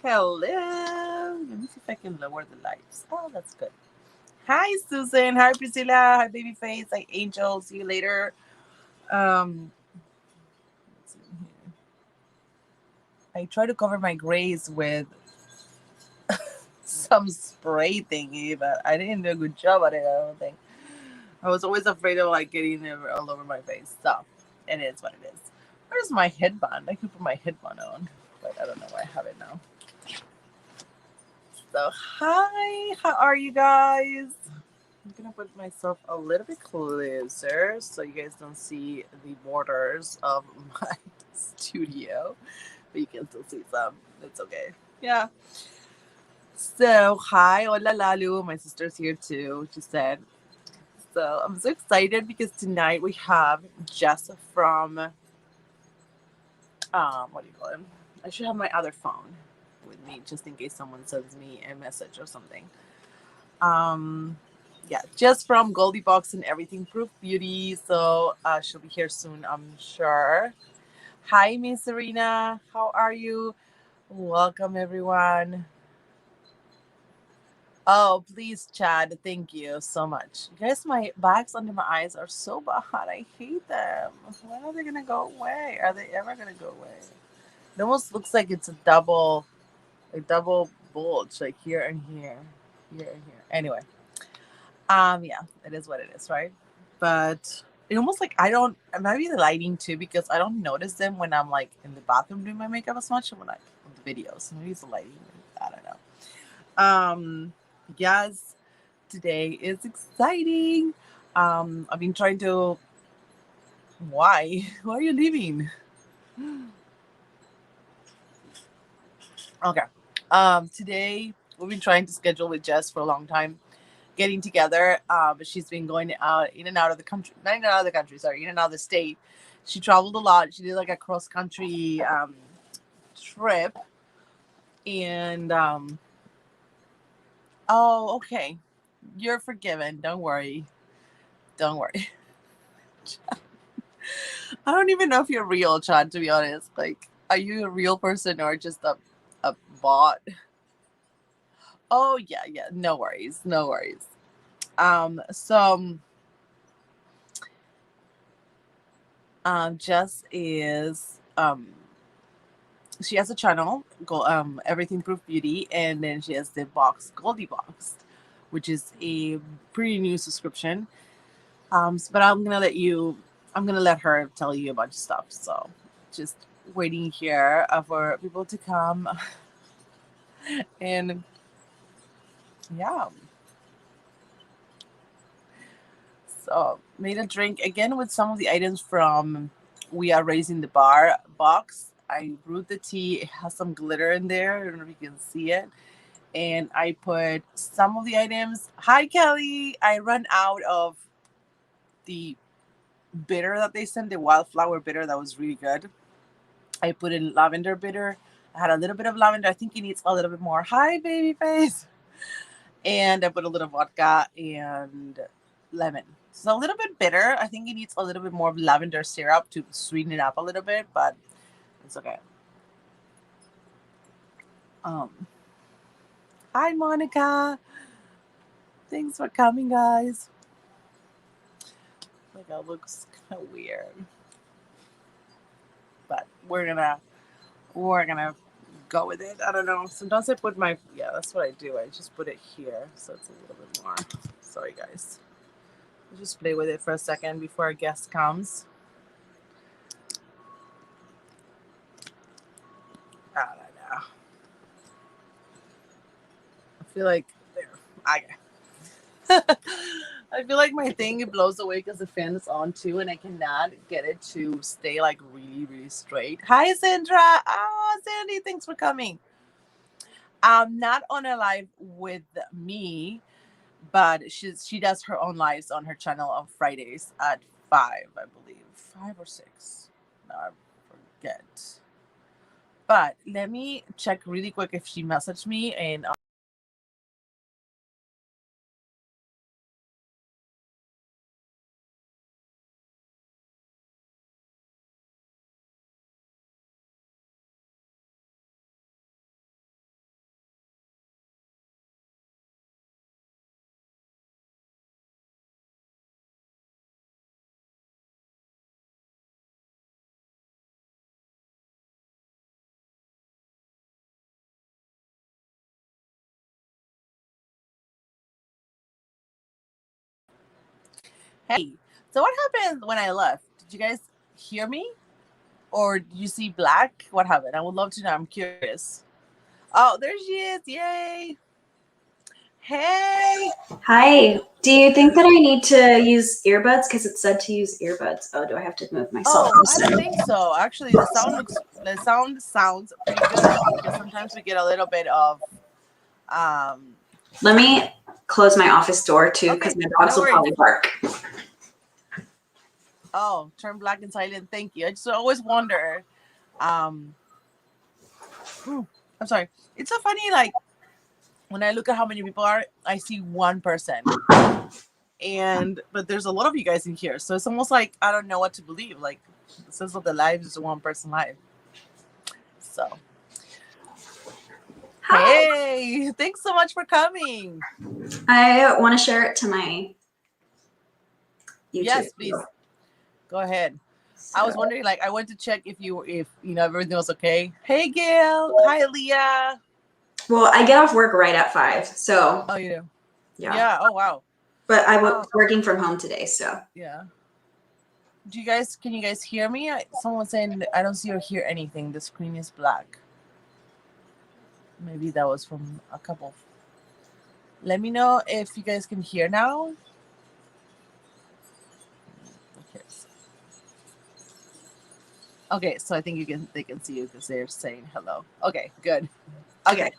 Hello. Let me see if I can lower the lights. Oh, that's good. Hi, Susan. Hi, Priscilla. Hi, Babyface. Hi, Angel. See you later. Um, let's see here. I try to cover my grays with some spray thingy, but I didn't do a good job at it. I don't think. I was always afraid of like getting it all over my face. So it is what it is. Where's my headband? I could put my headband on, but I don't know where I have it now. So hi, how are you guys? I'm gonna put myself a little bit closer so you guys don't see the borders of my studio, but you can still see some. It's okay. Yeah. So hi, hola Lalu. My sister's here too. She said. So I'm so excited because tonight we have Jess from what do you call him? I should have my other phone with me just in case someone sends me a message or something. Um, yeah, just from Goldie Box and Everything Proof Beauty. So she'll be here soon, I'm sure. Hi, Miss Serena. How are you? Welcome, everyone. Oh, please, Chad. Thank you so much. Guys, my bags under my eyes are so bad. I hate them. When are they gonna go away? Are they ever gonna go away? It almost looks like it's a double bulge, like here and here, here and here. Anyway, yeah, it is what it is, right? But it almost like I don't. Maybe the lighting too, because I don't notice them when I'm like in the bathroom doing my makeup as much, when I on the videos. Maybe it's the lighting. I don't know. Yes, today is exciting. I've been trying to. Why? Why are you leaving? Okay. Today we've been trying to schedule with Jess for a long time, getting together. But she's been going out in and out of the country, not in and out of the country, sorry, in and out of the state. She traveled a lot. She did like a cross country trip, and oh, okay, you're forgiven. Don't worry. Don't worry. I don't even know if you're real, Chad. To be honest, like, are you a real person or just a bot? Oh yeah, yeah. No worries. No worries. So Jess is she has a channel, Everything Proof Beauty, and then she has the box Goldie Box, which is a pretty new subscription. But I'm gonna let her tell you a bunch of stuff. So just waiting here for people to come, and yeah. So made a drink again with some of the items from We Are Raising the Bar box. I brewed the tea. It has some glitter in there. I don't know if you can see it. And I put some of the items. Hi, Kelly. I ran out of the bitter that they sent, the wildflower bitter that was really good. I put in lavender bitter. I had a little bit of lavender. I think it needs a little bit more. Hi, baby face. And I put a little vodka and lemon. So a little bit bitter. I think it needs a little bit more of lavender syrup to sweeten it up a little bit, but it's okay. Um, Hi, Monica. Thanks for coming, guys. Like that looks kind of weird, but we're gonna go with it. I don't know. Sometimes I put my that's what I do. I just put it here, so it's a little bit more. Sorry, guys. I'll just play with it for a second before our guest comes. I don't know. I feel like there. I I feel like my thing it blows away because the fan is on too, and I cannot get it to stay like really, really straight. Hi, Sandra. Oh, Sandy, thanks for coming. Not on a live with me, but she does her own lives on her channel on Fridays at 5, I believe, 5 or 6. No, I forget. But let me check really quick if she messaged me, and Hey, so what happened when I left? Did you guys hear me? Or did you see black? What happened? I would love to know. I'm curious. Oh, there she is. Yay. Hey. Hi. Do you think that I need to use earbuds? Because it said to use earbuds. Oh, do I have to move myself? Oh, I don't think so. Actually, the sound sounds pretty good because sometimes we get a little bit of um Let me close my office door too, because okay, my dogs no will worries. probably bark. Oh, turn black and silent. Thank you. I just always wonder. Um, I'm sorry. It's so funny. Like when I look at how many people are, I see one person, but there's a lot of you guys in here, so it's almost like I don't know what to believe. Like it says that the live is one person live. So, Hi. hey, thanks so much for coming. I want to share it to my YouTube. Yes, please. Go ahead. So, I was wondering, like, I went to check if everything was okay. Hey, Gail. Hi, Leah. well, I get off work right at 5, so. Oh, you do? Yeah. Oh, wow. But I was working from home today, so. Yeah. Can you guys hear me? Someone's saying I don't see or hear anything. The screen is black. Maybe that was from a couple. Let me know if you guys can hear now. Okay, so I think they can see you because they're saying hello. Okay, good. Okay.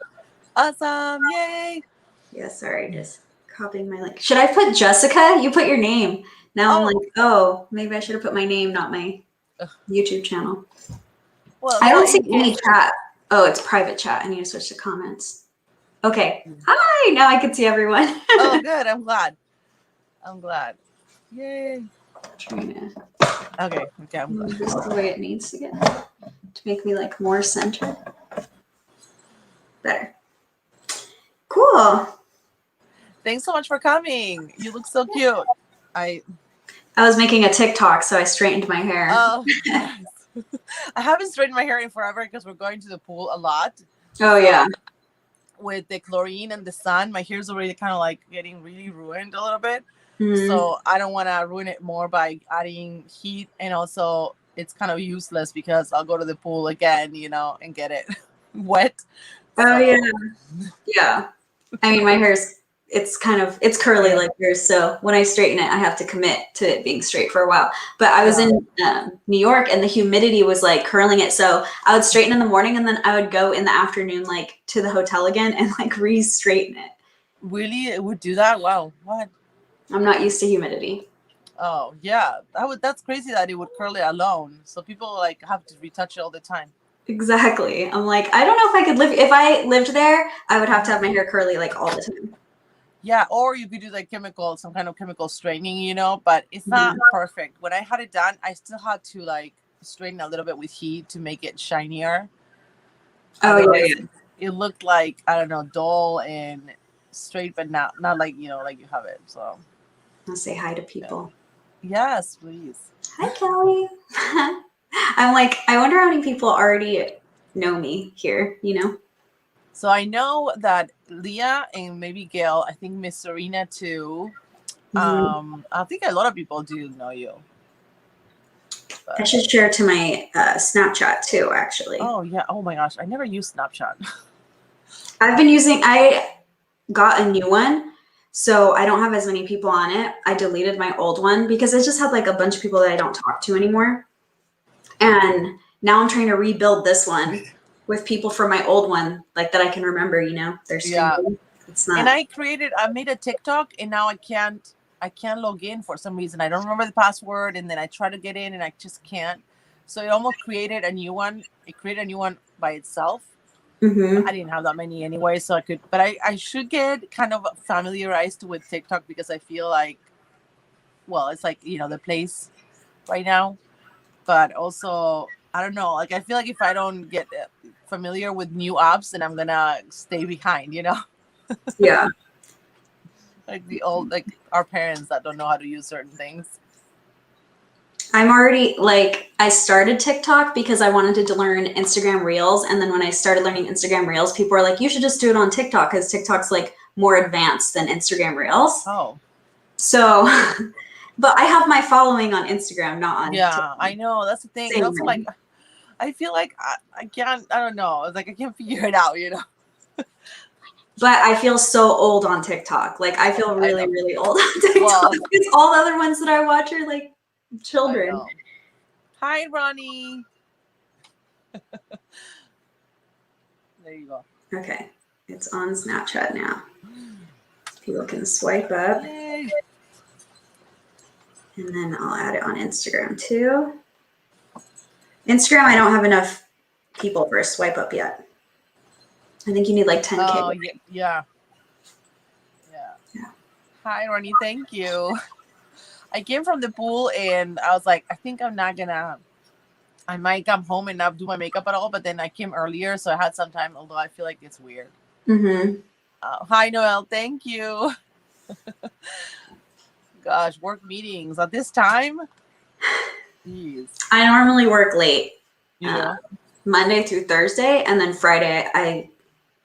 Awesome. Yay. Yeah, sorry, just copying my link. Should I put Jessica? You put your name. Now I'm like, oh, maybe I should have put my name, not my YouTube channel. Well, I don't see any chat. Oh, it's private chat. I need to switch to comments. Okay. Hi. Now I can see everyone. Oh, good. I'm glad. Yay. Trying to. Okay. I'm glad. This is the way it needs to get to make me like more centered. Better. Cool. Thanks so much for coming. You look so cute. I was making a TikTok, so I straightened my hair. Oh, nice. I haven't straightened my hair in forever because we're going to the pool a lot. Oh, yeah. With the chlorine and the sun, my hair's already kind of like getting really ruined a little bit. Mm-hmm. So I don't want to ruin it more by adding heat. And also, it's kind of useless because I'll go to the pool again, and get it wet. Oh, yeah. Yeah. I mean, my hair's, it's curly like yours. So when I straighten it, I have to commit to it being straight for a while. But I was in New York and the humidity was like curling it. So I would straighten in the morning and then I would go in the afternoon, like to the hotel again and like re-straighten it. Really? It would do that? Wow. What? I'm not used to humidity. Oh, yeah. That's crazy that it would curl it alone. So people like have to retouch it all the time. Exactly. I'm like, I don't know if I could if I lived there, I would have to have my hair curly like all the time. Yeah, or you could do like some kind of chemical straightening, but it's not perfect. When I had it done, I still had to like straighten a little bit with heat to make it shinier. Oh, yeah. It looked like, I don't know, dull and straight, but not like, like you have it. So I'll say hi to people. Yeah. Yes, please. Hi, Kelly. I'm like, I wonder how many people already know me here, So I know that Leah and maybe Gail, I think Miss Serena too. Mm-hmm. I think a lot of people do know you. But I should share to my Snapchat too, actually. Oh, yeah. Oh, my gosh. I never used Snapchat. I got a new one, so I don't have as many people on it. I deleted my old one because I just had like a bunch of people that I don't talk to anymore. And now I'm trying to rebuild this one with people from my old one, like that I can remember, their screen. Yeah. It's not. And I made a TikTok and now I can't log in for some reason. I don't remember the password and then I try to get in and I just can't. So it almost created a new one. It created a new one by itself. Mm-hmm. I didn't have that many anyway, so I should get kind of familiarized with TikTok because I feel like, well, it's like, the place right now. But also, I don't know. Like, I feel like if I don't get familiar with new apps, then I'm gonna stay behind. Yeah. Like our parents that don't know how to use certain things. I'm already I started TikTok because I wanted to learn Instagram Reels. And then when I started learning Instagram Reels, people were like, you should just do it on TikTok because TikTok's like more advanced than Instagram Reels. Oh. So But I have my following on Instagram, not on Yeah, TikTok. I know. That's the thing. Same And also, way. like, I feel like I can't, I don't know. It's like I can't figure it out, you know? But I feel so old on TikTok. Like I feel I really, know. really old on TikTok Well, because all the other ones that I watch are like I children. know. Hi, Ronnie. There you go. Okay, it's on Snapchat now. People can swipe up. Yay. And then I'll add it on Instagram too. Instagram, I don't have enough people for a swipe up yet. I think you need like 10K. Oh, yeah. Hi, Ronnie. Thank you. I came from the pool and I was like, I think I'm not gonna. I might come home and not do my makeup at all, but then I came earlier, so I had some time. Although I feel like it's weird. Mm-hmm. Hi, Noel. Thank you. Gosh, work meetings at this time. Jeez. I normally work late. You know. Monday through Thursday, and then Friday I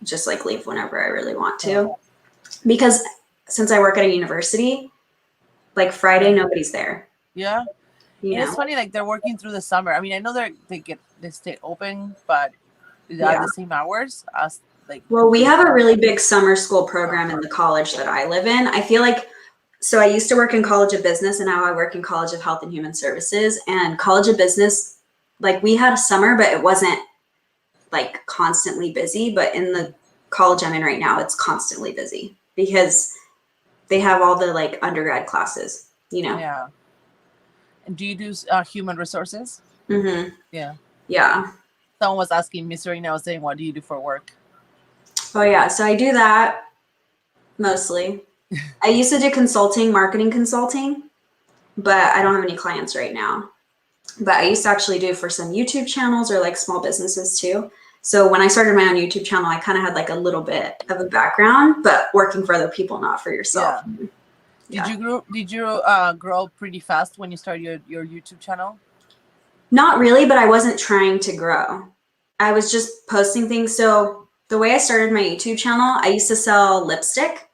just like leave whenever I really want to. Because since I work at a university, like Friday nobody's there. Yeah. You know? It's funny, like they're working through the summer. I mean, I know they stay open, but they are the same hours as like. Well, we have a really big summer school program in the college that I live in. I feel like, so I used to work in College of Business and now I work in College of Health and Human Services. And College of Business, like we had a summer, but it wasn't like constantly busy. But in the college I'm in right now, it's constantly busy because they have all the like undergrad classes, you know? Yeah. And do you do human resources? Mm-hmm. Yeah. Yeah. Someone was asking me, Serena was saying, what do you do for work? Oh yeah. So I do that mostly. I used to do consulting, marketing consulting, but I don't have any clients right now. But I used to actually do for some YouTube channels or like small businesses too. So when I started my own YouTube channel, I kind of had like a little bit of a background, but working for other people, not for yourself. Yeah. Did you grow pretty fast when you started your YouTube channel? Not really, but I wasn't trying to grow. I was just posting things. So the way I started my YouTube channel, I used to sell lipstick.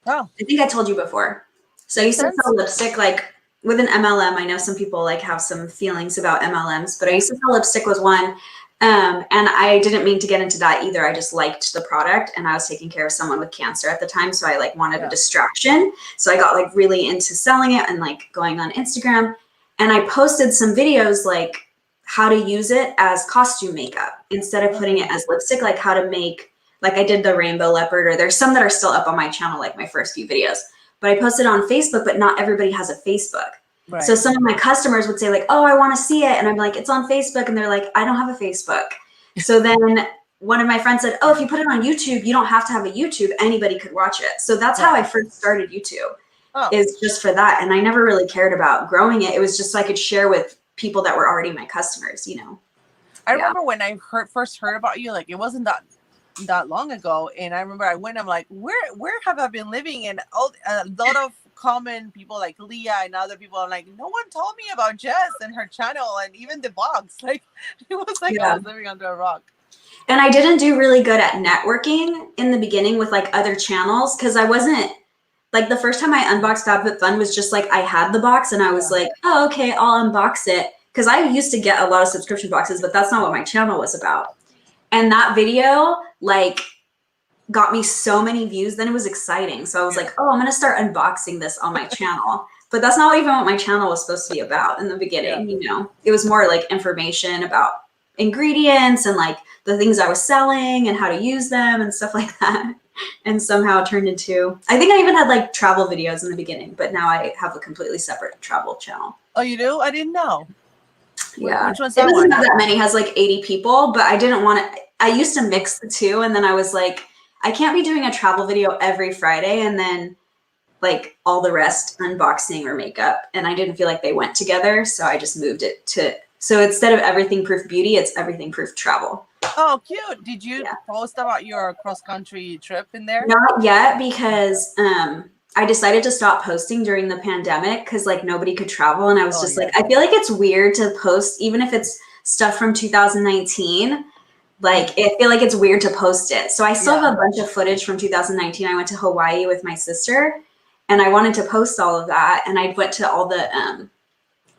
Oh. I think I told you before. So I used to sell lipstick like with an MLM. I know some people like have some feelings about MLMs, but I used to sell lipstick with one. And I didn't mean to get into that either. I just liked the product and I was taking care of someone with cancer at the time. So I like wanted a distraction. So I got like really into selling it and like going on Instagram. And I posted some videos like how to use it as costume makeup instead of putting it as lipstick, like how to make, like I did the rainbow leopard, or there's some that are still up on my channel, like my first few videos. But I posted on Facebook, but not everybody has a Facebook. Right. So some of my customers would say like, oh, I want to see it. And I'm like, it's on Facebook. And they're like, I don't have a Facebook. So then one of my friends said, oh, if you put it on YouTube, you don't have to have a YouTube. Anybody could watch it. So that's how I first started YouTube, is just for that. And I never really cared about growing it. It was just so I could share with people that were already my customers, you know. I remember when I first heard about you, like it wasn't that long ago, and I remember I went, I'm like, where have I been living? And a lot of common people like Leah and other people, I'm like, no one told me about Jess and her channel and even the box. Like it was like I was living under a rock. And I didn't do really good at networking in the beginning with like other channels, because I wasn't like, the first time I unboxed FabFitFun was just like I had the box and I was like, oh, okay, I'll unbox it. Because I used to get a lot of subscription boxes, but that's not what my channel was about. And that video like got me so many views. Then it was exciting. So I was like, oh, I'm going to start unboxing this on my channel. But that's not even what my channel was supposed to be about in the beginning. You know, it was more like information about ingredients and like the things I was selling and how to use them and stuff like that. And somehow it turned into, I think I even had like travel videos in the beginning, but now I have a completely separate travel channel. Oh, you do? I didn't know. Yeah. Which one's that one? It doesn't have that many. It has like 80 people, but I didn't want to, I used to mix the two. And then I was like, I can't be doing a travel video every Friday and then like all the rest unboxing or makeup. And I didn't feel like they went together. So I just moved it to, so instead of Everything Proof Beauty, it's Everything Proof Travel. Oh, cute. Did you post about your cross-country trip in there? Not yet, because I decided to stop posting during the pandemic because like nobody could travel. And I was like, I feel like it's weird to post, even if it's stuff from 2019. Like, I feel like it's weird to post it. So I still have a bunch of footage from 2019. I went to Hawaii with my sister and I wanted to post all of that. And I went to all the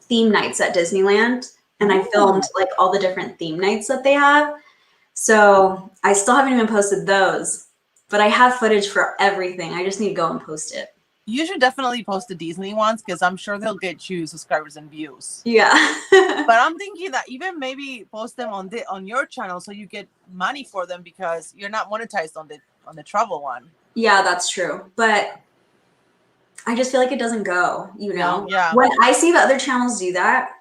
theme nights at Disneyland, and I filmed like all the different theme nights that they have. So I still haven't even posted those, but I have footage for everything. I just need to go and post it. You should definitely post the Disney ones because I'm sure they'll get you subscribers and views. Yeah. But I'm thinking that even maybe post them on your channel so you get money for them because you're not monetized on the travel one. Yeah, that's true. But I just feel like it doesn't go, you know? Yeah. When I see the other channels do that,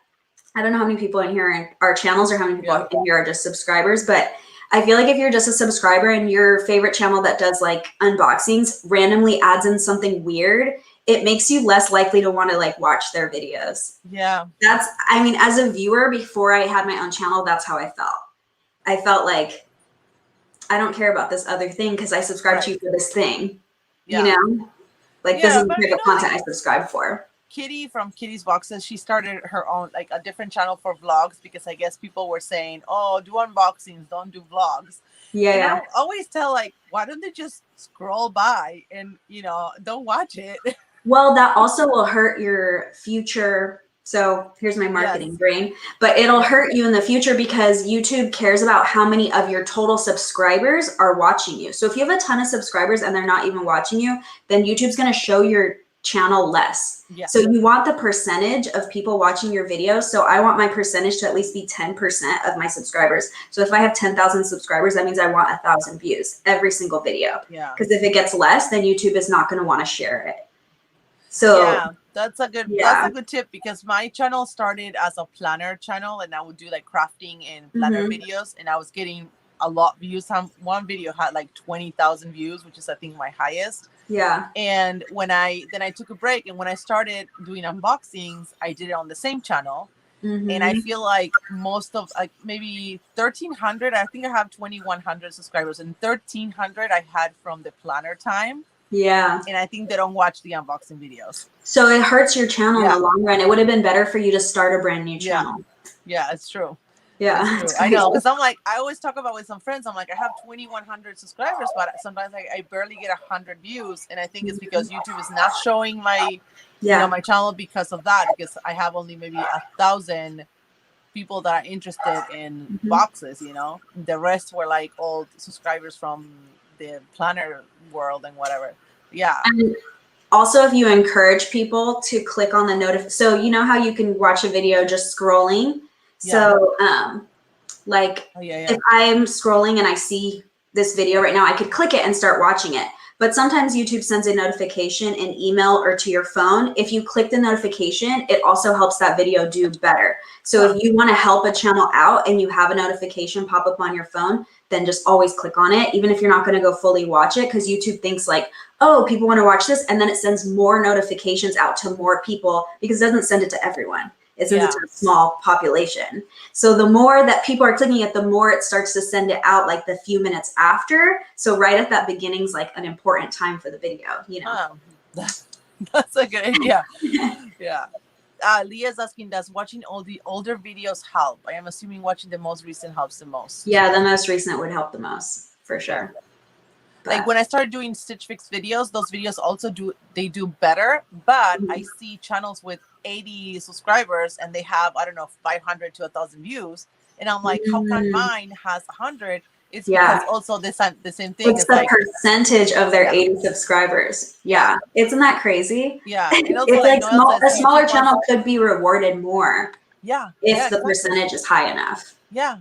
I don't know how many people in here are channels or how many people in here are just subscribers, but I feel like if you're just a subscriber and your favorite channel that does like unboxings randomly adds in something weird, it makes you less likely to want to like watch their videos. Yeah. I mean, as a viewer before I had my own channel, that's how I felt. I felt like I don't care about this other thing because I subscribe to you for this thing, you know? Like this is the type of content I subscribe for. Kitty from Kitty's Boxes, she started her own, like a different channel for vlogs because I guess people were saying, oh, do unboxings, don't do vlogs. Yeah. And I always tell, like, why don't they just scroll by and, don't watch it? Well, that also will hurt your future. So here's my marketing brain, but it'll hurt you in the future because YouTube cares about how many of your total subscribers are watching you. So if you have a ton of subscribers and they're not even watching you, then YouTube's going to show your channel less. Yeah. So you want the percentage of people watching your videos. So I want my percentage to at least be 10% of my subscribers. So if I have 10,000 subscribers, that means I want 1,000 views every single video. Yeah. Because if it gets less, then YouTube is not going to want to share it. So yeah, that's a good tip because my channel started as a planner channel and I would do like crafting and planner videos and I was getting a lot of views. One video had like 20,000 views, which is I think my highest. Yeah. And when I took a break and when I started doing unboxings, I did it on the same channel. And I feel like most of like maybe 1,300, I think I have 2,100 subscribers and 1,300 I had from the planner time. Yeah. And I think they don't watch the unboxing videos. So it hurts your channel in the long run. It would have been better for you to start a brand new channel. Yeah, it's true. Yeah. I know. Because I'm like, I always talk about with some friends, I'm like, I have 2,100 subscribers, but sometimes I barely get 100 views. And I think it's because YouTube is not showing my, my channel because of that. Because I have only maybe 1,000 people that are interested in boxes, The rest were like old subscribers from the planner world and whatever. Yeah. And also, if you encourage people to click on the notification, so you know how you can watch a video just scrolling. So, if I'm scrolling and I see this video right now, I could click it and start watching it. But sometimes YouTube sends a notification in email or to your phone. If you click the notification, it also helps that video do better. So if you want to help a channel out and you have a notification pop up on your phone, then just always click on it, even if you're not going to go fully watch it, because YouTube thinks like, oh, people want to watch this. And then it sends more notifications out to more people because it doesn't send it to everyone. It sends it to a small population. So the more that people are clicking it, the more it starts to send it out like the few minutes after. So right at that beginning is like an important time for the video, That's a good idea. Yeah. Leah's asking, does watching all the older videos help? I am assuming watching the most recent helps the most. Yeah, the most recent would help the most, for sure. Like when I started doing Stitch Fix videos, those videos also do better. But I see channels with 80 subscribers and they have, I don't know, 500 to 1,000 views. And I'm like, how come mine has 100? It's because also the same thing. It's the like, percentage of their 80 subscribers. Yeah. Isn't that crazy? Yeah. It's like a smaller channel could be rewarded more. Yeah. If the percentage is high enough. Yeah.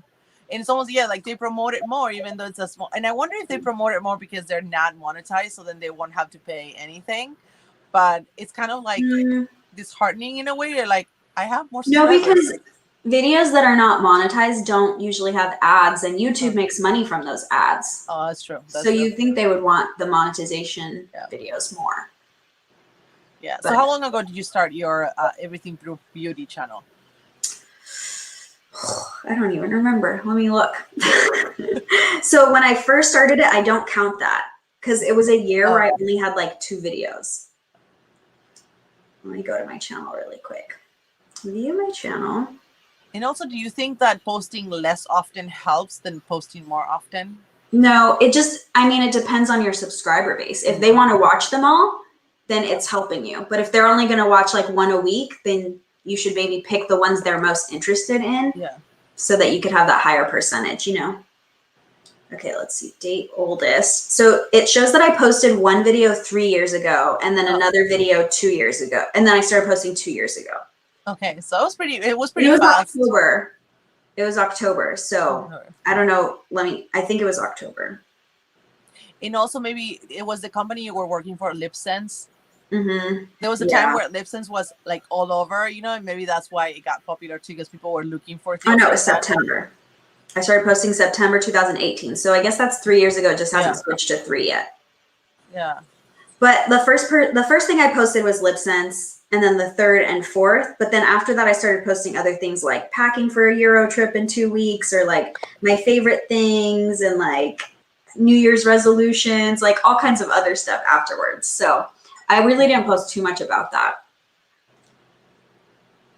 And it's almost, like they promote it more, even though it's a small. And I wonder if they promote it more because they're not monetized, so then they won't have to pay anything. But it's kind of like disheartening in a way. You're like, I have more subscribers. No, because videos that are not monetized don't usually have ads, and YouTube makes money from those ads. Oh, that's true. So you think they would want the monetization videos more. Yeah. But, so how long ago did you start your Everything Through Beauty channel? I don't even remember. Let me look. So when I first started it, I don't count that because it was a year where I only had like 2 videos. Let me go to my channel really quick. View my channel. And also, do you think that posting less often helps than posting more often? No, it depends on your subscriber base. If they want to watch them all, then it's helping you. But if they're only going to watch like one a week, then you should maybe pick the ones they're most interested in, so that you could have that higher percentage, you know? Okay, let's see, date oldest. So it shows that I posted one video 3 years ago, and then another video 2 years ago. And then I started posting 2 years ago. Okay, so it was pretty fast. October. It was October. So I don't know. I think it was October. And also maybe it was the company you were working for, LipSense. Mm-hmm. There was a time where LipSense was like all over, you know, and maybe that's why it got popular too, because people were looking for things. Oh no, it was September. I started posting September 2018. So I guess that's 3 years ago. It just hasn't switched to 3 yet. Yeah. But the first thing I posted was LipSense, and then the third and fourth. But then after that, I started posting other things like packing for a Euro trip in 2 weeks, or like my favorite things, and like New Year's resolutions, like all kinds of other stuff afterwards. So I really didn't post too much about that.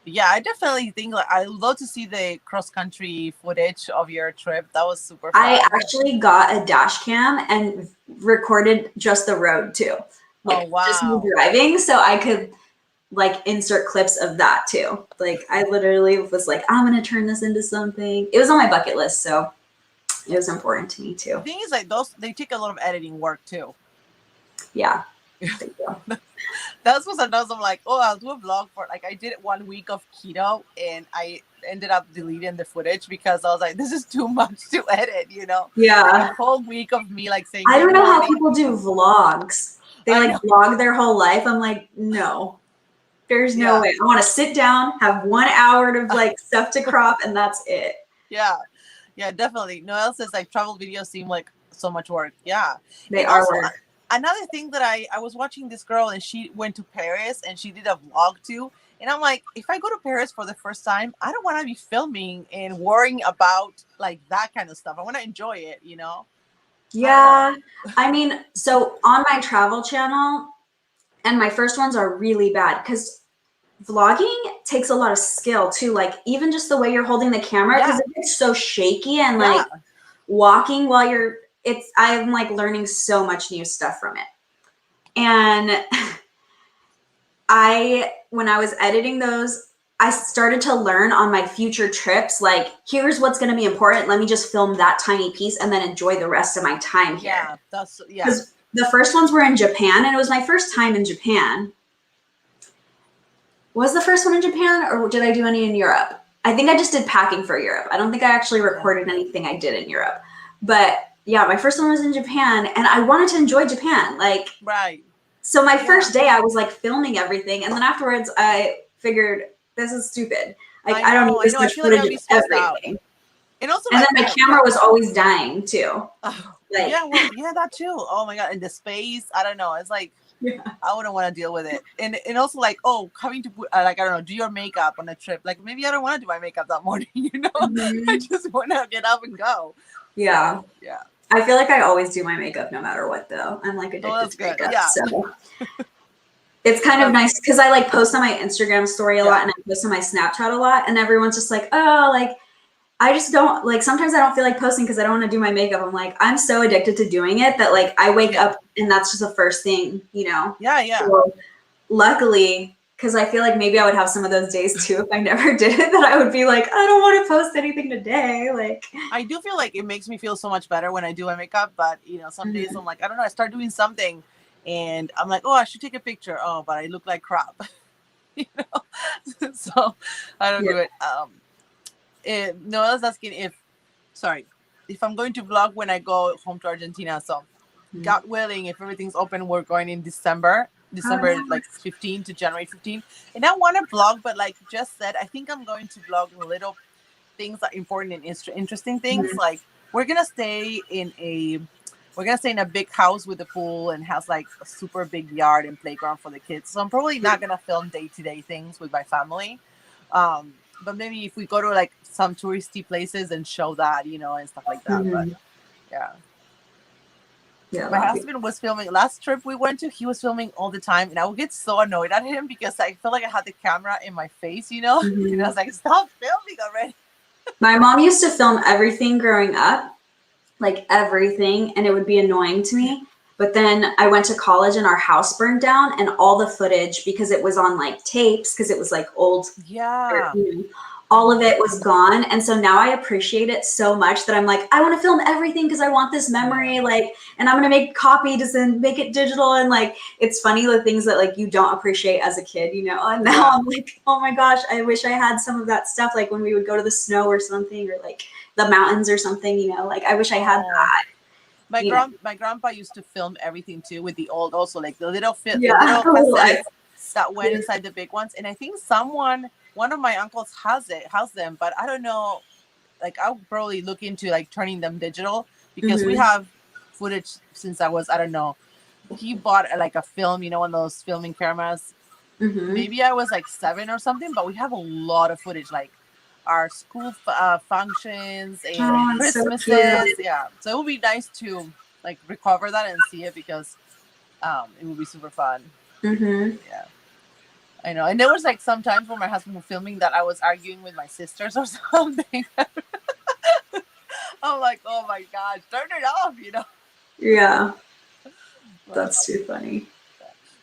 Yeah, I definitely think like I love to see the cross country footage of your trip. That was super fun. I actually got a dash cam and recorded just the road too. Like, oh wow. Just me driving, so I could like insert clips of that too. Like I literally was like, I'm gonna turn this into something. It was on my bucket list, so it was important to me too. The thing is, like they take a lot of editing work too. Yeah. That's what sometimes I'm like, oh, I'll do a vlog for like I did 1 week of keto, and I ended up deleting the footage because I was like, this is too much to edit, you know? Yeah. Like a whole week of me like saying, I don't know how people do vlogs. They like vlog their whole life. I'm like, no, there's no way. I want to sit down, have 1 hour of like stuff to crop, and that's it. Yeah. Yeah, definitely. No else says like travel videos seem like so much work. Yeah. They are work. Another thing that I was watching this girl, and she went to Paris and she did a vlog too. And I'm like, if I go to Paris for the first time, I don't want to be filming and worrying about like that kind of stuff. I want to enjoy it, you know? Yeah. I mean, so on my travel channel, and my first ones are really bad because vlogging takes a lot of skill too. Like even just the way you're holding the camera, because it's so shaky, and like walking while I'm like learning so much new stuff from it. And when I was editing those, I started to learn on my future trips, like, here's what's going to be important. Let me just film that tiny piece and then enjoy the rest of my time here. Yeah, because the first ones were in Japan, and it was my first time in Japan. Was the first one in Japan, or did I do any in Europe? I think I just did packing for Europe. I don't think I actually recorded anything I did in Europe. But yeah, my first one was in Japan, and I wanted to enjoy Japan. Like, so my first day I was like filming everything, and then afterwards I figured this is stupid. Like I don't need this much footage of everything. And also, and then my camera was always dying too. Like, that too. Oh my god, and the space, I don't know. It's like I wouldn't want to deal with it. And also like, having to put like, I don't know, do your makeup on a trip. Like maybe I don't want to do my makeup that morning, you know? I just want to get up and go. Yeah. So, yeah. I feel like I always do my makeup no matter what though. I'm like addicted to makeup. Yeah. So it's kind of nice because I like post on my Instagram story a lot, and I post on my Snapchat a lot, and everyone's just like, oh, like I just don't like, sometimes I don't feel like posting because I don't want to do my makeup. I'm like, I'm so addicted to doing it that like I wake up and that's just the first thing, you know? Yeah. So, luckily, because I feel like maybe I would have some of those days too if I never did it, that I would be like, I don't want to post anything today. Like I do feel like it makes me feel so much better when I do my makeup, but you know, some days I'm like, I don't know, I start doing something and I'm like, oh, I should take a picture. Oh, but I look like crap. You know? So I don't do it. No, I was asking if I'm going to vlog when I go home to Argentina. So God willing, if everything's open, we're going in December like 15 to January 15. And I want to vlog, but like Jess said, I think I'm going to vlog little things that are important and interesting things. Like we're gonna stay in a big house with a pool and has like a super big yard and playground for the kids. So I'm probably not gonna film day-to-day things with my family. But maybe if we go to like some touristy places and show that, you know, and stuff like that. But my husband was filming last trip we went to. He was filming all the time, and I would get so annoyed at him because I felt like I had the camera in my face, you know. And I was like, stop filming already. My mom used to film everything growing up, like everything, and it would be annoying to me. But then I went to college and our house burned down, and all the footage, because it was on like tapes, because it was like old, Yeah. all of it was gone. And so now I appreciate it so much that I'm like, I want to film everything because I want this memory, like, and I'm going to make copies and make it digital. And like, it's funny the things that like you don't appreciate as a kid, you know? And now I'm like, oh my gosh, I wish I had some of that stuff. Like when we would go to the snow or something, or like the mountains or something, you know, like I wish I had that. My grandpa used to film everything too with the old, also like the little the Yeah, little cassettes that went inside the big ones. And I think one of my uncles has them, but I don't know. Like I'll probably look into like turning them digital, because we have footage since I was, I don't know. He bought like a film, you know, one of those filming cameras. Maybe I was like 7 or something, but we have a lot of footage, like our school functions and Christmases. So yeah, so it would be nice to like recover that and see it, because it would be super fun. Yeah, I know. And there was like sometimes when my husband was filming that I was arguing with my sisters or something. I'm like, oh my gosh, turn it off, you know. Yeah, that's too funny.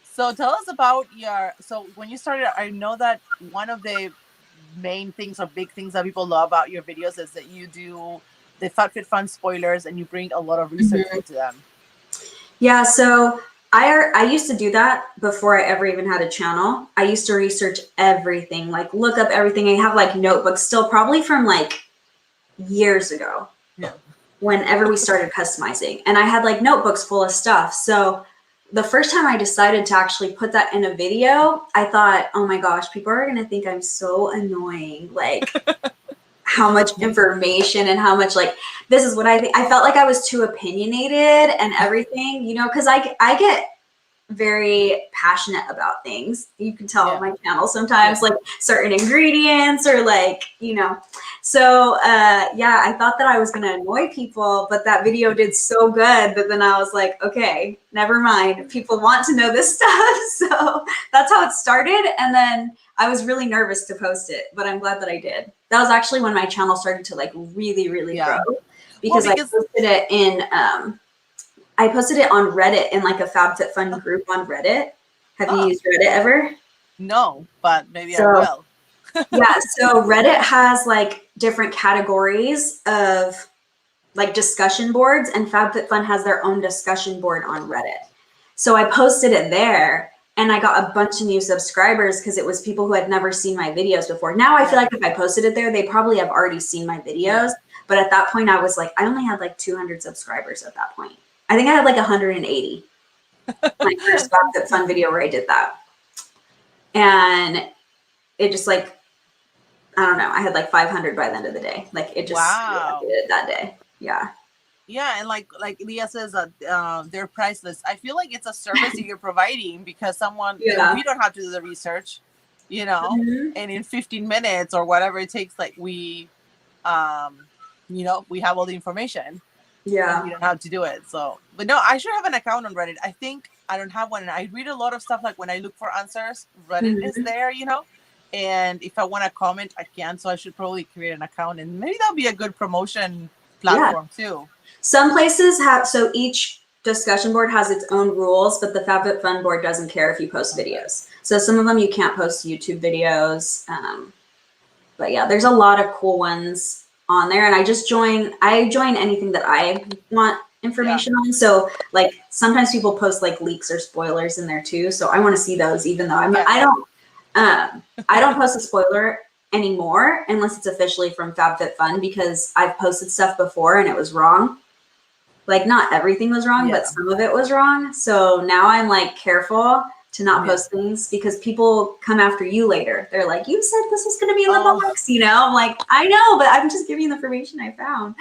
So tell us about so when you started, I know that one of the main things or big things that people love about your videos is that you do the FabFitFun spoilers and you bring a lot of research into them. Yeah, so I used to do that before I ever even had a channel. I used to research everything, like look up everything. I have like notebooks still, probably from like years ago. Yeah. Whenever we started customizing, and I had like notebooks full of stuff. So the first time I decided to actually put that in a video, I thought, oh my gosh, people are going to think I'm so annoying. Like how much information and how much like, this is what I think. I felt like I was too opinionated and everything, you know, because I get very passionate about things. You can tell on my channel sometimes, like certain ingredients or like, you know. So yeah, I thought that I was gonna annoy people, but that video did so good that then I was like, okay, never mind. People want to know this stuff. So that's how it started. And then I was really nervous to post it, but I'm glad that I did. That was actually when my channel started to like really, really grow, because I posted it in I posted it on Reddit in like a FabFitFun group on Reddit. Have you used Reddit ever? No, but maybe I will. Yeah, so Reddit has like different categories of like discussion boards, and FabFitFun has their own discussion board on Reddit. So I posted it there, and I got a bunch of new subscribers because it was people who had never seen my videos before. Now I feel like if I posted it there, they probably have already seen my videos. But at that point, I was like, I only had like 200 subscribers at that point. I think I had like 180. My first FabFitFun video where I did that. And it just like, I don't know, I had like 500 by the end of the day. Like it just did it that day. Yeah. Yeah, and like Leah says, they're priceless. I feel like it's a service that you're providing, because someone, we don't have to do the research, you know, and in 15 minutes or whatever it takes, like we, you know, we have all the information. Yeah. You don't have to do it. So, but no, I should have an account on Reddit. I think I don't have one. And I read a lot of stuff, like when I look for answers, Reddit is there, you know, and if I want to comment, I can. So I should probably create an account, and maybe that'll be a good promotion platform too. Some places have, so each discussion board has its own rules, but the FabFitFun board doesn't care if you post videos. So some of them you can't post YouTube videos. But yeah, there's a lot of cool ones on there, and I join anything that I want information on. So like sometimes people post like leaks or spoilers in there too. So I want to see those, even though I don't post a spoiler anymore unless it's officially from FabFitFun, because I've posted stuff before and it was wrong. Like not everything was wrong, but some of it was wrong. So now I'm like careful to not post things, because people come after you later. They're like, you said this was going to be in the box, you know? I'm like, I know, but I'm just giving you the information I found.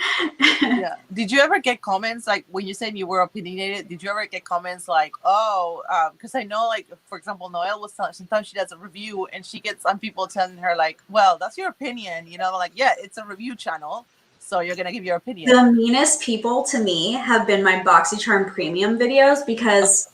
Did you ever get comments, like when you said you were opinionated, did you ever get comments like, because I know, like, for example, Noelle was telling, sometimes she does a review and she gets some people telling her like, well, that's your opinion, you know, like, yeah, it's a review channel, so you're going to give your opinion. The meanest people to me have been my BoxyCharm Premium videos, because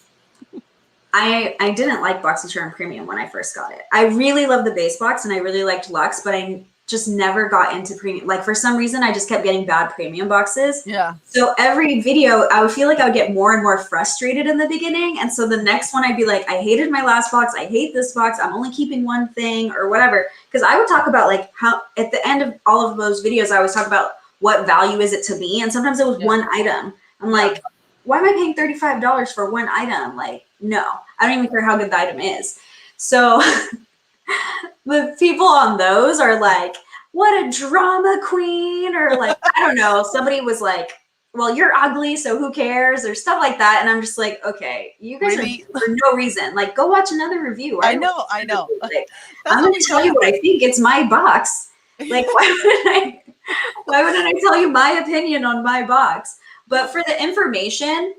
I didn't like BoxyCharm Premium when I first got it. I really loved the base box and I really liked Luxe, but I just never got into premium. Like for some reason, I just kept getting bad premium boxes. Yeah. So every video, I would feel like I would get more and more frustrated in the beginning. And so the next one, I'd be like, I hated my last box. I hate this box. I'm only keeping one thing or whatever. Because I would talk about like how at the end of all of those videos, I always talk about what value is it to me. And sometimes it was one item. I'm like, why am I paying $35 for one item? Like, no, I don't even care how good the item is. So the people on those are like, what a drama queen, or like, I don't know, somebody was like, well, you're ugly, so who cares, or stuff like that. And I'm just like, okay, you guys Really? are for no reason. Like, go watch another review. I know. Like, I'm going to tell you what I think. It's my box. Like, why wouldn't I tell you my opinion on my box? But for the information,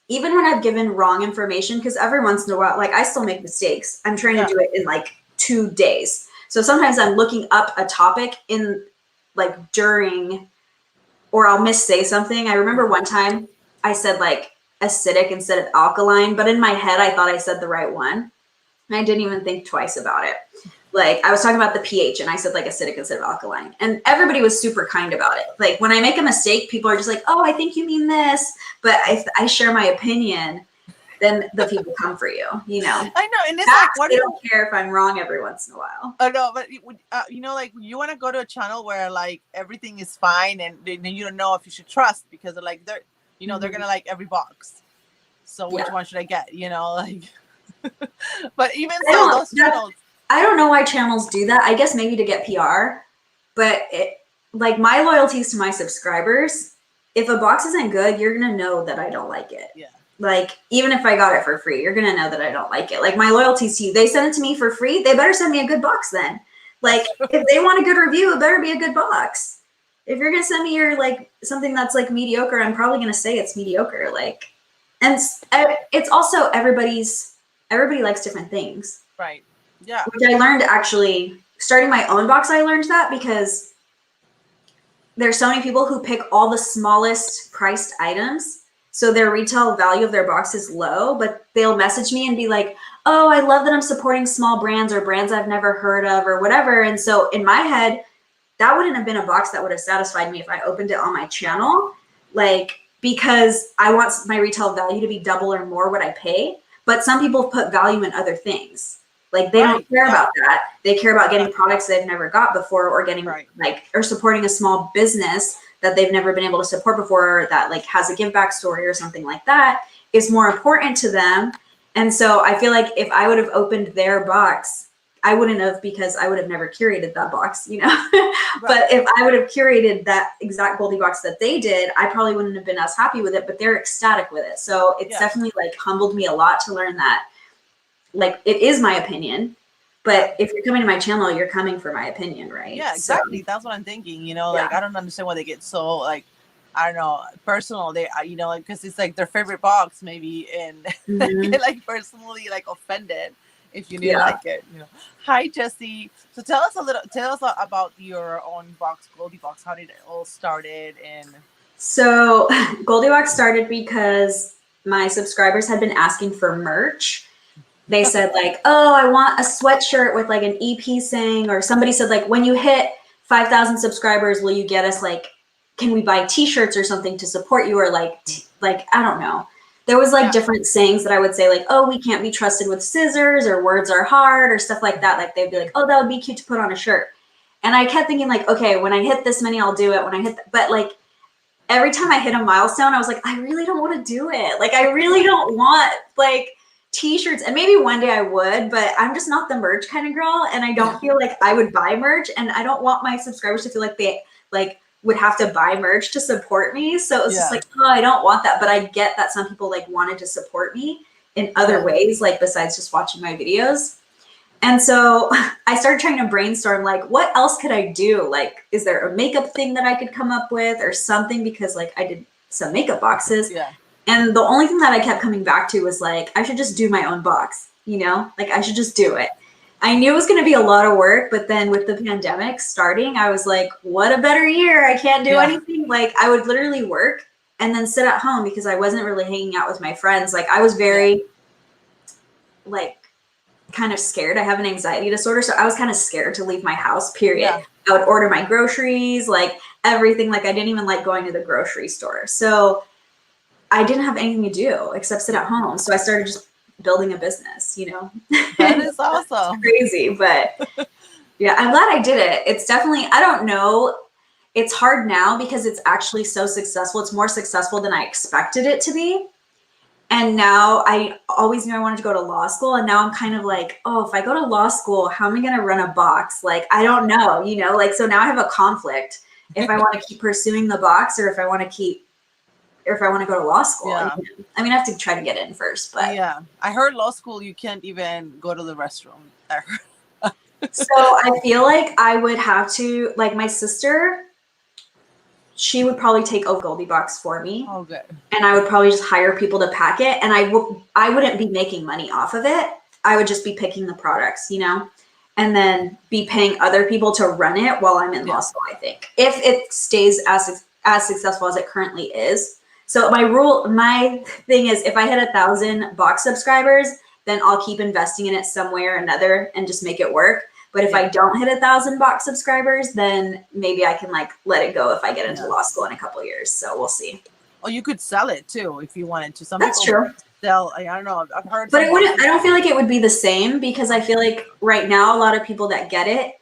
even when I've given wrong information, because every once in a while, like I still make mistakes. I'm trying to do it in like 2 days. So sometimes I'm looking up a topic in like during, or I'll missay something. I remember one time I said like acidic instead of alkaline, but in my head, I thought I said the right one. And I didn't even think twice about it. Like I was talking about the pH and I said like acidic instead of alkaline, and everybody was super kind about it. Like when I make a mistake, people are just like, oh, I think you mean this. But if I share my opinion, then the people come for you, you know. I know, and it's like, what they don't care if I'm wrong every once in a while. I know, but you know, like you want to go to a channel where like everything is fine, and then you don't know if you should trust because they're like they're, you know, they're gonna like every box. So which one should I get? You know, like. But even so, those channels. I don't know why channels do that. I guess maybe to get PR, but like my loyalties to my subscribers. If a box isn't good, you're gonna know that I don't like it. Yeah. Like, even if I got it for free, you're going to know that I don't like it. Like, my loyalties to you, they send it to me for free. They better send me a good box then. Like, if they want a good review, it better be a good box. If you're going to send me your, like, something that's, like, mediocre, I'm probably going to say it's mediocre. Like, and it's also everybody likes different things. Right. Yeah. Which I learned actually, starting my own box, I learned that because there's so many people who pick all the smallest priced items. So their retail value of their box is low, but they'll message me and be like, oh, I love that I'm supporting small brands or brands I've never heard of or whatever. And so in my head, that wouldn't have been a box that would have satisfied me if I opened it on my channel, like, because I want my retail value to be double or more what I pay. But some people put value in other things. Like they don't care about that. They care about getting products they've never got before, or getting like, or supporting a small business that they've never been able to support before, that like has a give back story or something like that is more important to them. And so I feel like if I would have opened their box, I wouldn't have, because I would have never curated that box, you know. But if I would have curated that exact Goldie box that they did, I probably wouldn't have been as happy with it, but they're ecstatic with it. So it's definitely like humbled me a lot to learn that, like, it is my opinion. But if you're coming to my channel, you're coming for my opinion, right? Yeah, exactly. So, that's what I'm thinking. You know, like I don't understand why they get so like, I don't know, personal. They, you know, like because it's like their favorite box, maybe, and they get like personally like offended if you didn't like it. You know. Hi, Jessie. So tell us about your own box, Goldie Box. How did it all started? And so Goldie Box started because my subscribers had been asking for merch. They said like, oh, I want a sweatshirt with like an EP saying, or somebody said like, when you hit 5,000 subscribers, will you get us like, can we buy t-shirts or something to support you? Or like, I don't know. There was like different sayings that I would say like, oh, we can't be trusted with scissors, or words are hard, or stuff like that. Like they'd be like, oh, that would be cute to put on a shirt. And I kept thinking like, okay, when I hit this many, I'll do it. When I hit, but like every time I hit a milestone, I was like, I really don't want to do it. Like, I really don't want like t-shirts, and maybe one day I would, but I'm just not the merch kind of girl, and I don't feel like I would buy merch, and I don't want my subscribers to feel like they like would have to buy merch to support me. So it's just like, oh, I don't want that. But I get that some people like wanted to support me in other ways, like besides just watching my videos. And so I started trying to brainstorm, like, what else could I do? Like, is there a makeup thing that I could come up with or something? Because like I did some makeup boxes. Yeah. And the only thing that I kept coming back to was like, I should just do my own box, you know, like I should just do it. I knew it was going to be a lot of work, but then with the pandemic starting, I was like, what a better year. I can't do anything. Like I would literally work and then sit at home because I wasn't really hanging out with my friends. Like I was very like kind of scared. I have an anxiety disorder, so I was kind of scared to leave my house, period. Yeah. I would order my groceries, like everything. Like I didn't even like going to the grocery store. So I didn't have anything to do except sit at home. So I started just building a business, you know. That is awesome. Crazy, but yeah, I'm glad I did it. It's definitely, I don't know. It's hard now because it's actually so successful. It's more successful than I expected it to be. And now I always knew I wanted to go to law school. And now I'm kind of like, oh, if I go to law school, how am I going to run a box? Like, I don't know, you know, like, so now I have a conflict if I want to keep pursuing the box or if I want to go to law school. Yeah. I mean, I have to try to get in first, but yeah, I heard law school you can't even go to the restroom. I heard. so I feel like I would have to, like my sister, she would probably take over Goldie Box for me. Oh, good. And I would probably just hire people to pack it. And I wouldn't be making money off of it. I would just be picking the products, you know, and then be paying other people to run it while I'm in law school, I think. If it stays as successful as it currently is. So my thing is if I hit 1,000 box subscribers, then I'll keep investing in it somewhere or another and just make it work. But if I don't hit 1,000 box subscribers, then maybe I can like let it go if I get into law school in a couple of years. So we'll see. Oh, you could sell it too if you wanted to. Some That's people true. sell. I don't know. I've heard. But it wouldn't. I don't feel like it would be the same because I feel like right now a lot of people that get it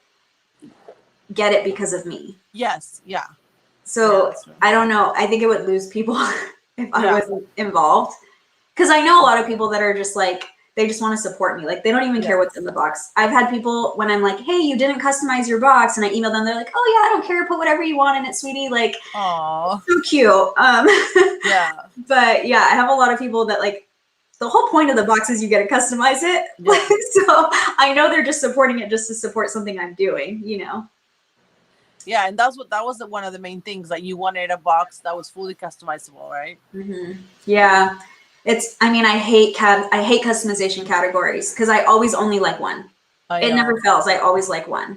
because of me. Yes. Yeah. So I don't know. I think it would lose people if I wasn't involved. Because I know a lot of people that are just like, they just want to support me. Like they don't even care what's in the box. I've had people when I'm like, hey, you didn't customize your box. And I email them. They're like, oh yeah, I don't care. Put whatever you want in it, sweetie. Like, oh, so cute. Yeah. But yeah, I have a lot of people that like, the whole point of the box is you get to customize it. Yeah. So I know they're just supporting it just to support something I'm doing, you know? Yeah. And that was one of the main things that you wanted a box that was fully customizable, right? Mm-hmm. Yeah. I hate customization categories because I always only like one. It never fails. I always like one.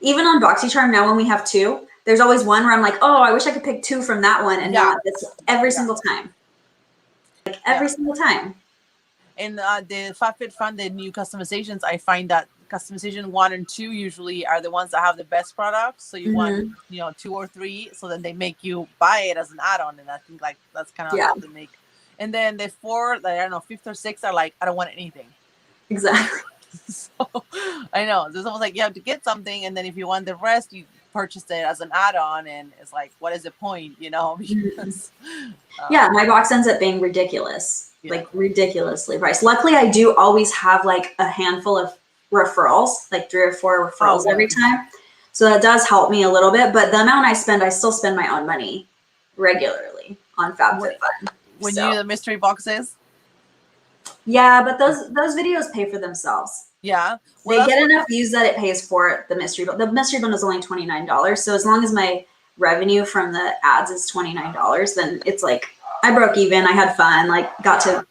Even on BoxyCharm now when we have two, there's always one where I'm like, oh, I wish I could pick two from that one and not this every single time. Like every single time. And the FabFitFun, the new customizations, I find that customization 1 and 2 usually are the ones that have the best products. So you want, 2 or 3, so then they make you buy it as an add-on. And I think like that's kind of how they make. And then the 4, I don't know, 5th or 6th are like, I don't want anything. Exactly. So I know. It's almost like you have to get something, and then if you want the rest, you purchase it as an add-on, and it's like, what is the point, you know? Because, my box ends up being ridiculous, like ridiculously priced. Luckily, I do always have like a handful of referrals, like 3 or 4 referrals every time. So that does help me a little bit, but the amount I still spend my own money regularly on FabFitFun. When you do the mystery boxes? Yeah, but those videos pay for themselves. Yeah. Well, they get enough views that it pays for the mystery bundle. The mystery bundle is only $29. So as long as my revenue from the ads is $29, then it's like I broke even. I had fun. Like got to,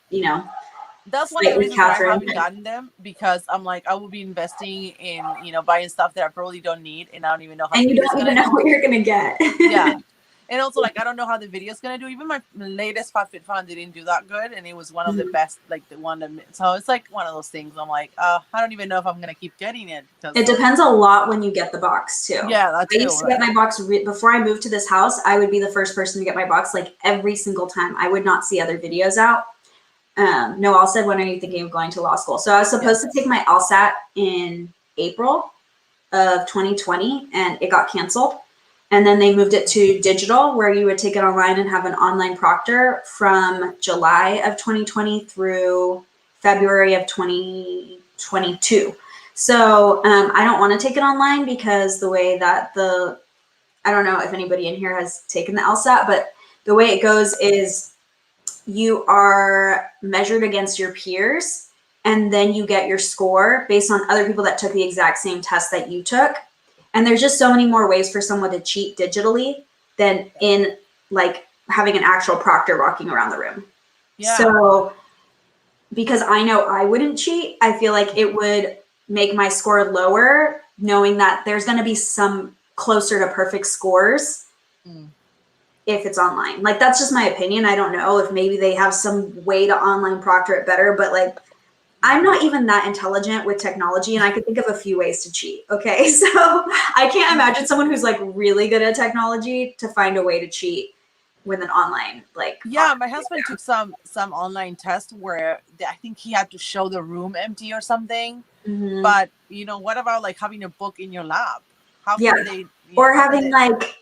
That's one of the reasons why I haven't gotten them, because I'm like, I will be investing in, buying stuff that I probably don't need, and I don't even know how. And you don't even know what you're gonna get. Yeah. And also, like, I don't know how the video is gonna do. Even my latest FabFitFun didn't do that good, and it was one of the best, like the one that. So it's like one of those things. I'm like, I don't even know if I'm gonna keep getting it. It depends a lot when you get the box too. Yeah, that's true. I used to get my box before I moved to this house. I would be the first person to get my box, like every single time. I would not see other videos out. Noelle said, when are you thinking of going to law school? So I was supposed to take my LSAT in April of 2020, and it got canceled. And then they moved it to digital, where you would take it online and have an online proctor from July of 2020 through February of 2022. So I don't want to take it online because the way that I don't know if anybody in here has taken the LSAT, but the way it goes is you are measured against your peers, and then you get your score based on other people that took the exact same test that you took. And there's just so many more ways for someone to cheat digitally than in like having an actual proctor walking around the room. Yeah. So because I know I wouldn't cheat, I feel like it would make my score lower, knowing that there's going to be some closer to perfect scores if it's online. Like, that's just my opinion. I don't know if maybe they have some way to online proctor it better, but like, I'm not even that intelligent with technology, and I could think of a few ways to cheat. Okay, so I can't imagine someone who's like really good at technology to find a way to cheat with an online like. Yeah, my husband took some online test where I think he had to show the room empty or something. Mm-hmm. But you know, what about like having a book in your lap? How Yeah, can they? or How can having they? like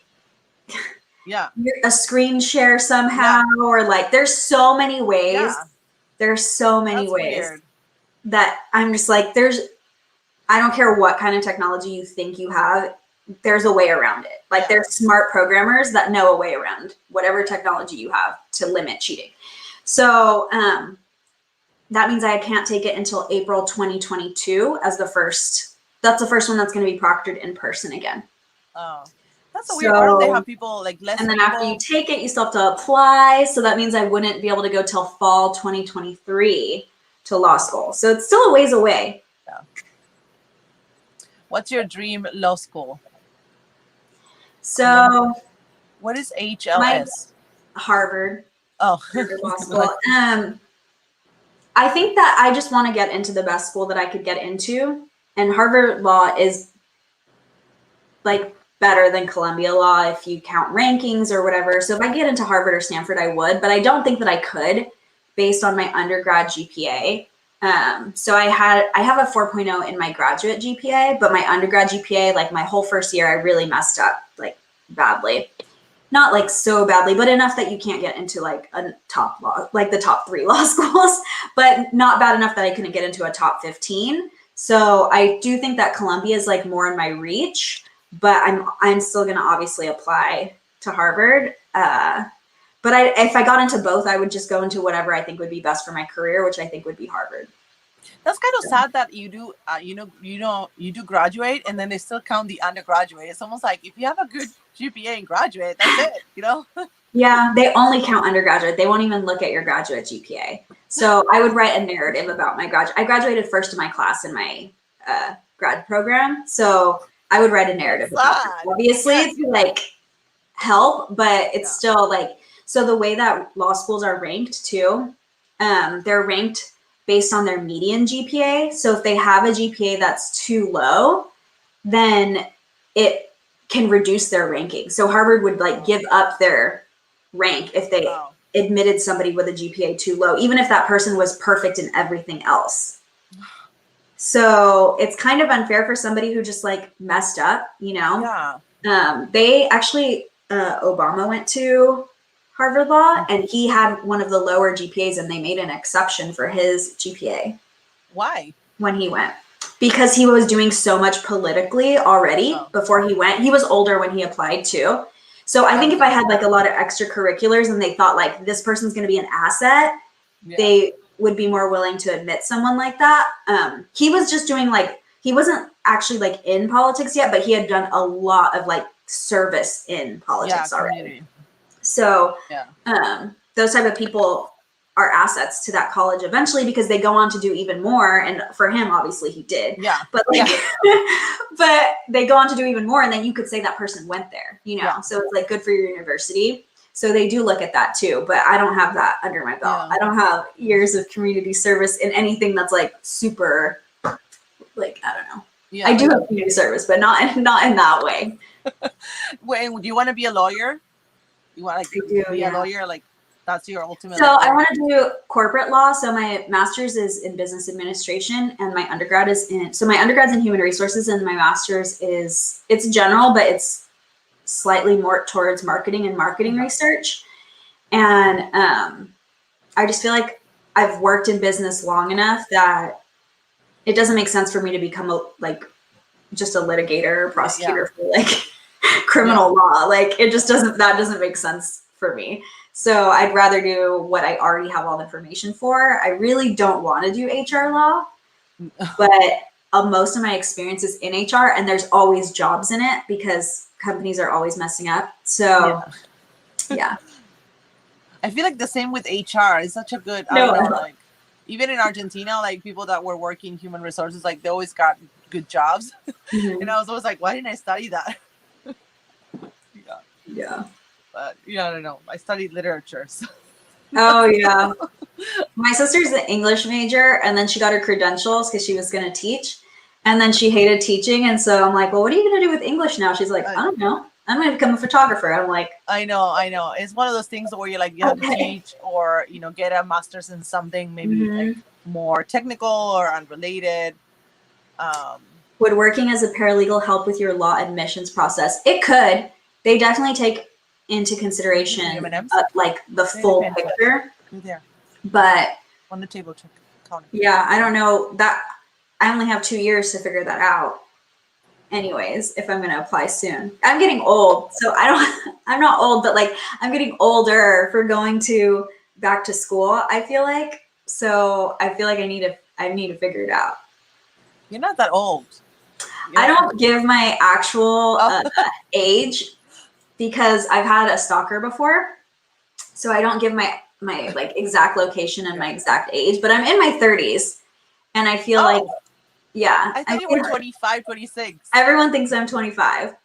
Yeah, a screen share somehow, yeah, or like there's so many ways. yeah. There's so many That's ways weird. that I'm just like, I don't care what kind of technology you think you have, there's a way around it. Like Yeah. there's smart programmers that know a way around whatever technology you have to limit cheating. So that means I can't take it until April 2022 as the first. That's the first one that's going to be proctored in person again. Oh, that's so weird. Why don't they So, have people like less and then after you people? take it, you still have to apply. So that means I wouldn't be able to go till fall 2023 to law school. So it's still a ways away. Yeah. What's your dream law school? So what is my HLS? Harvard Oh, Law School. I think that I just want to get into the best school that I could get into, and Harvard Law is like better than Columbia Law if you count rankings or whatever. So if I get into Harvard or Stanford, I would, but I don't think that I could based on my undergrad GPA. So I have a 4.0 in my graduate GPA, but my undergrad GPA, like my whole first year, I really messed up like badly. Not like so badly, but enough that you can't get into like a top law, like the top 3 law schools, but not bad enough that I couldn't get into a top 15. So I do think that Columbia is like more in my reach, but I'm still going to obviously apply to Harvard. But if I got into both, I would just go into whatever I think would be best for my career, which I think would be Harvard. That's kind of sad that you do, you do graduate and then they still count the undergraduate. It's almost like if you have a good GPA and graduate, that's it, you know? Yeah, they only count undergraduate. They won't even look at your graduate GPA. So I would write a narrative about my graduate. I graduated first in my class in my grad program. So I would write a narrative about it. Obviously, it's like help, but it's still like, so the way that law schools are ranked too, they're ranked based on their median GPA. So if they have a GPA that's too low, then it can reduce their ranking. So Harvard would like give up their rank if they admitted somebody with a GPA too low, even if that person was perfect in everything else. So it's kind of unfair for somebody who just like messed up, you know? Yeah. They actually, Obama went to Harvard Law and he had one of the lower GPAs and they made an exception for his GPA. Why? When he went. Because he was doing so much politically already before he went. He was older when he applied too. So I think if I had like a lot of extracurriculars and they thought like this person's going to be an asset, they would be more willing to admit someone like that. He was just doing like, he wasn't actually like in politics yet, but he had done a lot of like service in politics already. So those type of people are assets to that college eventually because they go on to do even more. And for him, obviously he did. Yeah. But like, but they go on to do even more. And then you could say that person went there, you know? Yeah. So it's like good for your university. So they do look at that too, but I don't have that under my belt. I don't have years of community service in anything that's like super, like, I don't know. Yeah. I do have community service, but not in that way. Wait, do you want to be a lawyer? You want to be a lawyer? Like that's your ultimate. So I want to do corporate law. So my master's is in business administration and my undergrad is my undergrad's in human resources and my master's it's general, but it's slightly more towards marketing and marketing research. And I just feel like I've worked in business long enough that it doesn't make sense for me to become just a litigator or prosecutor for like criminal law. Like it just that doesn't make sense for me. So I'd rather do what I already have all the information for. I really don't want to do HR law, but most of my experience is in HR and there's always jobs in it because companies are always messing up. So yeah. I feel like the same with HR. It's such a good, I don't know, like even in Argentina, like people that were working human resources, like they always got good jobs. Mm-hmm. And I was always like, why didn't I study that? Yeah. But I don't know. I studied literature. So. Oh yeah. My sister's an English major, and then she got her credentials because she was going to teach, and then she hated teaching. And so I'm like, well, what are you going to do with English now? She's like, I don't know. I'm going to become a photographer. I'm like, I know. It's one of those things where you're like, you have to okay. teach or, get a master's in something maybe Mhm. like more technical or unrelated. Would working as a paralegal help with your law admissions process? It could. They definitely take into consideration M&Ms? like the Say full pencil. picture. There. But On the table, check. Counting. yeah, I don't know that. I only have 2 years to figure that out. Anyways, if I'm going to apply soon. I'm getting old, so I'm not old, but like I'm getting older for going to back to school, I feel like. So I feel like I need to figure it out. You're not that old. I don't give my actual age because I've had a stalker before. So I don't give my like exact location and my exact age, but I'm in my 30s and I feel like yeah. I thought you were 25, 26. Everyone thinks I'm 25.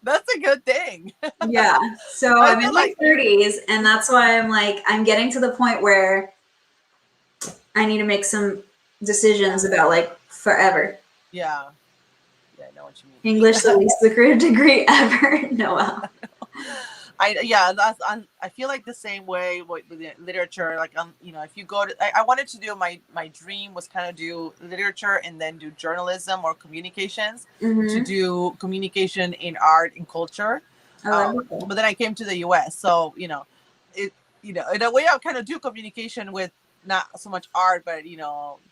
That's a good thing. Yeah. So I'm in my 30s, and that's why I'm like, I'm getting to the point where I need to make some decisions about like forever. Yeah. Yeah, I know what you mean. English, the least lucrative degree ever. Noel. I feel like the same way with literature. Like if you go to, I wanted to do my dream was kind of do literature and then do journalism or communications to do communication in art and culture. But then I came to the U.S. So in a way I kind of do communication with not so much art, but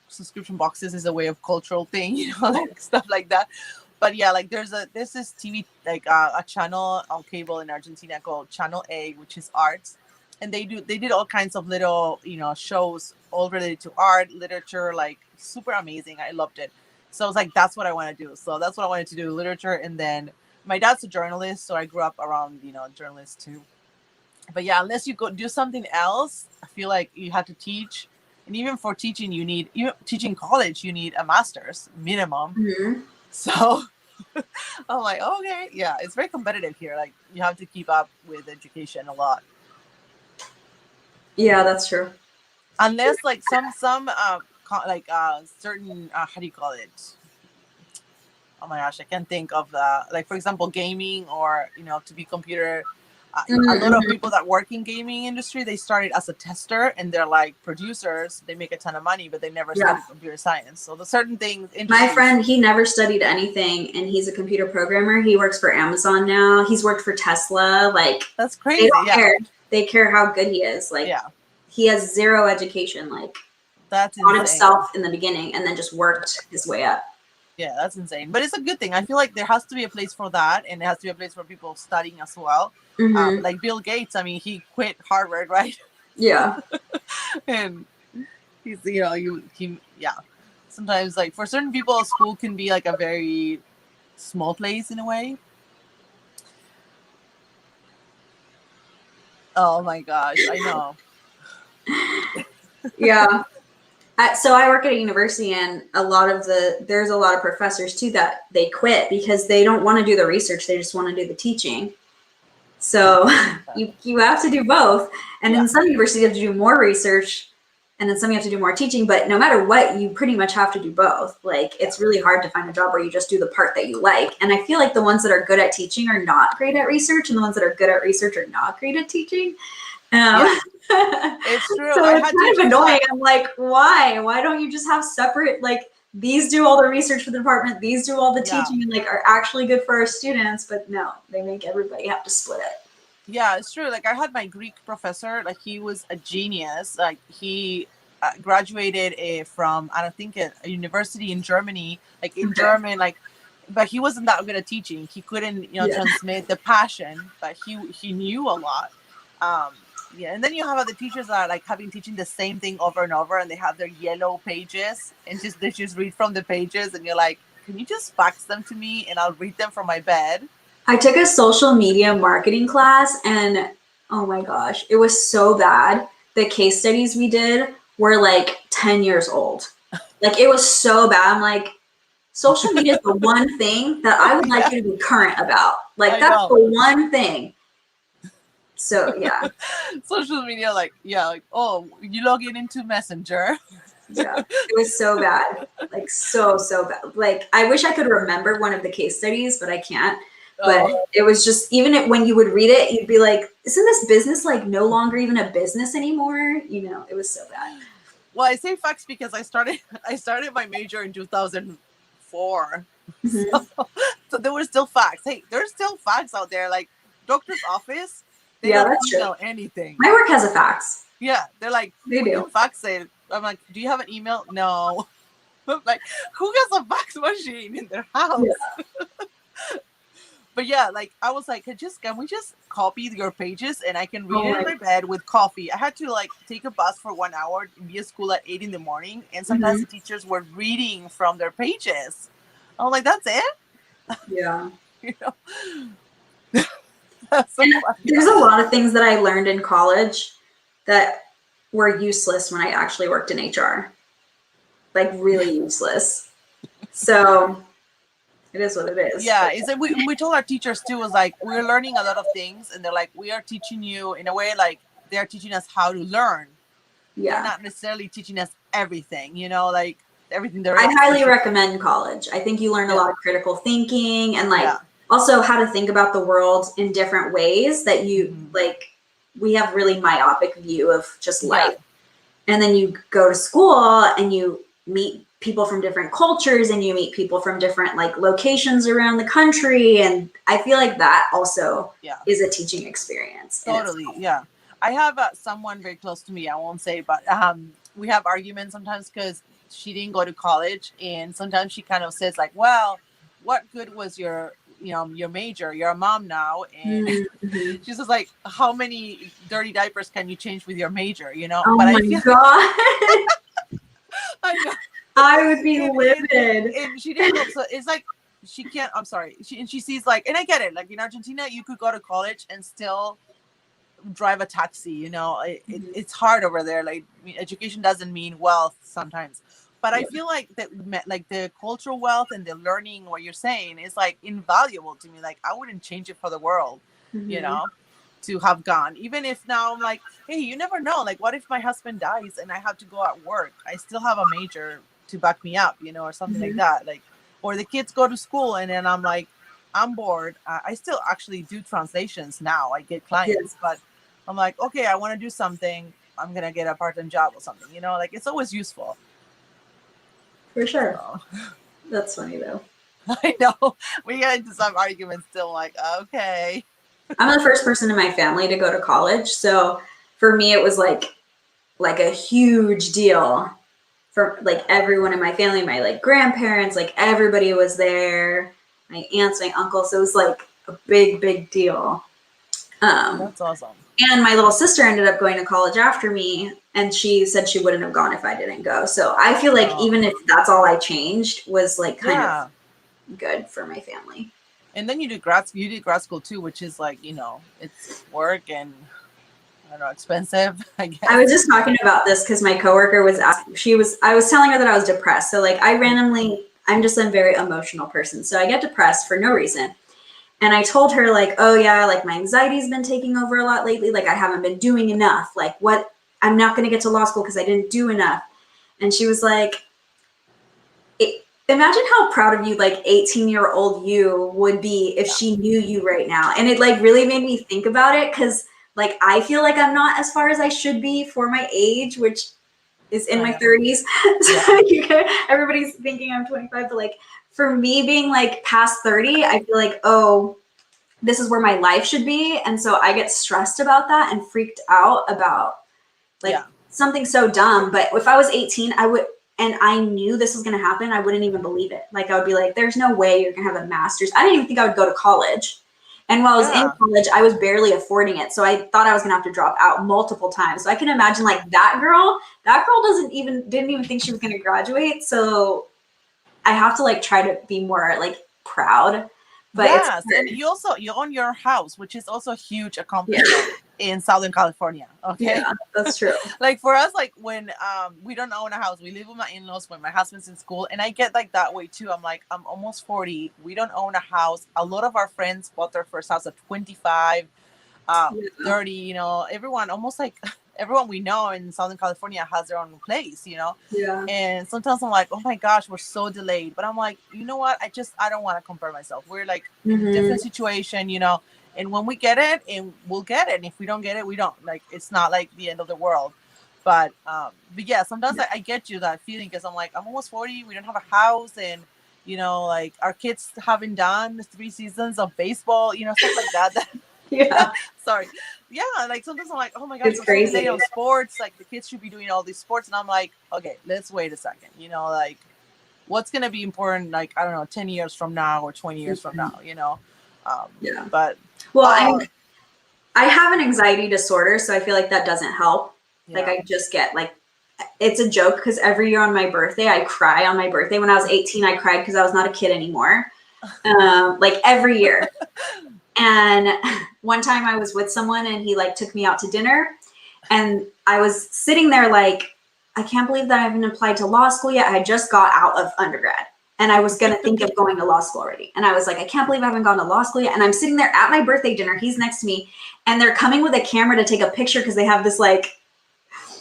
subscription boxes is a way of cultural thing, like stuff like that. But yeah, like there's this TV like a channel on cable in Argentina called Channel A, which is arts, and they did all kinds of little shows all related to art, literature, like super amazing. I loved it. So I was like, that's what I want to do. So that's what I wanted to do, literature. And then my dad's a journalist, so I grew up around journalists too. But yeah, unless you go do something else, I feel like you have to teach, and even for teaching, teaching college, you need a master's minimum. So I'm like, okay, yeah, it's very competitive here. Like you have to keep up with education a lot. Yeah, that's true. Unless like some certain how do you call it? Oh my gosh, I can't think of like for example, gaming or to be computer. A lot of people that work in gaming industry, they started as a tester and they're like producers. They make a ton of money, but they never studied computer science. So the certain things. My friend, he never studied anything, and he's a computer programmer. He works for Amazon now. He's worked for Tesla. Like that's crazy. They don't care. They care how good he is. Like he has zero education. Like that's on himself in the beginning, and then just worked his way up. Yeah, that's insane. But it's a good thing. I feel like there has to be a place for that, and there has to be a place for people studying as well. Like Bill Gates, I mean, he quit Harvard, right? Yeah. And he's, sometimes like for certain people, school can be like a very small place in a way. Oh my gosh, I know. Yeah. So I work at a university, and there's a lot of professors too that they quit because they don't want to do the research. They just want to do the teaching. So you have to do both. And in some universities you have to do more research, and then some you have to do more teaching. But no matter what, you pretty much have to do both. Like it's really hard to find a job where you just do the part that you like. And I feel like the ones that are good at teaching are not great at research, and the ones that are good at research are not great at teaching. It's true. So it's kind of annoying. I'm like, why? Why don't you just have separate, like, these do all the research for the department, these do all the teaching, and like are actually good for our students? But no, they make everybody have to split it. Yeah, it's true. Like I had my Greek professor, like he was a genius. Like he graduated from I don't think a university in Germany, like in German, like. But he wasn't that good at teaching. He couldn't, transmit the passion, but he knew a lot. And then you have other teachers that are like having teaching the same thing over and over, and they have their yellow pages and they just read from the pages, and you're like, can you just fax them to me and I'll read them from my bed? I took a social media marketing class, and oh my gosh, it was so bad. The case studies we did were like 10 years old. Like it was so bad. I'm like, social media is the one thing that I would like you to be current about. Like that's the one thing. So yeah. Social media, like, yeah, like, oh, you log in into Messenger. Yeah, it was so bad. Like so bad. Like I wish I could remember one of the case studies, but I can't. But Oh. it was just when you would read it, you'd be like, isn't this business like no longer even a business anymore? You know, it was so bad. Well, I say facts because I started my major in 2004. Mm-hmm. So there were still facts. Hey, there's still facts out there. Like doctor's office, they Yeah, don't that's true. email anything. My work has a fax. Yeah, they're like, They we do. can fax it. I'm like, do you have an email? No. I'm like, who has a fax machine in their house? Yeah. But yeah, like I was like, can we just copy your pages and I can read Oh it in my. my bed with coffee? I had to like take a bus for 1 hour and be at school at 8 in the morning, and sometimes Mm-hmm. the teachers were reading from their pages. I'm like, that's it, Yeah. you know? That's so And funny. there's a lot of things that I learned in college that were useless when I actually worked in HR. Like really useless. So it is what it is. Yeah, But it's like we told our teachers too, was like we're learning a lot of things, and they're like, we are teaching you in a way, like they're teaching us how to learn. They're yeah. not necessarily teaching us everything, like everything there I is. highly recommend college. I think you learn a Yeah, lot of critical thinking and like yeah. also how to think about the world in different ways that you Mhm. like we have really myopic view of just Yeah. life. And then you go to school and you meet people from different cultures and you meet people from different like locations around the country, and I feel like that also Yeah, is a teaching experience in totally. itself. Yeah, I have someone very close to me. I won't say, but we have arguments sometimes because she didn't go to college, and sometimes she kind of says like, "Well, what good was your major? You're a mom now," and Mm-hmm. she's just like, "How many dirty diapers can you change with your major?" Oh But I my feel, god. I know, I would be and, livid. and she didn't go. So it's like she can't. I'm sorry. She sees like, and I get it. Like in Argentina, you could go to college and still drive a taxi. It's hard over there. Like education doesn't mean wealth sometimes, but I Yeah. feel like that, like the cultural wealth and the learning, what you're saying is like invaluable to me. Like I wouldn't change it for the world, you Mm-hmm. know to have gone, even if now I'm like, hey, you never know, like what if my husband dies and I have to go at work, I still have a major to back me up, or something like Mm-hmm. that, like, or the kids go to school and then I'm like, I'm bored. I still actually do translations now. I get Yeah, clients, but I'm like, okay, I want to do something. I'm gonna get a part-time job or something. Like it's always useful. for sure. So That's funny though. I know we get into some arguments still. Like, okay, I'm the first person in my family to go to college, so for me it was like a huge deal for like everyone in my family, my like grandparents, like everybody was there, my aunts, my uncles. So it was like a big deal. Um, that's awesome. and my little sister ended up going to college after me, and she said she wouldn't have gone if I didn't go. So I feel like Oh, even if that's all I changed was like kind of yeah. good for my family. And then you did grad school too, which is like, it's work and I don't know, expensive, I I was guess. just talking about this because my coworker was asking, I was telling her that I was depressed. So like I'm just a very emotional person. So I get depressed for no reason. And I told her like, oh yeah, like my anxiety's been taking over a lot lately. Like I haven't been doing enough. Like I'm not going to get to law school because I didn't do enough. And she was like, imagine how proud of you, like 18-year-old you would be if Yeah. she knew you right now. And it like really made me think about it because like I feel like I'm not as far as I should be for my age, which is in I my know. 30s. Yeah. So everybody's thinking I'm 25, but like for me being like past 30, I feel like, oh, this is where my life should be. And so I get stressed about that and freaked out about like Yeah. something so dumb. But if I was 18, I would, and I knew this was going to happen, I wouldn't even believe it. Like I would be like, there's no way you're going to have a master's. I didn't even think I would go to college. And while I was in Yeah. college, I was barely affording it. So I thought I was going to have to drop out multiple times. So I can imagine like that girl didn't even think she was going to graduate. So I have to like try to be more like proud, but it's Yes, and hard. you own your house, which is also a huge Yeah. accomplishment in Southern California. Okay, Yeah, that's true. like for us, like when we don't own a house, we live with my in-laws when my husband's in school, and I get like that way too. I'm like, I'm almost 40. We don't own a house. A lot of our friends bought their first house at 25. Yeah. 30, everyone, almost like everyone we know in Southern California has their own place, Yeah. and sometimes I'm like, oh my gosh, we're so delayed. But I'm like, you know what? I don't want to compare myself. We're like in a Mm-hmm. different situation, and when we get it, and we'll get it. And if we don't get it, we don't. Like, it's not like the end of the world. But yeah, sometimes I get you that feeling because I'm like, I'm almost 40. We don't have a house, and like our kids haven't done 3 seasons of baseball, stuff like that. Yeah. Sorry. Yeah, like sometimes I'm like, oh my gosh, It's we're so delayed crazy. on sports. Like the kids should be doing all these sports, and I'm like, okay, let's wait a second. Like what's gonna be important? Like I don't know, 10 years from now or 20 years from now. Yeah. But Well, I have an anxiety disorder, so I feel like that doesn't help. Like yeah, I just get like, it's a joke because every year on my birthday, I cry on my birthday. When I was 18, I cried because I was not a kid anymore. Like every year. And one time I was with someone and he like took me out to dinner and I was sitting there like, I can't believe that I haven't applied to law school yet. I just got out of undergrad and I was going to think of going to law school already. And I was like, I can't believe I haven't gone to law school yet. And I'm sitting there at my birthday dinner. He's next to me and they're coming with a camera to take a picture because they have this like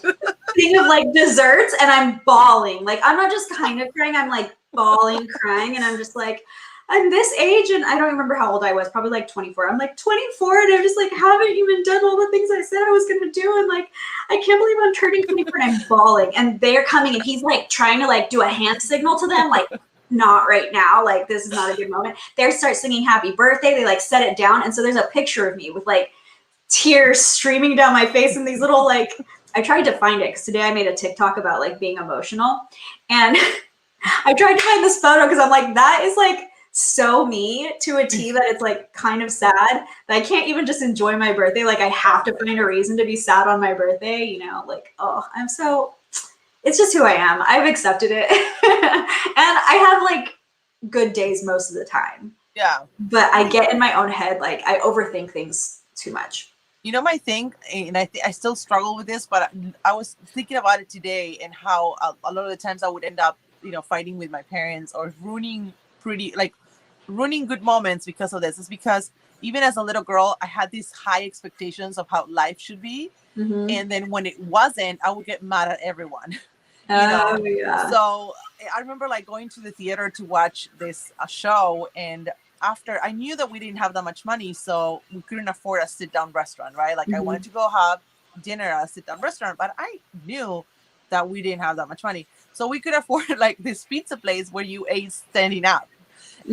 thing of like desserts and I'm bawling. Like I'm not just kind of crying, I'm like bawling, crying, and I'm just like, I'm this age and I don't remember how old I was, probably like 24. I'm like 24 and I'm just like, haven't even done all the things I said I was gonna do. And like, I can't believe I'm turning 24 and I'm bawling. And they're coming and he's like trying to like do a hand signal to them, like, not right now. Like, this is not a good moment. They start singing happy birthday. They like set it down. And so there's a picture of me with like tears streaming down my face and these little like, I tried to find it because today I made a TikTok about like being emotional. And I tried to find this photo because I'm like, that is like so me to a T that it's like kind of sad that I can't even just enjoy my birthday. Like I have to find a reason to be sad on my birthday, like, oh, it's just who I am. I've accepted it. And I have like good days most of the time. yeah. But I get in my own head, like I overthink things too much. My thing, and I still struggle with this, but I was thinking about it today and how a lot of the times I would end up, fighting with my parents or ruining good moments because of this. It's because even as a little girl, I had these high expectations of how life should be. Mm-hmm. And then when it wasn't, I would get mad at everyone. Oh, yeah. So I remember like going to the theater to watch this show, and after I knew that we didn't have that much money, so we couldn't afford a sit down restaurant, right? Like I wanted to go have dinner at a sit down restaurant, but I knew that we didn't have that much money, so we could afford like this pizza place where you ate standing up.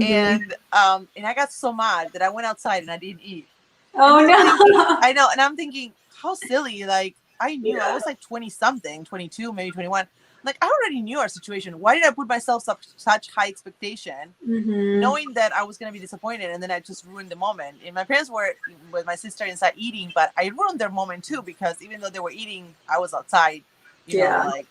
And I got so mad that I went outside and I didn't eat. Oh, And I'm thinking, no. I know, and I'm thinking, how silly. Like I knew I Yeah. was like 20 something, 22, maybe 21. Like I already knew our situation. Why did I put myself such high expectation, knowing that I was going to be disappointed, and then I just ruined the moment? And my parents were with my sister inside eating, but I ruined their moment too because even though they were eating, I was outside. Yeah. Like,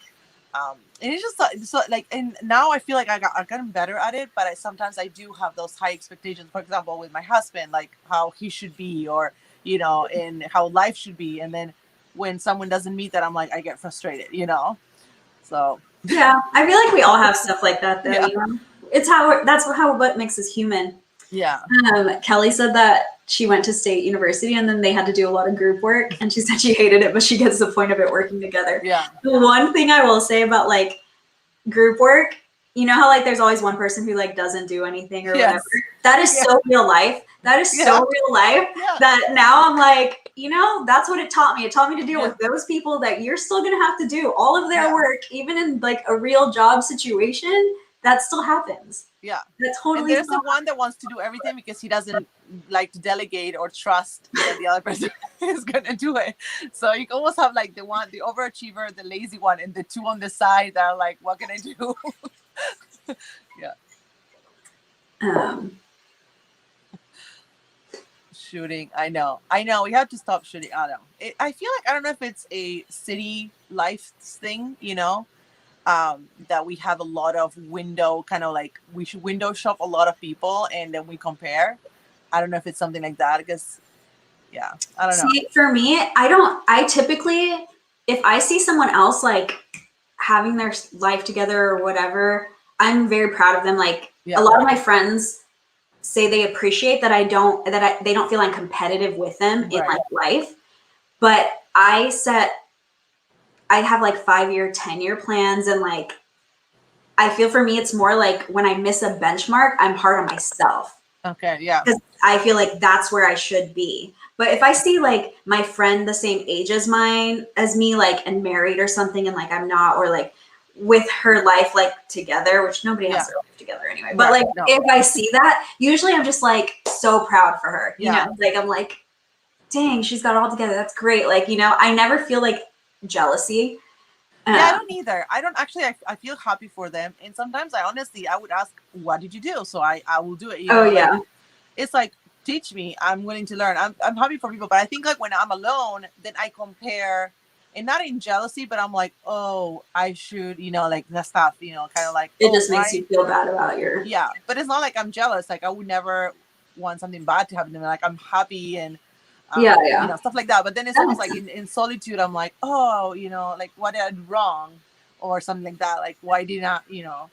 and it's just so like, and now I feel like I've gotten better at it, but sometimes I do have those high expectations. For example, with my husband, like how he should be, or and how life should be, and then when someone doesn't meet that, I'm like, I get frustrated. So Yeah, I feel like we all have stuff like that, though. yeah, It's that's how what makes us human. yeah, Kelly said that she went to state university and then they had to do a lot of group work, and she said she hated it, but she gets the point of it working together. yeah. The one thing I will say about like group work, you know how like there's always one person who like doesn't do anything or whatever. Yes. That is so real life. That is so real life that now I'm like, that's what it taught me. It taught me to deal with those people that you're still going to have to do all of their work, even in like a real job situation. That still happens. Yeah. That totally. And there's the one that wants to do everything because he doesn't like to delegate or trust that the other person is going to do it. So you almost have like the overachiever, the lazy one, and the two on the side that are like, what can I do? Yeah. Shooting. I know. We have to stop shooting. I know. I feel like, I don't know if it's a city life thing, that we have a lot of window, kind of like we should window shop a lot of people and then we compare. I don't know if it's something like that because, yeah, I don't know. See, for me, I typically, if I see someone else like having their life together or whatever, I'm very proud of them. Like a lot of my friends, say they appreciate that they don't feel I'm competitive with them in like life. But I have like 5-year, 10-year plans, and like I feel for me it's more like when I miss a benchmark, I'm hard on myself. Okay, yeah. Because I feel like that's where I should be. But if I see like my friend the same age as me, like, and married or something, and like I'm not, or like with her life like together, which nobody has their life together anyway. But like if I see that, usually I'm just like so proud for her. You know, like I'm like, dang, she's got it all together. That's great. Like, you know, I never feel like jealousy. Yeah, I don't either. I don't actually. I feel happy for them, and sometimes I would ask, "What did you do?" So I will do it. You know, yeah. Like, it's like, teach me. I'm willing to learn. I'm happy for people, but I think like when I'm alone, then I compare, and not in jealousy, but I'm like, oh, I should, you know, like that stuff, you know, kind of like it just makes you feel bad about yeah. But it's not like I'm jealous. Like I would never want something bad to happen to me. Like I'm happy and you know, stuff like that. But then it's almost like in solitude, I'm like, oh, you know, like what did I do wrong or something like that. Like why did not, you know,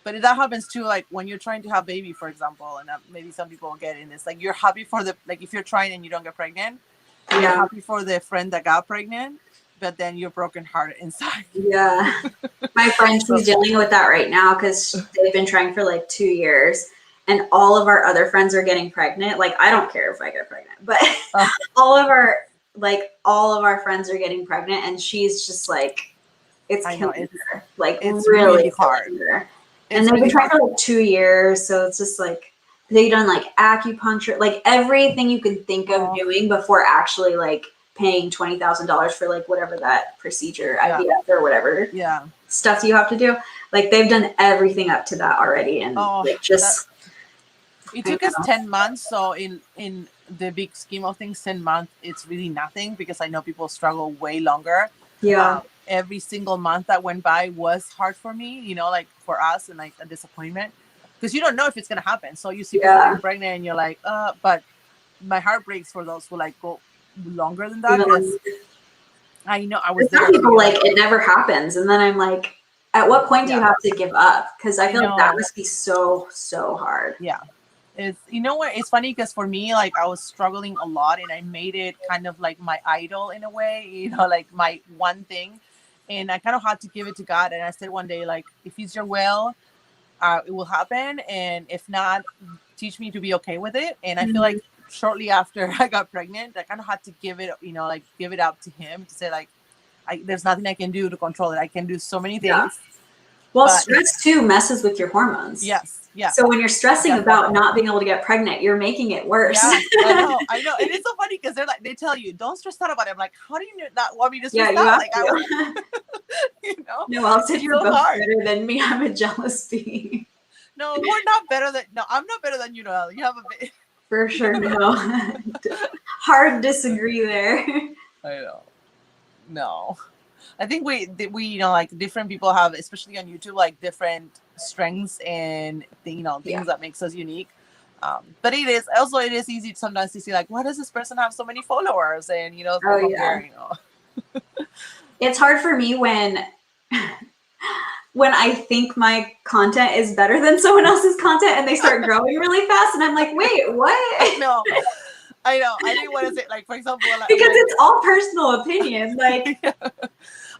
but that happens too, like when you're trying to have baby, for example, and maybe some people will get in this, like you're happy for like if you're trying and you don't get pregnant, you're happy for the friend that got pregnant, but then you're brokenhearted inside. Yeah. My friend, she's dealing with that right now because they've been trying for like 2 years. And all of our other friends are getting pregnant. Like, I don't care if I get pregnant, but all of our friends are getting pregnant, and she's just like, it's killing her. Like, it's really hard. And they've been trying for like 2 years, so it's just like they've done like acupuncture, like everything you can think of doing before actually like paying $20,000 for like whatever that procedure, IVF or whatever stuff you have to do. Like they've done everything up to that already, and like just. It took us 10 months, so in the big scheme of things, 10 months, it's really nothing because I know people struggle way longer. Yeah. Every single month that went by was hard for me, you know, like for us, and like a disappointment because you don't know if it's going to happen. So you see people getting pregnant and you're like, but my heart breaks for those who like go longer than that. Because I know I was there. Some people like it never happens. And then I'm like, at what point do you have to give up? Because I feel like that must be so, so hard. Yeah. It's, you know what, it's funny because for me, like I was struggling a lot and I made it kind of like my idol in a way, you know, like my one thing, and I kind of had to give it to God. And I said one day, like, if it's your will, it will happen, and if not, teach me to be okay with it. And I feel like shortly after I got pregnant, I kind of had to give it, you know, like give it up to him to say like, there's nothing I can do to control it. I can do so many things. Well, stress too messes with your hormones. Yes. Yeah. So when you're stressing about not being able to get pregnant, you're making it worse. Yeah, I know. And it's so funny because they tell you, don't stress out about it. I'm like, how do you not want me to stress out? Like, you know? No, I'll say you're both better than me. I'm a jealous bee. No, we're not better than, no, I'm not better than you, Noelle. You have a bit. For sure, no. Hard disagree there. I know. No. I think we you know, like different people have, especially on YouTube, like different strengths and you know, things that makes us unique. But it is easy sometimes to see like, why does this person have so many followers? And you know, compare, you know. It's hard for me when I think my content is better than someone else's content and they start growing really fast, and I'm like, wait, what? No. I know. I didn't want to say, like, for example, like, because it's all personal opinion. Like,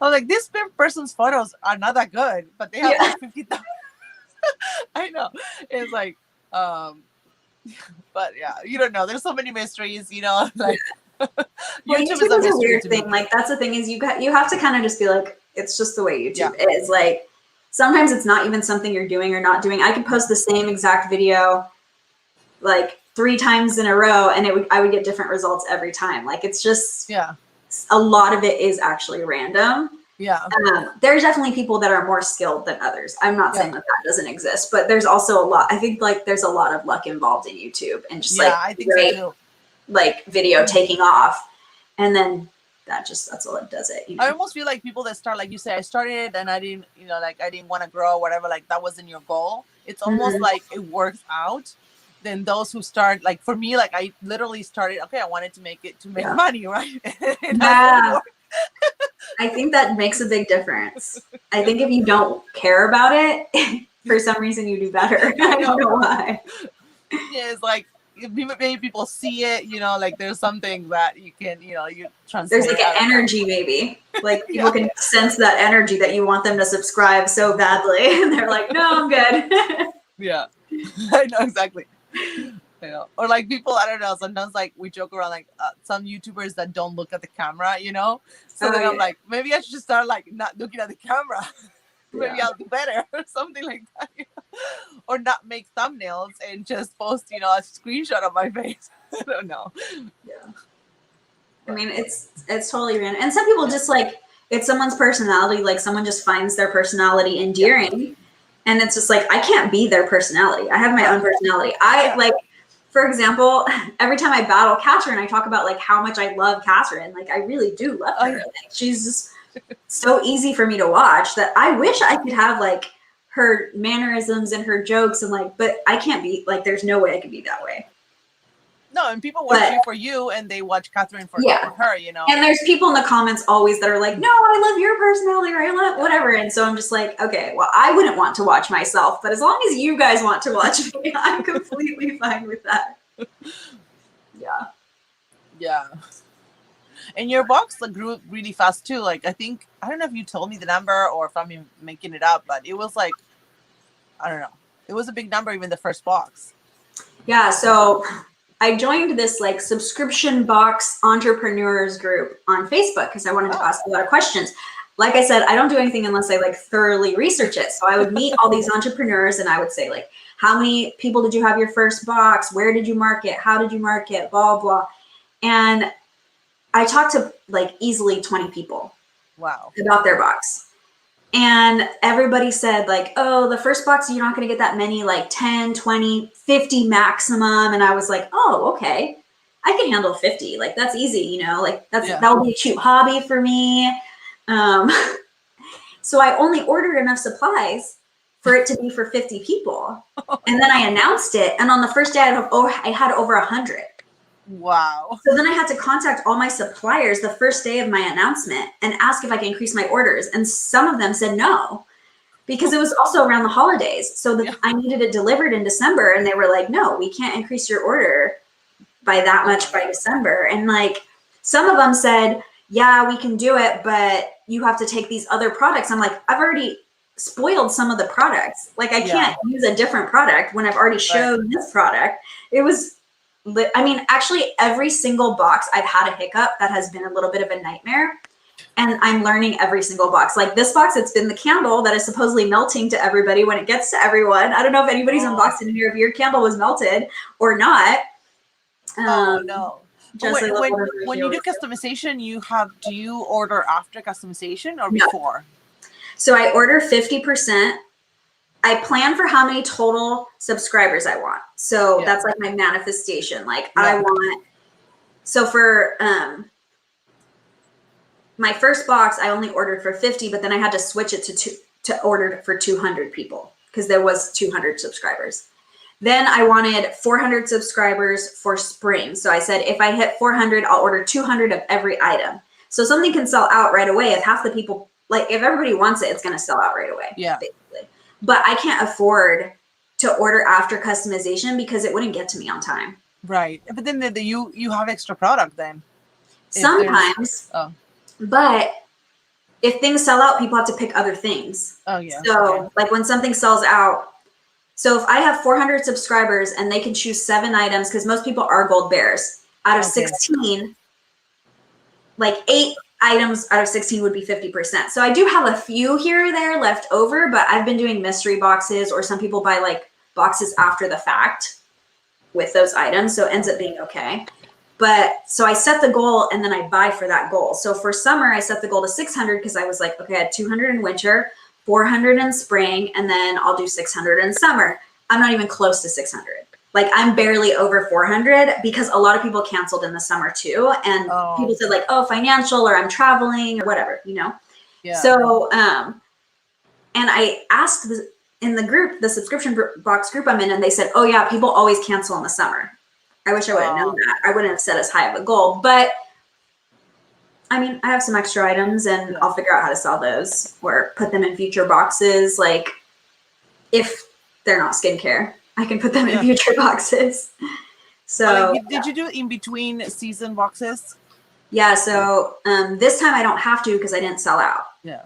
I'm like, this person's photos are not that good, but they have like 50,000. I know. It's like, but yeah, you don't know. There's so many mysteries, you know. Like, YouTube is a weird thing. Like, that's the thing is you have to kind of just be like, it's just the way YouTube is. Like, sometimes it's not even something you're doing or not doing. I could post the same exact video, like 3 times in a row, and I would get different results every time. Like, it's just a lot of it is actually random. Yeah. There's definitely people that are more skilled than others. I'm not saying that doesn't exist, but there's also a lot. I think like there's a lot of luck involved in YouTube, and just I think so too. Like video taking off, and then that's all it does it. You know? I almost feel like people that start, like you say, I started and I didn't, you know, like I didn't want to grow, whatever. Like that wasn't your goal. It's almost like it works out. Then those who start, like for me, like I literally started. Okay, I wanted to make money, right? Yeah. I think that makes a big difference. I think if you don't care about it, for some reason you do better. I don't know why. Yeah, it's like maybe people see it, you know, like there's something that you can, you know, you transmit. There's like an energy maybe. Like people Yeah. can sense that energy that you want them to subscribe so badly. And they're like, no, I'm good. Yeah. I know exactly. You know, or like people, I don't know, sometimes like we joke around like some YouTubers that don't look at the camera, you know, so then I'm like, maybe I should just start like not looking at the camera. Maybe I'll do better or something like that, you know? Or not make thumbnails and just post, you know, a screenshot of my face. I don't know. Yeah. I mean, it's totally random. And some people just like, it's someone's personality, like someone just finds their personality endearing. And it's just like, I can't be their personality. I have my own personality. Like, for example, every time I battle Catherine, I talk about like how much I love Catherine. Like I really do love her. Like, she's just so easy for me to watch that I wish I could have like her mannerisms and her jokes and like, but I can't be like, there's no way I could be that way. No, and people watch you for you and they watch Catherine for her, you know. And there's people in the comments always that are like, no, I love your personality or I love whatever. And so I'm just like, okay, well, I wouldn't want to watch myself, but as long as you guys want to watch me, I'm completely fine with that. Yeah. Yeah. And your box grew really fast too. Like I think, I don't know if you told me the number or if I'm making it up, but it was like, I don't know. It was a big number, even the first box. Yeah. So I joined this like subscription box entrepreneurs group on Facebook because I wanted to ask a lot of questions. Like I said, I don't do anything unless I like thoroughly research it. So I would meet all these entrepreneurs and I would say like, how many people did you have your first box? Where did you market? How did you market? Blah, blah. And I talked to like easily 20 people. Wow. About their box. And everybody said like, oh, the first box, you're not going to get that many, like 10, 20, 50 maximum. And I was like, oh, okay. I can handle 50. Like that's easy, you know, like that'll be a cute hobby for me. So I only ordered enough supplies for it to be for 50 people. And then I announced it. And on the first day I had over 100. Wow. So then I had to contact all my suppliers the first day of my announcement and ask if I could increase my orders. And some of them said no, because it was also around the holidays. So I needed it delivered in December. And they were like, no, we can't increase your order by that much by December. And like, some of them said, yeah, we can do it, but you have to take these other products. I'm like, I've already spoiled some of the products. Like I can't use a different product when I've already shown this product. It was, I mean, actually every single box I've had a hiccup that has been a little bit of a nightmare. And I'm learning every single box. Like this box, it's been the candle that is supposedly melting to everybody when it gets to everyone. I don't know if anybody's unboxed in here, if your candle was melted or not. Oh no. When you do customization, do you order after customization or before? So I order 50%. I plan for how many total subscribers I want. So that's like my manifestation. Like I want, so for my first box, I only ordered for 50, but then I had to switch it to order for 200 people because there was 200 subscribers. Then I wanted 400 subscribers for spring. So I said, if I hit 400, I'll order 200 of every item. So something can sell out right away. If half the people, like if everybody wants it, it's going to sell out right away. Yeah. Basically. But I can't afford to order after customization because it wouldn't get to me on time. Right. But then you have extra product then. Sometimes. But if things sell out, people have to pick other things. Oh yeah. So like when something sells out, so if I have 400 subscribers and they can choose 7 items, because most people are gold bears, out of 16, like 8 items out of 16 would be 50%. So I do have a few here or there left over, but I've been doing mystery boxes, or some people buy like boxes after the fact with those items. So it ends up being okay. But so I set the goal and then I buy for that goal. So for summer, I set the goal to 600 because I was like, okay, I had 200 in winter, 400 in spring, and then I'll do 600 in summer. I'm not even close to 600. Like I'm barely over 400 because a lot of people canceled in the summer too. And people said like, oh, financial, or I'm traveling or whatever, you know? Yeah. So, and I asked in the group, the subscription box group I'm in, and they said, oh yeah, people always cancel in the summer. I wish I would have known that. I wouldn't have set as high of a goal, but I mean, I have some extra items and I'll figure out how to sell those or put them in future boxes. Like if they're not skincare, I can put them in future boxes. So did you do in between season boxes? Yeah, so this time I don't have to because I didn't sell out. Yeah.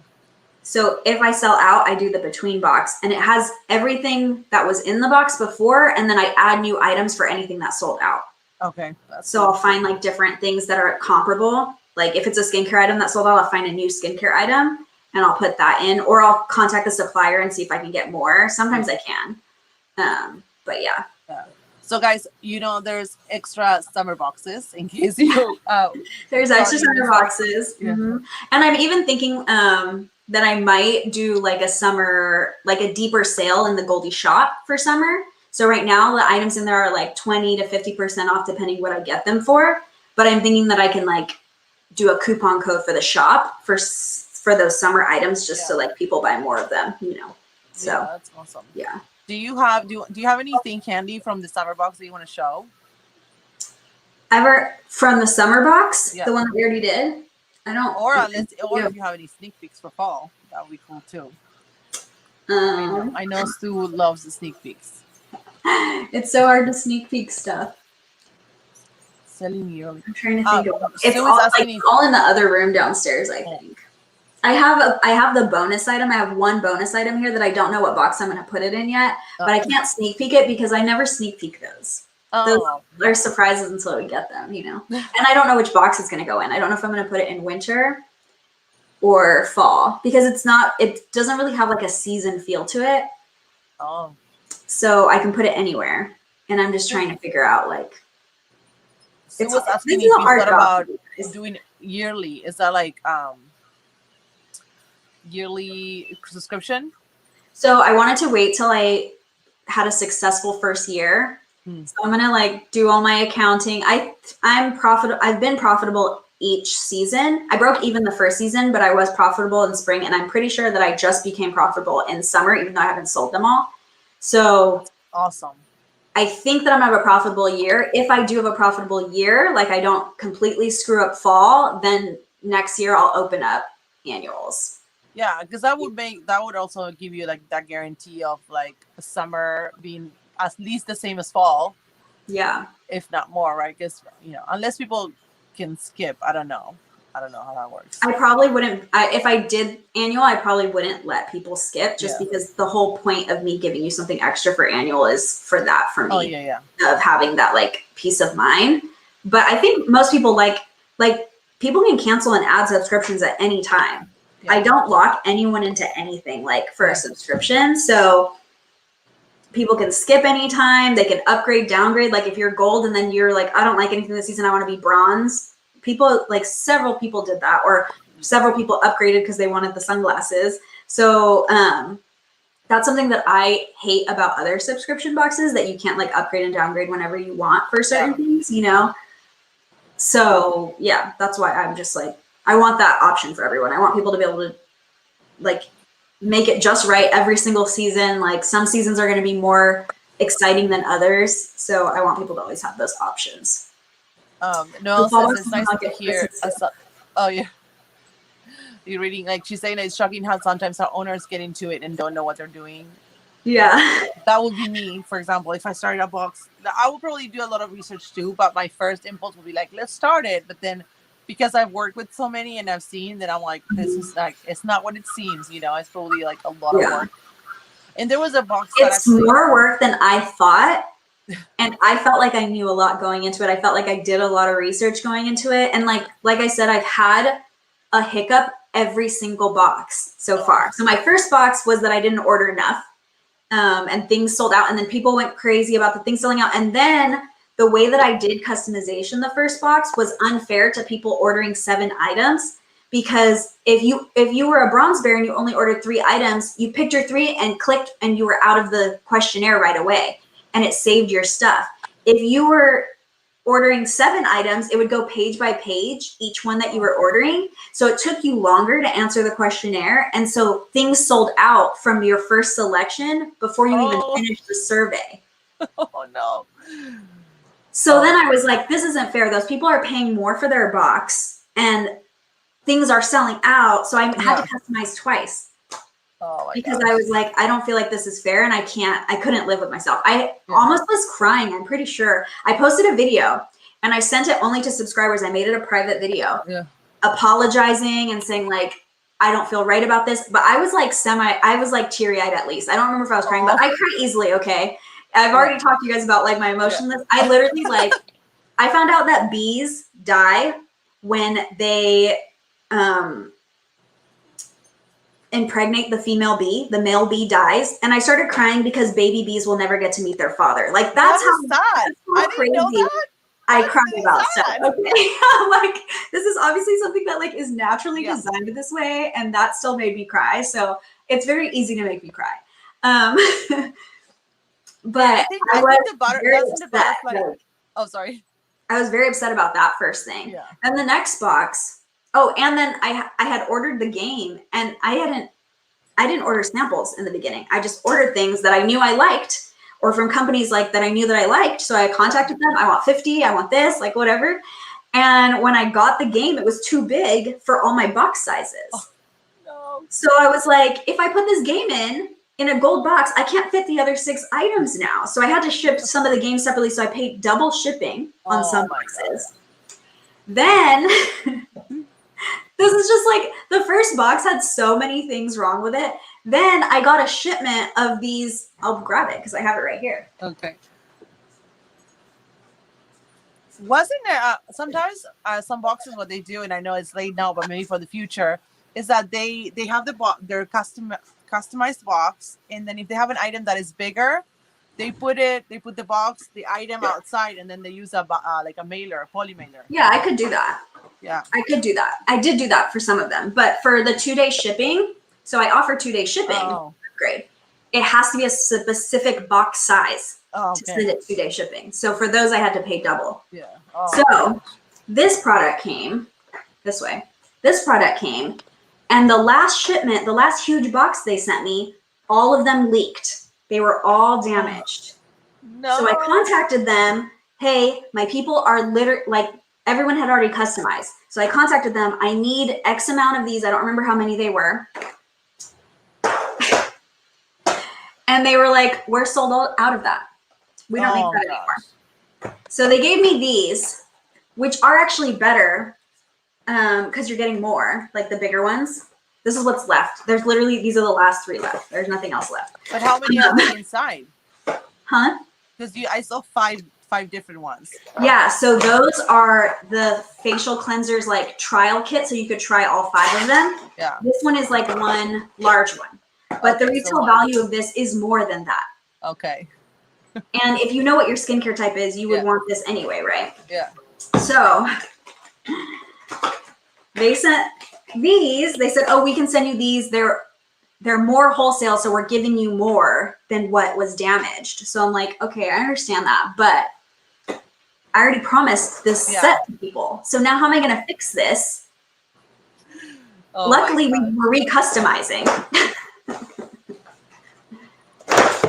So if I sell out, I do the between box, and it has everything that was in the box before, and then I add new items for anything that sold out. Okay. So I'll find like different things that are comparable. Like if it's a skincare item that sold out, I'll find a new skincare item and I'll put that in, or I'll contact the supplier and see if I can get more. Sometimes I can. But yeah. So guys, there's extra summer boxes in case you there's extra summer boxes. Yeah. Mm-hmm. And I'm even thinking that I might do like a summer, like a deeper sale in the Goldie shop for summer. So right now the items in there are like 20 to 50% off depending what I get them for. But I'm thinking that I can like do a coupon code for the shop for those summer items just so like people buy more of them, So yeah, that's awesome. Yeah. Do you have anything handy from the summer box that you want to show? Ever from the summer box, the one that we already did? I don't. Or if you have any sneak peeks for fall, that would be cool too. I know Stu loves the sneak peeks. It's so hard to sneak peek stuff. Selling yearly. I'm trying to think of it's all in the other room downstairs, I think. I have the bonus item. I have one bonus item here that I don't know what box I'm going to put it in yet, but I can't sneak peek it because I never sneak peek those. Those are surprises until we get them, And I don't know which box it's going to go in. I don't know if I'm going to put it in winter or fall because it doesn't really have like a season feel to it. Oh. So I can put it anywhere. And I'm just trying to figure out like. So was asking if you thought about doing yearly. Is that like yearly subscription? So I wanted to wait till I had a successful first year. So I'm gonna like do all my accounting. I'm profitable. I've been profitable each season. I broke even the first season, but I was profitable in spring, and I'm pretty sure that I just became profitable in summer, even though I haven't sold them all. So that's awesome. I think that I'm gonna have a profitable year. If I do have a profitable year, like I don't completely screw up fall, then next year I'll open up annuals. Yeah, because that would also give you like that guarantee of like summer being at least the same as fall. Yeah. If not more, right? Because unless people can skip, I don't know how that works. I probably wouldn't. If I did annual, I probably wouldn't let people skip just because the whole point of me giving you something extra for annual is for that for me. Oh yeah. Of having that like peace of mind. But I think most people like people can cancel and add subscriptions at any time. Yeah. I don't lock anyone into anything like for a subscription. So people can skip anytime. They can upgrade, downgrade. Like if you're gold and then you're like, I don't like anything this season, I want to be bronze. Several people did that, or several people upgraded because they wanted the sunglasses. So that's something that I hate about other subscription boxes, that you can't like upgrade and downgrade whenever you want for certain things, So yeah, that's why I'm just like, I want that option for everyone. I want people to be able to like make it just right every single season. Like some seasons are going to be more exciting than others. So I want people to always have those options. No, says it's nice to hear. Oh yeah. You're reading, like she's saying it's shocking how sometimes our owners get into it and don't know what they're doing. Yeah. That would be me, for example. If I started a box, I would probably do a lot of research too, but my first impulse would be like, let's start it. But then because I've worked with so many and I've seen that, I'm like, this is like, it's not what it seems, it's probably like a lot of work. And there was a box it's more work than I thought. And I felt like I knew a lot going into it. I felt like I did a lot of research going into it. And like I said, I've had a hiccup every single box so far. So my first box was that I didn't order enough and things sold out. And then people went crazy about the things selling out. And then the way that I did customization the first box was unfair to people ordering 7 items. Because if you were a bronze bear and you only ordered 3 items, you picked your 3 and clicked and you were out of the questionnaire right away. And it saved your stuff. If you were ordering 7 items, it would go page by page, each one that you were ordering. So it took you longer to answer the questionnaire. And so things sold out from your first selection before you even finished the survey. Oh, no. So then I was like, this isn't fair. Those people are paying more for their box and things are selling out. So I had to customize twice. Oh my because gosh. I was like, I don't feel like this is fair, and I couldn't live with myself. I almost was crying, I'm pretty sure. I posted a video and I sent it only to subscribers. I made it a private video. Yeah. Apologizing and saying like, I don't feel right about this. But I was like teary-eyed at least. I don't remember if I was crying, but I cry easily, okay? I've already talked to you guys about like my emotionless. I literally like, I found out that bees die when they impregnate the female bee. The male bee dies, and I started crying because baby bees will never get to meet their father. Like that's That is sad. I didn't know crazy that. I That's cry so about sad. stuff. Okay, I'm like, this is obviously something that like is naturally designed this way, and that still made me cry. So it's very easy to make me cry. But I think the butterfly. Oh, sorry. I was very upset about that first thing. Yeah. And the next box. Oh, and then I had ordered the game, and I didn't order samples in the beginning. I just ordered things that I knew I liked, or from companies like that I knew that I liked. So I contacted them. I want 50. I want this, like whatever. And when I got the game, it was too big for all my box sizes. Oh, no. So I was like, if I put this game in a gold box, I can't fit the other 6 items now. So I had to ship some of the games separately. So I paid double shipping on some boxes. Then this is just like the first box had so many things wrong with it. Then I got a shipment of these. I'll grab it because I have it right here. Okay. Wasn't there sometimes some boxes what they do, and I know it's late now, but maybe for the future, is that they have their customized box, and then if they have an item that is bigger, they put the item outside, and then they use like a mailer, a poly mailer. Yeah, I could do that. Yeah, I could do that. I did do that for some of them, but for the 2-day shipping, so I offer 2-day shipping. Oh. Great. It has to be a specific box size to send it 2-day shipping. So for those, I had to pay double. Yeah. Oh. So this product came this way. This product came, and the last shipment, the last huge box they sent me, all of them leaked. They were all damaged. No. So I contacted them. Hey, my people are like everyone had already customized. So I contacted them. I need X amount of these. I don't remember how many they were. And they were like, we're sold out of that. We don't make that anymore. So they gave me these, which are actually better because you're getting more, like the bigger ones. This is what's left. There's literally, these are the last 3 left. There's nothing else left. But how many are they inside? Huh? Because I saw five different ones. Yeah, so those are the facial cleansers, like trial kit, so you could try all 5 of them. Yeah. This one is like one large one, but the retail value of this is more than that. Okay. And if you know what your skincare type is, you would want this anyway, right? Yeah. So they sent these. They said, "Oh, we can send you these. They're more wholesale, so we're giving you more than what was damaged." So I'm like, okay, I understand that, but I already promised this set to people. So now how am I going to fix this? Oh, luckily, we were recustomizing.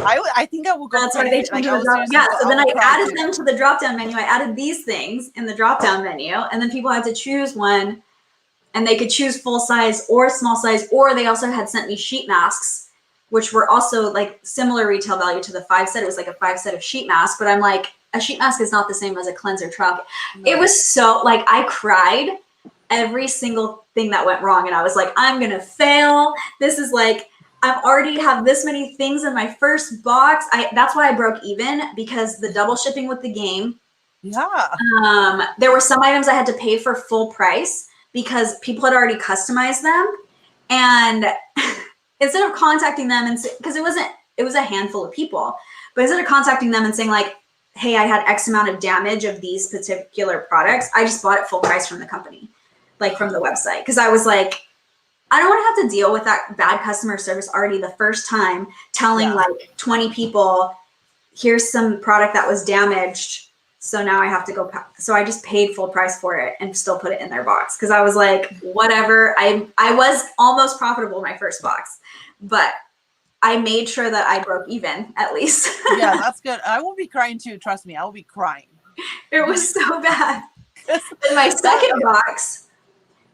I think I will go. That's why they changed so then I added them to the drop-down menu. I added these things in the drop-down menu, and then people had to choose one, and they could choose full size or small size, or they also had sent me sheet masks, which were also like similar retail value to the 5 set. It was like a 5 set of sheet masks, but I'm like, a sheet mask is not the same as a cleanser trial. No. It was so like, I cried every single thing that went wrong. And I was like, I'm going to fail. This is like, I've already have this many things in my first box. That's why I broke even, because the double shipping with the game. Yeah. There were some items I had to pay for full price because people had already customized them. And instead of contacting them and because it was a handful of people, but instead of contacting them and saying like, hey, I had X amount of damage of these particular products, I just bought it full price from the company, like from the website. Because I was like, I don't want to have to deal with that bad customer service already the first time, telling like 20 people, here's some product that was damaged. So now I have to go. So I just paid full price for it and still put it in their box. Because I was like, whatever. I was almost profitable my first box, but I made sure that I broke even at least. Yeah, that's good. I will be crying too. Trust me, I will be crying. It was so bad. In my second box,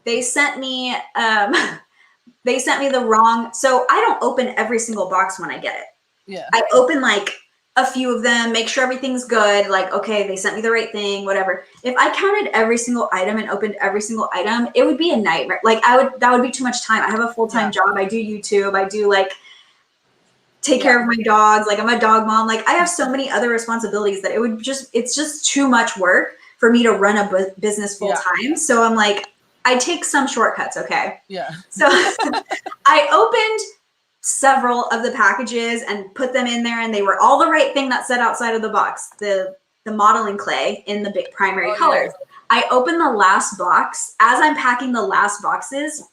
they sent me they sent me the wrong. So I don't open every single box when I get it. Yeah. I open like a few of them, make sure everything's good. Like, okay, they sent me the right thing, whatever. If I counted every single item and opened every single item, it would be a nightmare. Like that would be too much time. I have a full-time job. I do YouTube. I do like take care of my dogs. Like I'm a dog mom. Like I have so many other responsibilities that it's just too much work for me to run a business full time. So I'm like, I take some shortcuts. Okay. Yeah. So I opened several of the packages and put them in there, and they were all the right thing that said outside of the box, the modeling clay in the big primary colors. Yeah. I opened the last box. As I'm packing the last boxes,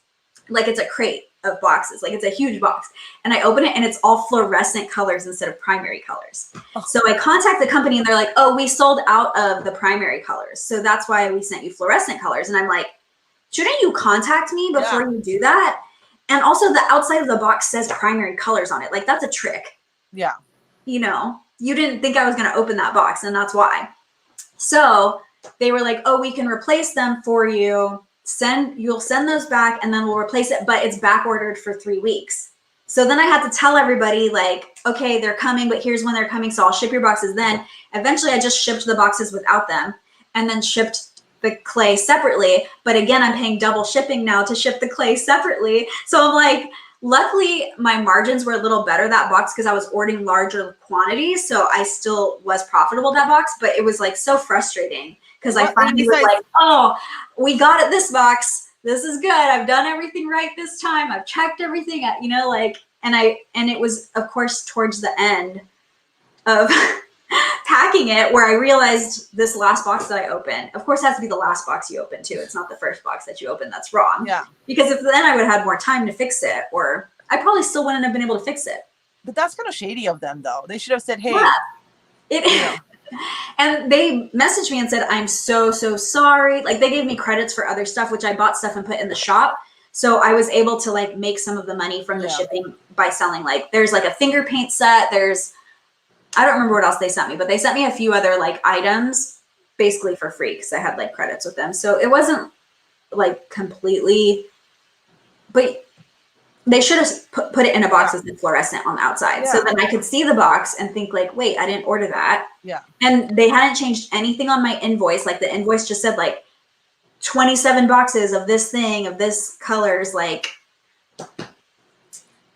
like it's a crate of boxes, like it's a huge box, and I open it and it's all fluorescent colors instead of primary colors. Oh. So I contact the company and they're like, oh, we sold out of the primary colors, so that's why we sent you fluorescent colors. And I'm like, shouldn't you contact me before you do that? And also the outside of the box says primary colors on it. Like that's a trick. Yeah. You know, you didn't think I was going to open that box, and that's why. So they were like, oh, we can replace them for you. You'll send those back and then we'll replace it, but it's back ordered for 3 weeks. So then I had to tell everybody like, okay, they're coming, but here's when they're coming. So I'll ship your boxes then. Eventually I just shipped the boxes without them and then shipped the clay separately. But again, I'm paying double shipping now to ship the clay separately. So I'm like, luckily my margins were a little better that box because I was ordering larger quantities. So I still was profitable that box, but it was like so frustrating because I finally was like, oh, we got it this box. This is good. I've done everything right this time. I've checked everything, you know, like, and it was of course towards the end of packing it where I realized this last box that I opened, of course, it has to be the last box you open too. It's not the first box that you open that's wrong. Yeah. Because if then I would have had more time to fix it, or I probably still wouldn't have been able to fix it. But that's kind of shady of them, though. They should have said, hey. Yeah. And they messaged me and said, I'm so sorry. Like they gave me credits for other stuff, which I bought stuff and put in the shop. So I was able to like make some of the money from the shipping by selling, like there's like a finger paint set. I don't remember what else they sent me, but they sent me a few other like items basically for free because I had like credits with them. So it wasn't like completely, but they should have put it in a box with fluorescent on the outside. So then I could see the box and think like, wait, I didn't order that. Yeah. And they hadn't changed anything on my invoice. Like the invoice just said like 27 boxes of this thing, of this colors, like.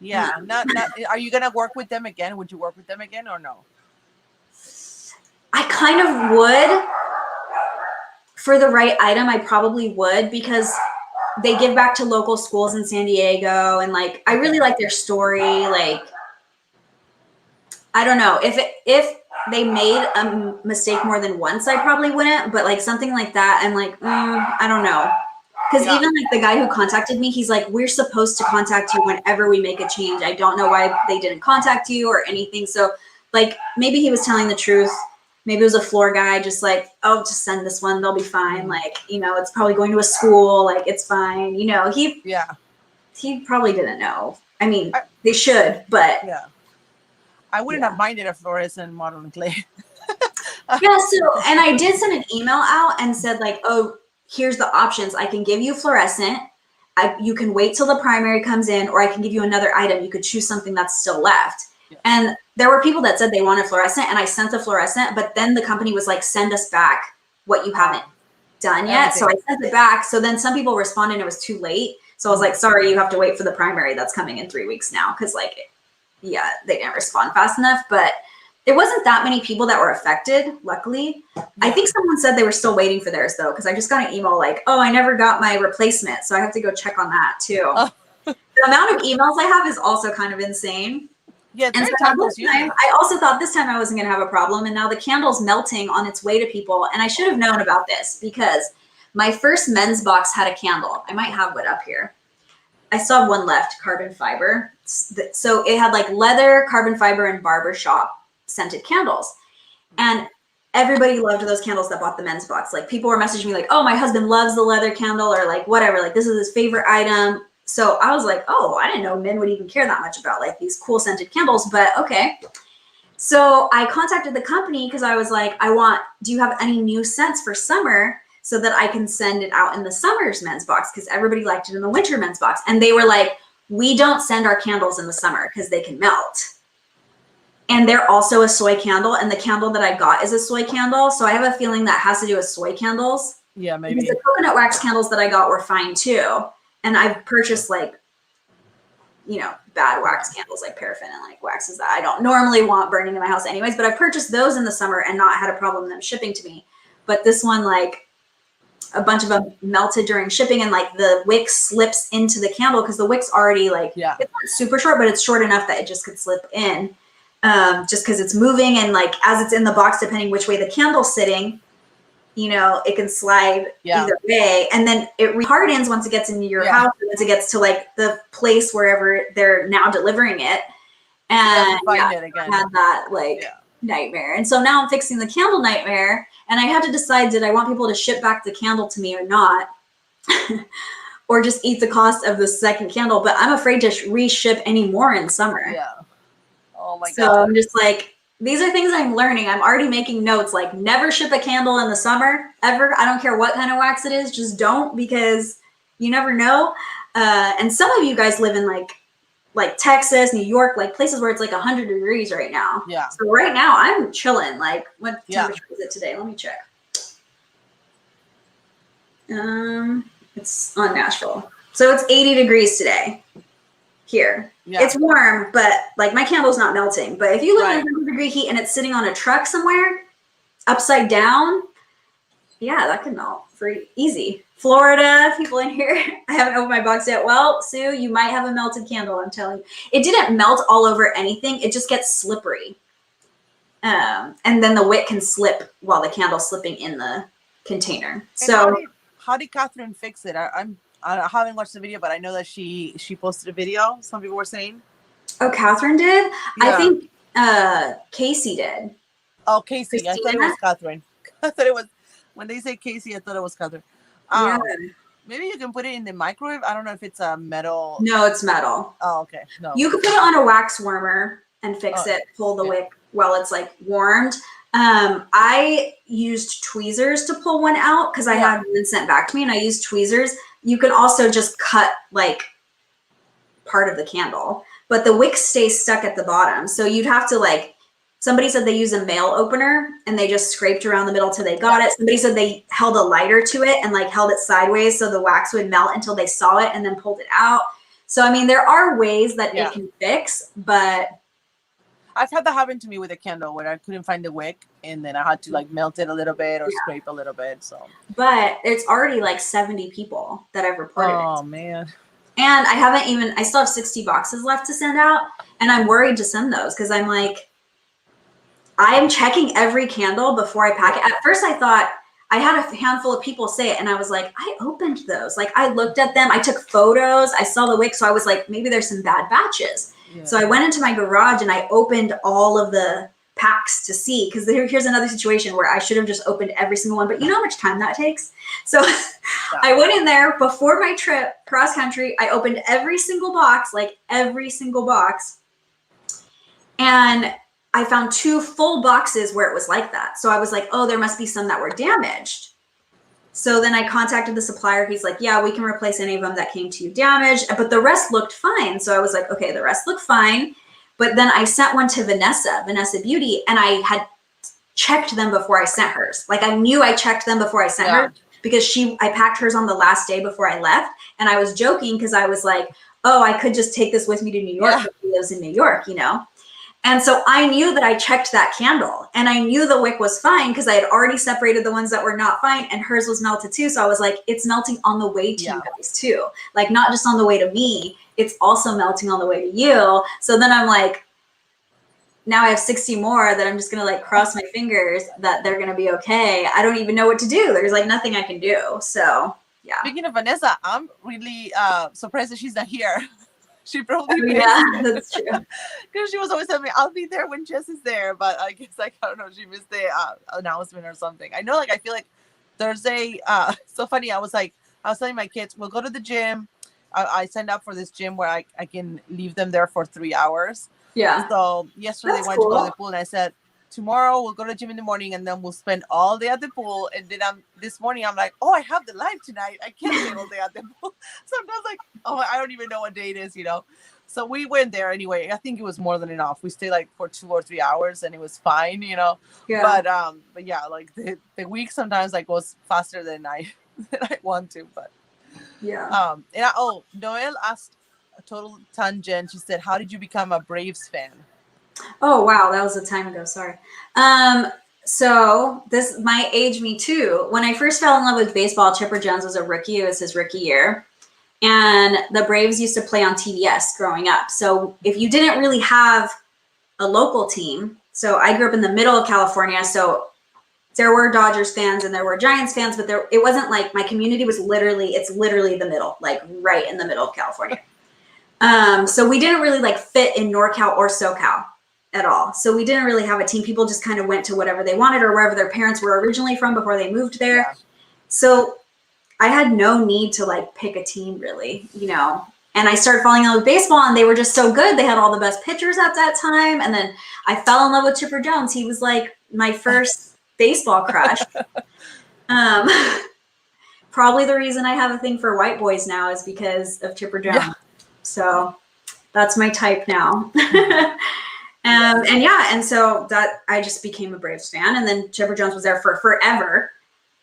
Yeah. Not, are you going to work with them again? Would you work with them again or no? I kind of would. For the right item, I probably would, because they give back to local schools in San Diego, and like I really like their story. Like I don't know if they made a mistake more than once, I probably wouldn't, but like something like that, I'm like, I don't know. Because even like the guy who contacted me, he's like, we're supposed to contact you whenever we make a change. I don't know why they didn't contact you or anything. So like maybe he was telling the truth. Maybe it was a floor guy, just like, oh, just send this one. They'll be fine. Like, you know, it's probably going to a school. Like, it's fine. You know, he probably didn't know. I mean, they should, but. Yeah. I wouldn't have minded a fluorescent modeling clay. Yeah. So, and I did send an email out and said like, oh, here's the options. I can give you fluorescent. You can wait till the primary comes in, or I can give you another item. You could choose something that's still left. Yeah. And there were people that said they wanted fluorescent, and I sent the fluorescent, but then the company was like, send us back what you haven't done yet. So I sent it back. So then some people responded and it was too late. So I was like, sorry, you have to wait for the primary that's coming in 3 weeks now. Cause like, yeah, they didn't respond fast enough, but it wasn't that many people that were affected, luckily. Yeah. I think someone said they were still waiting for theirs though, because I just got an email like, oh, I never got my replacement. So I have to go check on that too. Oh. The amount of emails I have is also kind of insane. Yeah, and so I also thought this time I wasn't going to have a problem. And now the candle's melting on its way to people. And I should have known about this because my first men's box had a candle. I might have it up here. I still have one left, carbon fiber. So it had like leather, carbon fiber, and barbershop scented candles. And everybody loved those candles that bought the men's box. Like people were messaging me like, oh, my husband loves the leather candle, or like whatever, like this is his favorite item. So I was like, oh, I didn't know men would even care that much about like these cool scented candles, but okay. So I contacted the company because I was like, do you have any new scents for summer so that I can send it out in the summer's men's box? Because everybody liked it in the winter men's box. And they were like, we don't send our candles in the summer because they can melt. And they're also a soy candle, and the candle that I got is a soy candle. So I have a feeling that has to do with soy candles. Yeah, maybe. Because the coconut wax candles that I got were fine too. And I've purchased like, you know, bad wax candles like paraffin and like waxes that I don't normally want burning in my house anyways, but I've purchased those in the summer and not had a problem them shipping to me. But this one, like, a bunch of them melted during shipping, and like the wick slips into the candle because the wick's already like, it's not super short, but it's short enough that it just could slip in, just because it's moving, and like as it's in the box, depending which way the candle's sitting, you know, it can slide either way, and then it hardens once it gets into your house, and once it gets to like the place wherever they're now delivering it, and find it again. I had that like nightmare. And so now I'm fixing the candle nightmare, and I had to decide, did I want people to ship back the candle to me or not? Or just eat the cost of the second candle. But I'm afraid to reship any more in summer. Yeah. Oh my God. So I'm just like, these are things I'm learning. I'm already making notes, like never ship a candle in the summer ever. I don't care what kind of wax it is, just don't, because you never know. And some of you guys live in like Texas, New York, like places where it's like 100 degrees right now. Yeah. So right now I'm chilling. Like, what temperature is it today? Let me check. It's on Nashville. So it's 80 degrees today here. Yeah. It's warm, but like my candle's not melting. But if you live in 100-degree heat and it's sitting on a truck somewhere upside down, yeah, that can melt pretty easy. Florida, people in here, I haven't opened my box yet. Well, Sue, you might have a melted candle, I'm telling you. It didn't melt all over anything. It just gets slippery. And then the wick can slip while the candle's slipping in the container. And so how did Catherine fix it? I haven't watched the video, but I know that she posted a video. Some people were saying. Oh, Catherine did? Yeah. I think Casey did. Oh, Casey. Christina? I thought it was Catherine. I thought it was, when they say Casey, I thought it was Catherine. Yeah. Maybe you can put it in the microwave. I don't know if it's a metal. No, it's metal. Oh, okay. No. You could put it on a wax warmer and fix it, pull the wick while it's like warmed. I used tweezers to pull one out because I had one sent back to me, and I used tweezers. You can also just cut like part of the candle, but the wick stays stuck at the bottom. So you'd have to like, somebody said they use a mail opener and they just scraped around the middle till they got it. Somebody said they held a lighter to it and like held it sideways so the wax would melt until they saw it and then pulled it out. So, I mean, there are ways that it can fix, but I've had that happen to me with a candle where I couldn't find the wick, and then I had to like melt it a little bit or scrape a little bit. So, but it's already like 70 people that I've reported. Oh man. And I still have 60 boxes left to send out, and I'm worried to send those because I'm like, I am checking every candle before I pack it. At first I thought, I had a handful of people say it, and I was like, I opened those. Like, I looked at them, I took photos, I saw the wick, so I was like, maybe there's some bad batches. Yeah. So I went into my garage and I opened all of the packs to see, because here's another situation where I should have just opened every single one, but you know how much time that takes? So I went in there before my trip cross country, I opened every single box, and I found 2 full boxes where it was like that. So I was like, oh, there must be some that were damaged. So then I contacted the supplier. He's like, yeah, we can replace any of them that came to you damaged, but the rest looked fine. So I was like, okay, the rest looked fine. But then I sent one to Vanessa Beauty, and I had checked them before I sent hers. Like, I knew I checked them before I sent her, because I packed hers on the last day before I left. And I was joking because I was like, oh, I could just take this with me to New York. But she lives in New York, you know? And so I knew that I checked that candle, and I knew the wick was fine because I had already separated the ones that were not fine, and hers was melted too. So I was like, it's melting on the way to you guys too. Like, not just on the way to me, it's also melting on the way to you. So then I'm like, now I have 60 more that I'm just going to like cross my fingers that they're going to be okay. I don't even know what to do. There's like nothing I can do. So yeah. Speaking of Vanessa, I'm really surprised that she's not here. She probably that's true. Because she was always telling me, I'll be there when Jess is there. But I guess, like, I don't know, she missed the announcement or something. I know, like, I feel like Thursday, so funny. I was telling my kids, we'll go to the gym. I signed up for this gym where I can leave them there for 3 hours. Yeah. So yesterday they wanted to go to the pool, and I said, tomorrow we'll go to the gym in the morning, and then we'll spend all day at the pool. And then this morning I'm like, oh, I have the live tonight. I can't stay all day at the pool. Sometimes like, oh, I don't even know what day it is, you know. So we went there anyway. I think it was more than enough. We stayed like for 2 or 3 hours, and it was fine, you know. Yeah. But yeah, like the week sometimes like goes faster than I than I want to. But Yeah. Noelle asked a total tangent. She said, "How did you become a Braves fan?" Oh wow, that was a time ago. Sorry. So this might age me too. When I first fell in love with baseball, Chipper Jones was a rookie. It was his rookie year. And the Braves used to play on TBS growing up. So if you didn't really have a local team, so I grew up in the middle of California, so there were Dodgers fans and there were Giants fans, but it wasn't like my community was it's literally the middle, like right in the middle of California. So we didn't really like fit in NorCal or SoCal at all. So we didn't really have a team. People just kind of went to whatever they wanted or wherever their parents were originally from before they moved there. Yeah. So I had no need to like pick a team really, you know. And I started falling in love with baseball, and they were just so good. They had all the best pitchers at that time. And then I fell in love with Chipper Jones. He was like my first baseball crush. Probably the reason I have a thing for white boys now is because of Chipper Jones. Yeah. So that's my type now. And so that I just became a Braves fan, and then Chipper Jones was there for forever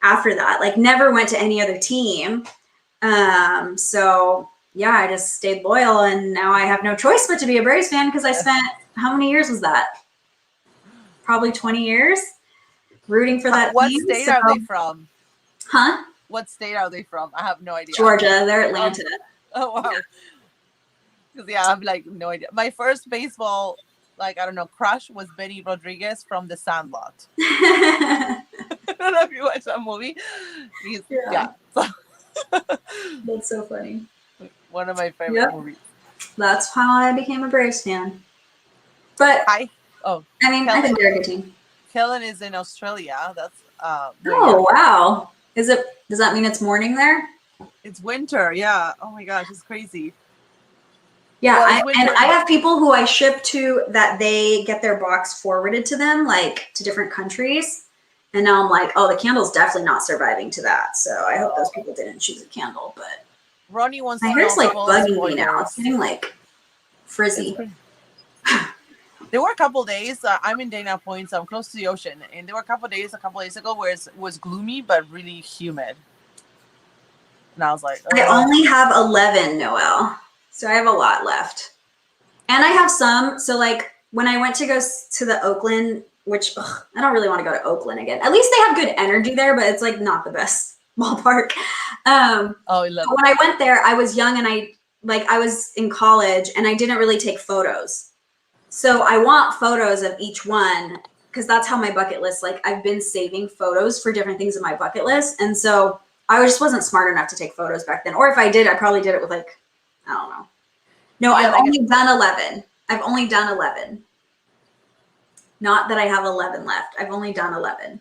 after that. Like never went to any other team. So yeah, I just stayed loyal, and now I have no choice but to be a Braves fan because I spent how many years was that? Probably 20 years rooting for that What team. state are they from? Huh? What state are they from? I have no idea. Georgia. They're Atlanta. Oh wow. Because yeah, I have like no idea. My first baseball, like I don't know, crush was Benny Rodriguez from The Sandlot. I don't know if you watched that movie. Yeah. That's so funny. One of my favorite movies. That's how I became a Braves fan. But I mean, I think they're a good team. Kellen is in Australia. That's wow. Does that mean it's morning there? It's winter, yeah. Oh my gosh, it's crazy. Yeah, I have people who I ship to that they get their box forwarded to them, like to different countries. And now I'm like, oh, the candle's definitely not surviving to that. So I hope those people didn't choose a candle. But Ronnie wants my hair's like bugging me now. It's getting like frizzy. There were a couple days. I'm in Dana Point, so I'm close to the ocean, and there were a couple days ago where it was gloomy but really humid. And I was like, I only have 11, Noelle. So I have a lot left. And I have some. So like when I went to go to the Oakland, which I don't really want to go to Oakland again. At least they have good energy there, but it's like not the best ballpark. When I went there, I was young and I was in college and I didn't really take photos. So I want photos of each one because that's how my bucket list, like I've been saving photos for different things in my bucket list. And so I just wasn't smart enough to take photos back then. Or if I did, I probably did it with like, I don't know. No, I've only done 11. I've only done 11. Not that I have 11 left. I've only done 11.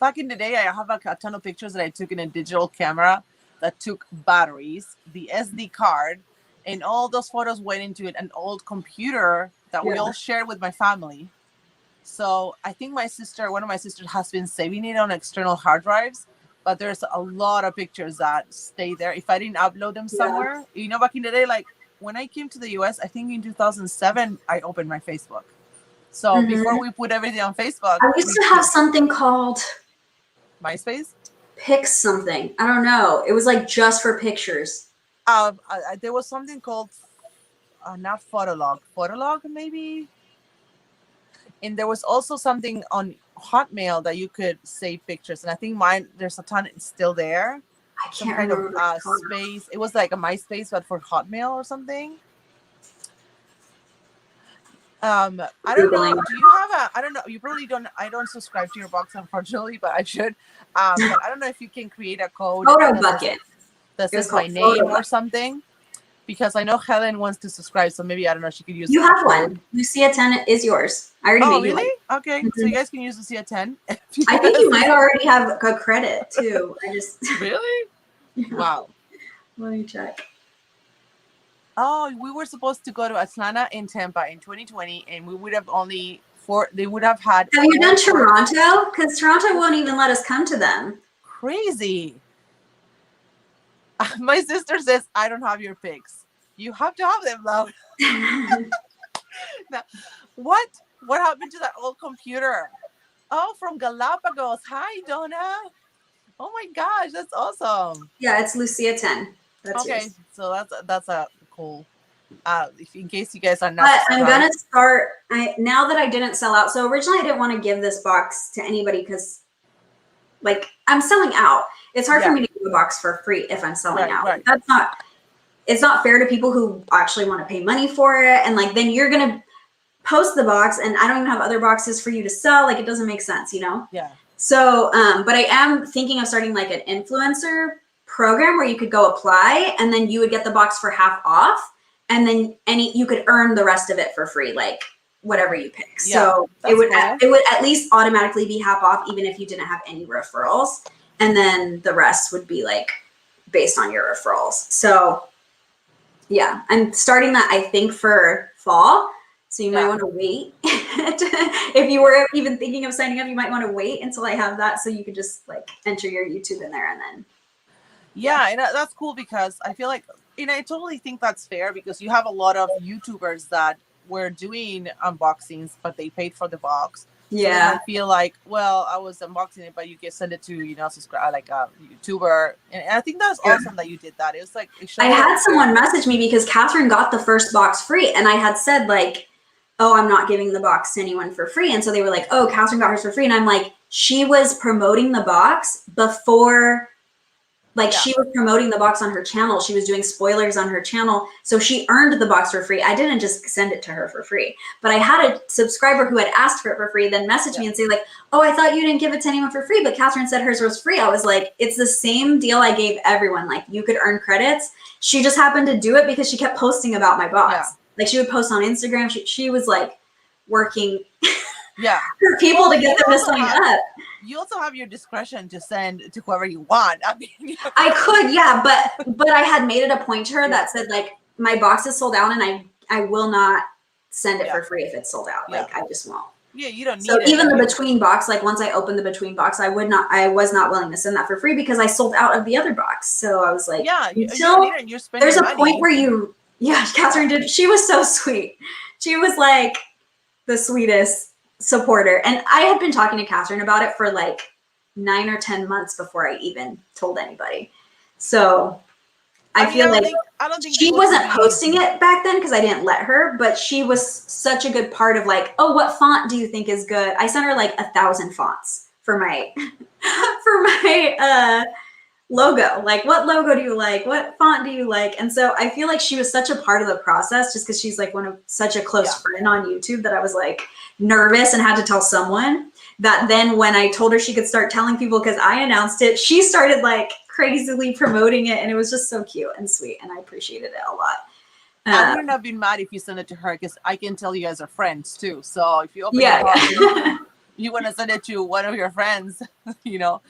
Back in the day, I have a ton of pictures that I took in a digital camera that took batteries, the SD card, and all those photos went into an old computer that we all shared with my family. So I think one of my sisters has been saving it on external hard drives, but there's a lot of pictures that stay there. If I didn't upload them somewhere, you know, back in the day, like when I came to the US, I think in 2007, I opened my Facebook. So before we put everything on Facebook, I used to have something called MySpace. Pics something. I don't know. It was like just for pictures. There was something called not Photolog maybe. And there was also something on Hotmail that you could save pictures. And I think mine, there's a ton still there. I can't remember. Space. It was like a MySpace, but for Hotmail or something. I don't know. Do you have I don't know. You probably don't. I don't subscribe to your box, unfortunately, but I should. But I don't know if you can create a code. Photo bucket. That says my name or something. Because I know Helen wants to subscribe, so maybe I don't know. She could use. You have one. Lucia 10 is yours. I already made you one. Okay, so you guys can use Lucia 10. I think you might already have a credit too. Really? Wow. Let me check. Oh, we were supposed to go to Atlanta and Tampa in 2020, and we would have only They would have had. Have you done Toronto? Because Toronto won't even let us come to them. Crazy. My sister says I don't have your pics. You have to have them though. Now, what happened to that old computer? Oh, from Galapagos. Hi, Donna. Oh my gosh, that's awesome. Yeah, it's Lucia 10. That's Okay, yours. so that's a cool. In case you guys are not But I'm subscribed. gonna start. Now that I didn't sell out. So originally I didn't want to give this box to anybody because, like, I'm selling out. It's hard for me to give a box for free if I'm selling out. Right. That's not. It's not fair to people who actually want to pay money for it, and like then you're gonna post the box, and I don't even have other boxes for you to sell. Like, it doesn't make sense, you know? Yeah. So, but I am thinking of starting like an influencer program where you could go apply, and then you would get the box for half off, and then you could earn the rest of it for free, like whatever you pick. Yeah, so it would at least automatically be half off, even if you didn't have any referrals, and then the rest would be like based on your referrals. So yeah, I'm starting that, I think, for fall. So you might want to wait. If you were even thinking of signing up, you might want to wait until I have that, so you could just like enter your YouTube in there and then. Yeah, and that's cool because I feel like, and I totally think that's fair because you have a lot of YouTubers that were doing unboxings, but they paid for the box. Yeah. So I feel like, well, I was unboxing it, but you can send it to, subscribe, like a YouTuber. And I think that's awesome that you did that. It was like, I had someone message me because Catherine got the first box free, and I had said like, oh, I'm not giving the box to anyone for free. And so they were like, oh, Catherine got hers for free. And I'm like, she was promoting the box before, like she was promoting the box on her channel. She was doing spoilers on her channel. So she earned the box for free. I didn't just send it to her for free. But I had a subscriber who had asked for it for free, then message me and say like, oh, I thought you didn't give it to anyone for free, but Catherine said hers was free. I was like, it's the same deal I gave everyone. Like, you could earn credits. She just happened to do it because she kept posting about my box. Yeah. Like, she would post on Instagram. She was like working for people to get them to sign up. You also have your discretion to send to whoever you want. I mean, I could, yeah, but I had made it a point to her that said like, my box is sold out, and I will not send it for free if it's sold out. Like, I just won't. Yeah, you don't need so it. Even the between box, like once I opened the between box, I was not willing to send that for free because I sold out of the other box. So I was like, there's a point where Catherine did. She was so sweet. She was like the sweetest supporter. And I had been talking to Catherine about it for like 9 or 10 months before I even told anybody. So I feel like she wasn't posting it back then because I didn't let her, but she was such a good part of like, oh, what font do you think is good? I sent her like 1,000 fonts for my logo. Like, what logo do you like? What font do you like? And so I feel like she was such a part of the process just because she's like such a close friend on YouTube that I was like nervous and had to tell someone. That then when I told her she could start telling people because I announced it, she started like crazily promoting it, and it was just so cute and sweet, and I appreciated it a lot. I wouldn't have been mad if you sent it to her because I can tell you guys are friends too. So if you open your heart, you want to send it to one of your friends, No,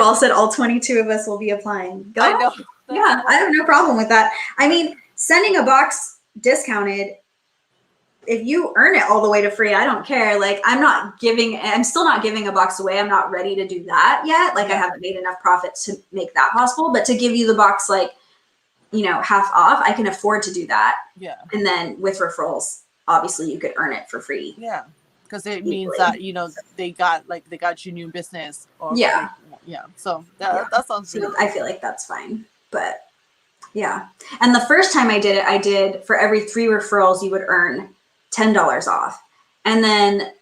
I'll said all 22 of us will be applying. I know. Yeah, I have no problem with that. I mean, sending a box discounted, if you earn it all the way to free, I don't care. Like, I'm still not giving a box away. I'm not ready to do that yet. Like, I haven't made enough profit to make that possible, but to give you the box, like, half off, I can afford to do that. Yeah. And then with referrals, obviously you could earn it for free. Yeah. Because it means that, they got you new business. So that sounds really cool. I feel like that's fine, but yeah. And the first time I did for every 3 referrals, you would earn $10 off. And then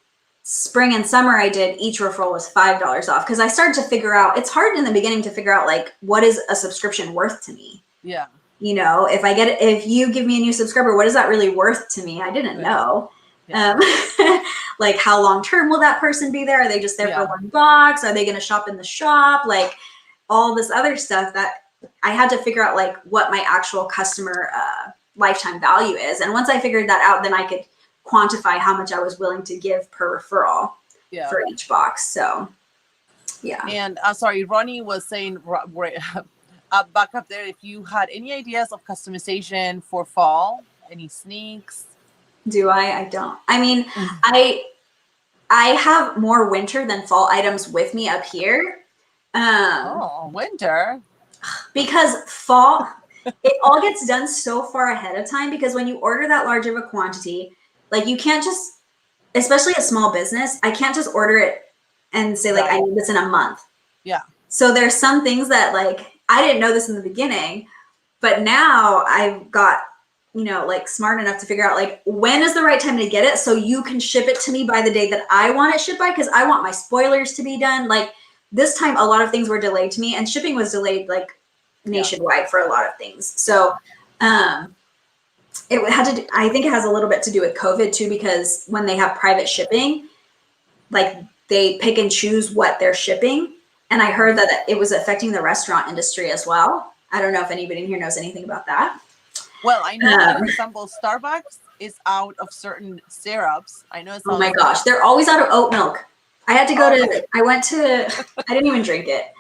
spring and summer I did, each referral was $5 off. Cause I started to figure out, it's hard in the beginning to figure out like, what is a subscription worth to me? Yeah. If you give me a new subscriber, what is that really worth to me? I didn't know. Yeah. Like, how long-term will that person be there? Are they just there for one box? Are they going to shop in the shop? Like, all this other stuff that I had to figure out, like, what my actual customer lifetime value is. And once I figured that out, then I could quantify how much I was willing to give per referral for each box. So, yeah. And sorry, Ronnie was saying back up there, if you had any ideas of customization for fall, any sneaks? Do I? I don't. I mean, I have more winter than fall items with me up here. Winter. Because fall, it all gets done so far ahead of time, because when you order that large of a quantity, like you can't just, especially a small business, I can't just order it and say like, I need this in a month. Yeah. So there's some things that like, I didn't know this in the beginning, but now I've got, like smart enough to figure out like, when is the right time to get it so you can ship it to me by the day that I want it shipped by, because I want my spoilers to be done. Like this time, a lot of things were delayed to me, and shipping was delayed like nationwide for a lot of things. So it had to, I think it has a little bit to do with COVID too, because when they have private shipping, like they pick and choose what they're shipping. And I heard that it was affecting the restaurant industry as well. I don't know if anybody in here knows anything about that. Well, I know that, for example, Starbucks is out of certain syrups. I know. Oh my gosh, they're always out of oat milk. I had to go to, I didn't even drink it.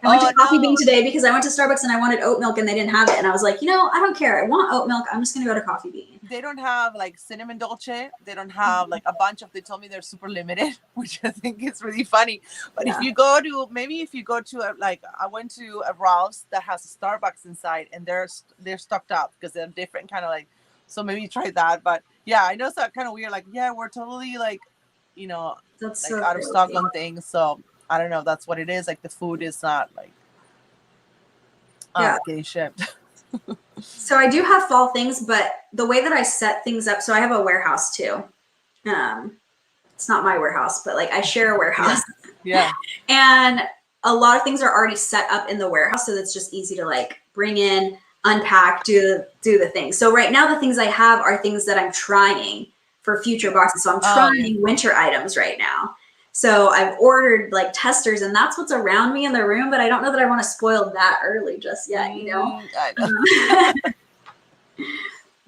I went to Coffee Bean today because I went to Starbucks and I wanted oat milk and they didn't have it. And I was like, I don't care. I want oat milk. I'm just going to go to Coffee Bean. They don't have like cinnamon dolce. They don't have like a bunch of, they told me they're super limited, which I think is really funny. But if you go to, I went to a Ralph's that has a Starbucks inside, and they're stocked up because they're different kind of like, so maybe try that. But yeah, I know it's kind of weird. Like, yeah, we're totally like, That's like so out of stock on things. So I don't know if that's what it is. Like the food is not like getting shipped. So I do have fall things, but the way that I set things up, so I have a warehouse too. It's not my warehouse, but like I share a warehouse. Yeah. And a lot of things are already set up in the warehouse, so it's just easy to like bring in, unpack, do the things. So right now the things I have are things that I'm trying for future boxes. So I'm trying winter items right now. So I've ordered like testers, and that's what's around me in the room, but I don't know that I want to spoil that early just yet, I know.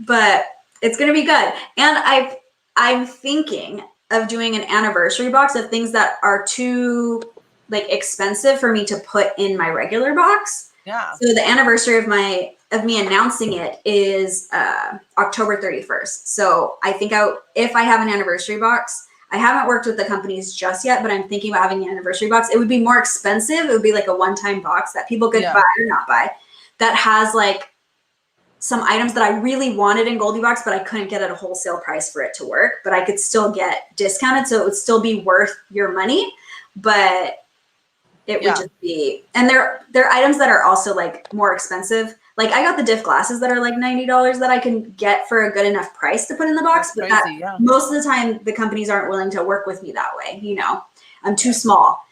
But it's going to be good. And I'm thinking of doing an anniversary box of things that are too like expensive for me to put in my regular box. Yeah. So the anniversary of me announcing it is October 31st. So I think if I have an anniversary box, I haven't worked with the companies just yet, but I'm thinking about having an anniversary box. It would be more expensive. It would be like a one-time box that people could buy or not buy, that has like some items that I really wanted in Goldie Box, but I couldn't get at a wholesale price for it to work, but I could still get discounted. So it would still be worth your money, but it would just be, and they're items that are also like more expensive. Like I got the diff glasses that are like $90 that I can get for a good enough price to put in the box. But most of the time the companies aren't willing to work with me that way. I'm too small.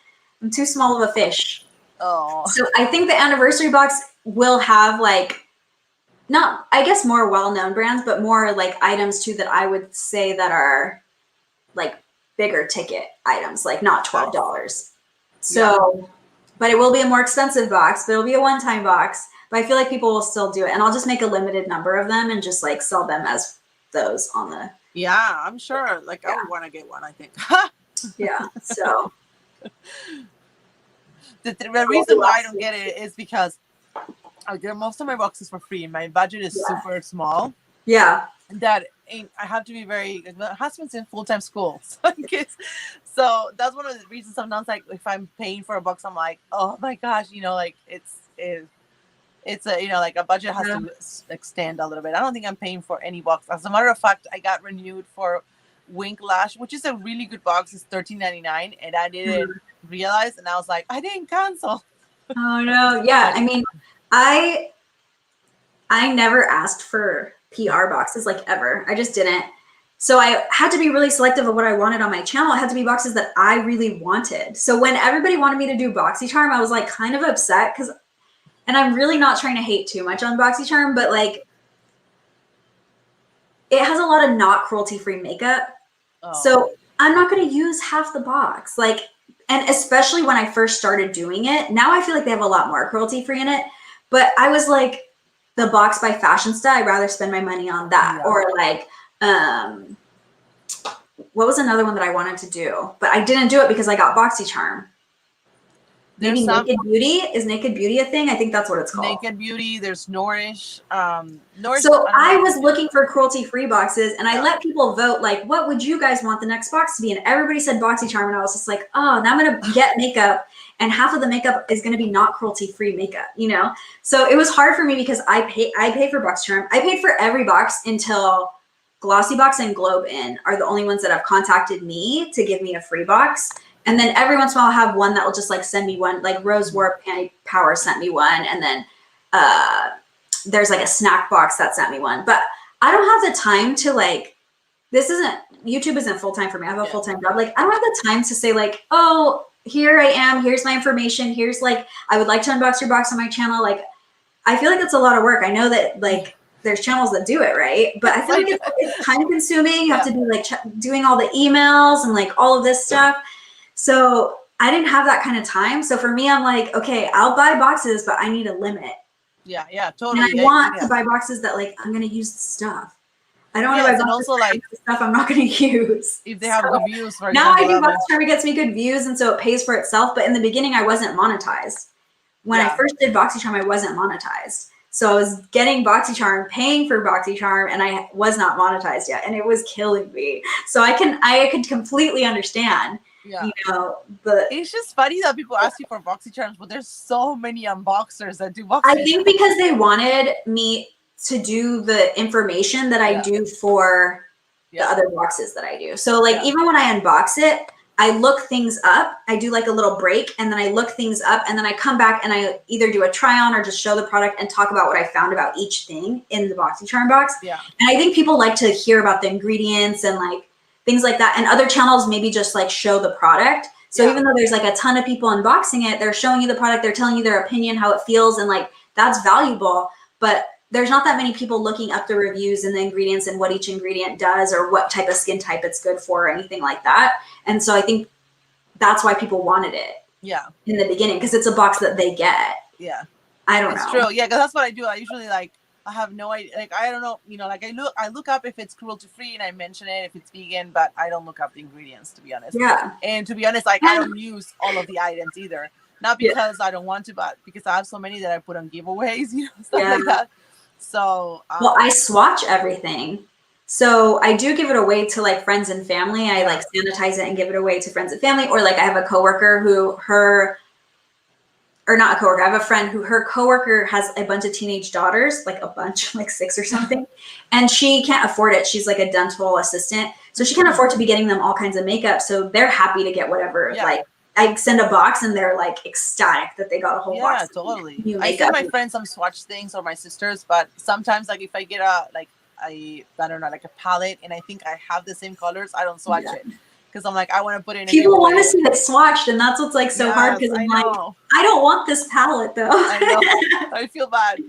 I'm too small of a fish. Oh. So I think the anniversary box will have like, not, I guess, more well-known brands, but more like items too that I would say that are like bigger ticket items, like not $12. So, but it will be a more expensive box, but it'll be a one-time box. But I feel like people will still do it, and I'll just make a limited number of them and just like sell them as those on the. Yeah, I'm sure. Like I would want to get one, I think. Yeah. So. The reason why I don't get it is because I get most of my boxes for free. My budget is super small. Yeah. That I have to be my husband's in full-time school. So that's one of the reasons sometimes like if I'm paying for a box, I'm like, oh my gosh, like it's a, like a budget has to extend a little bit. I don't think I'm paying for any box. As a matter of fact, I got renewed for Wink Lash, which is a really good box. It's $13.99, and I didn't realize, and I was like, I didn't cancel. Oh no. Yeah. I mean, I never asked for PR boxes like ever. I just didn't. So I had to be really selective of what I wanted on my channel. It had to be boxes that I really wanted. So when everybody wanted me to do BoxyCharm, I was like kind of upset and I'm really not trying to hate too much on BoxyCharm, but like it has a lot of not cruelty-free makeup. Oh. So I'm not going to use half the box. Like, and especially when I first started doing it, now I feel like they have a lot more cruelty-free in it. But I was like, the box by Fashionista, I'd rather spend my money on that. Yeah. Or like, what was another one that I wanted to do? But I didn't do it because I got BoxyCharm. There's Maybe some Naked Beauty. Is Naked Beauty a thing? I think that's what it's called. Naked Beauty. There's Nourish. Nourish. So I don't I know. was looking for cruelty-free boxes, and I Yeah. let people vote, like, what would you guys want the next box to be? And everybody said BoxyCharm, and I was just like, oh, now I'm gonna get makeup, and half of the makeup is gonna be not cruelty-free makeup, you know? So it was hard for me because I pay for BoxyCharm. I paid for every box until Glossy Box and Globe In are the only ones that have contacted me to give me a free box. And then every once in a while, I'll have one that will just like send me one, like Rose Warp Panty Power sent me one, and then there's like a snack box that sent me one. But I don't have the time to like, YouTube isn't full time for me. I have a full time job. Like, I don't have the time to say like, oh, here I am. Here's my information. Here's like, I would like to unbox your box on my channel. Like, I feel like it's a lot of work. I know that like there's channels that do it, right? But I feel like it's time consuming. You have to be like doing all the emails and like all of this stuff. So I didn't have that kind of time. So for me, I'm like, okay, I'll buy boxes, but I need a limit. Yeah, totally. And I want to buy boxes that like I'm gonna use the stuff. I don't want to buy boxes and also like stuff I'm not gonna use. If they have good views, for now example. I think BoxyCharm gets me good views, and so it pays for itself. But in the beginning, I wasn't monetized. When I first did BoxyCharm, I wasn't monetized. So I was getting BoxyCharm, paying for BoxyCharm, and I was not monetized yet, and it was killing me. So I could completely understand. Yeah. You know, but it's just funny that people ask you for BoxyCharms, but there's so many unboxers that do BoxyCharms. I think because they wanted me to do the information that I do for the other boxes that I do. So like even when I unbox it, I look things up. I do like a little break, and then I look things up, and then I come back and I either do a try on or just show the product and talk about what I found about each thing in the BoxyCharm box. Yeah. And I think people like to hear about the ingredients and like things like that. And other channels maybe just like show the product. So even though there's like a ton of people unboxing it, they're showing you the product, they're telling you their opinion, how it feels, and like that's valuable. But there's not that many people looking up the reviews and the ingredients and what each ingredient does or what type of skin type it's good for or anything like that. And so I think that's why people wanted it. Yeah. In the beginning, because it's a box that they get. Yeah. I don't know. It's true. Yeah, because that's what I do. I usually like I have no idea. Like I don't know. You know, like I look up if it's cruelty free and I mention it if it's vegan, but I don't look up the ingredients to be honest. Yeah. And to be honest, like I don't use all of the items either. Not because I don't want to, but because I have so many that I put on giveaways, you know, stuff like that. So well, I swatch everything. So I do give it away to like friends and family. I like sanitize it and give it away to friends and family. Or like I have a coworker who or not a coworker. I have a friend who her coworker has a bunch of teenage daughters, like a bunch, like 6 or something. And she can't afford it. She's like a dental assistant. So she can't afford to be getting them all kinds of makeup. So they're happy to get whatever. Like I send a box and they're like ecstatic that they got a whole box. Yeah, totally. I send my friends some swatch things or my sisters, but sometimes like if I get I don't know, like a palette and I think I have the same colors, I don't swatch it. Because I'm like, I want to put it in people want to see it swatched, and that's what's like so hard because I'm like, I don't want this palette though. I know. I feel bad.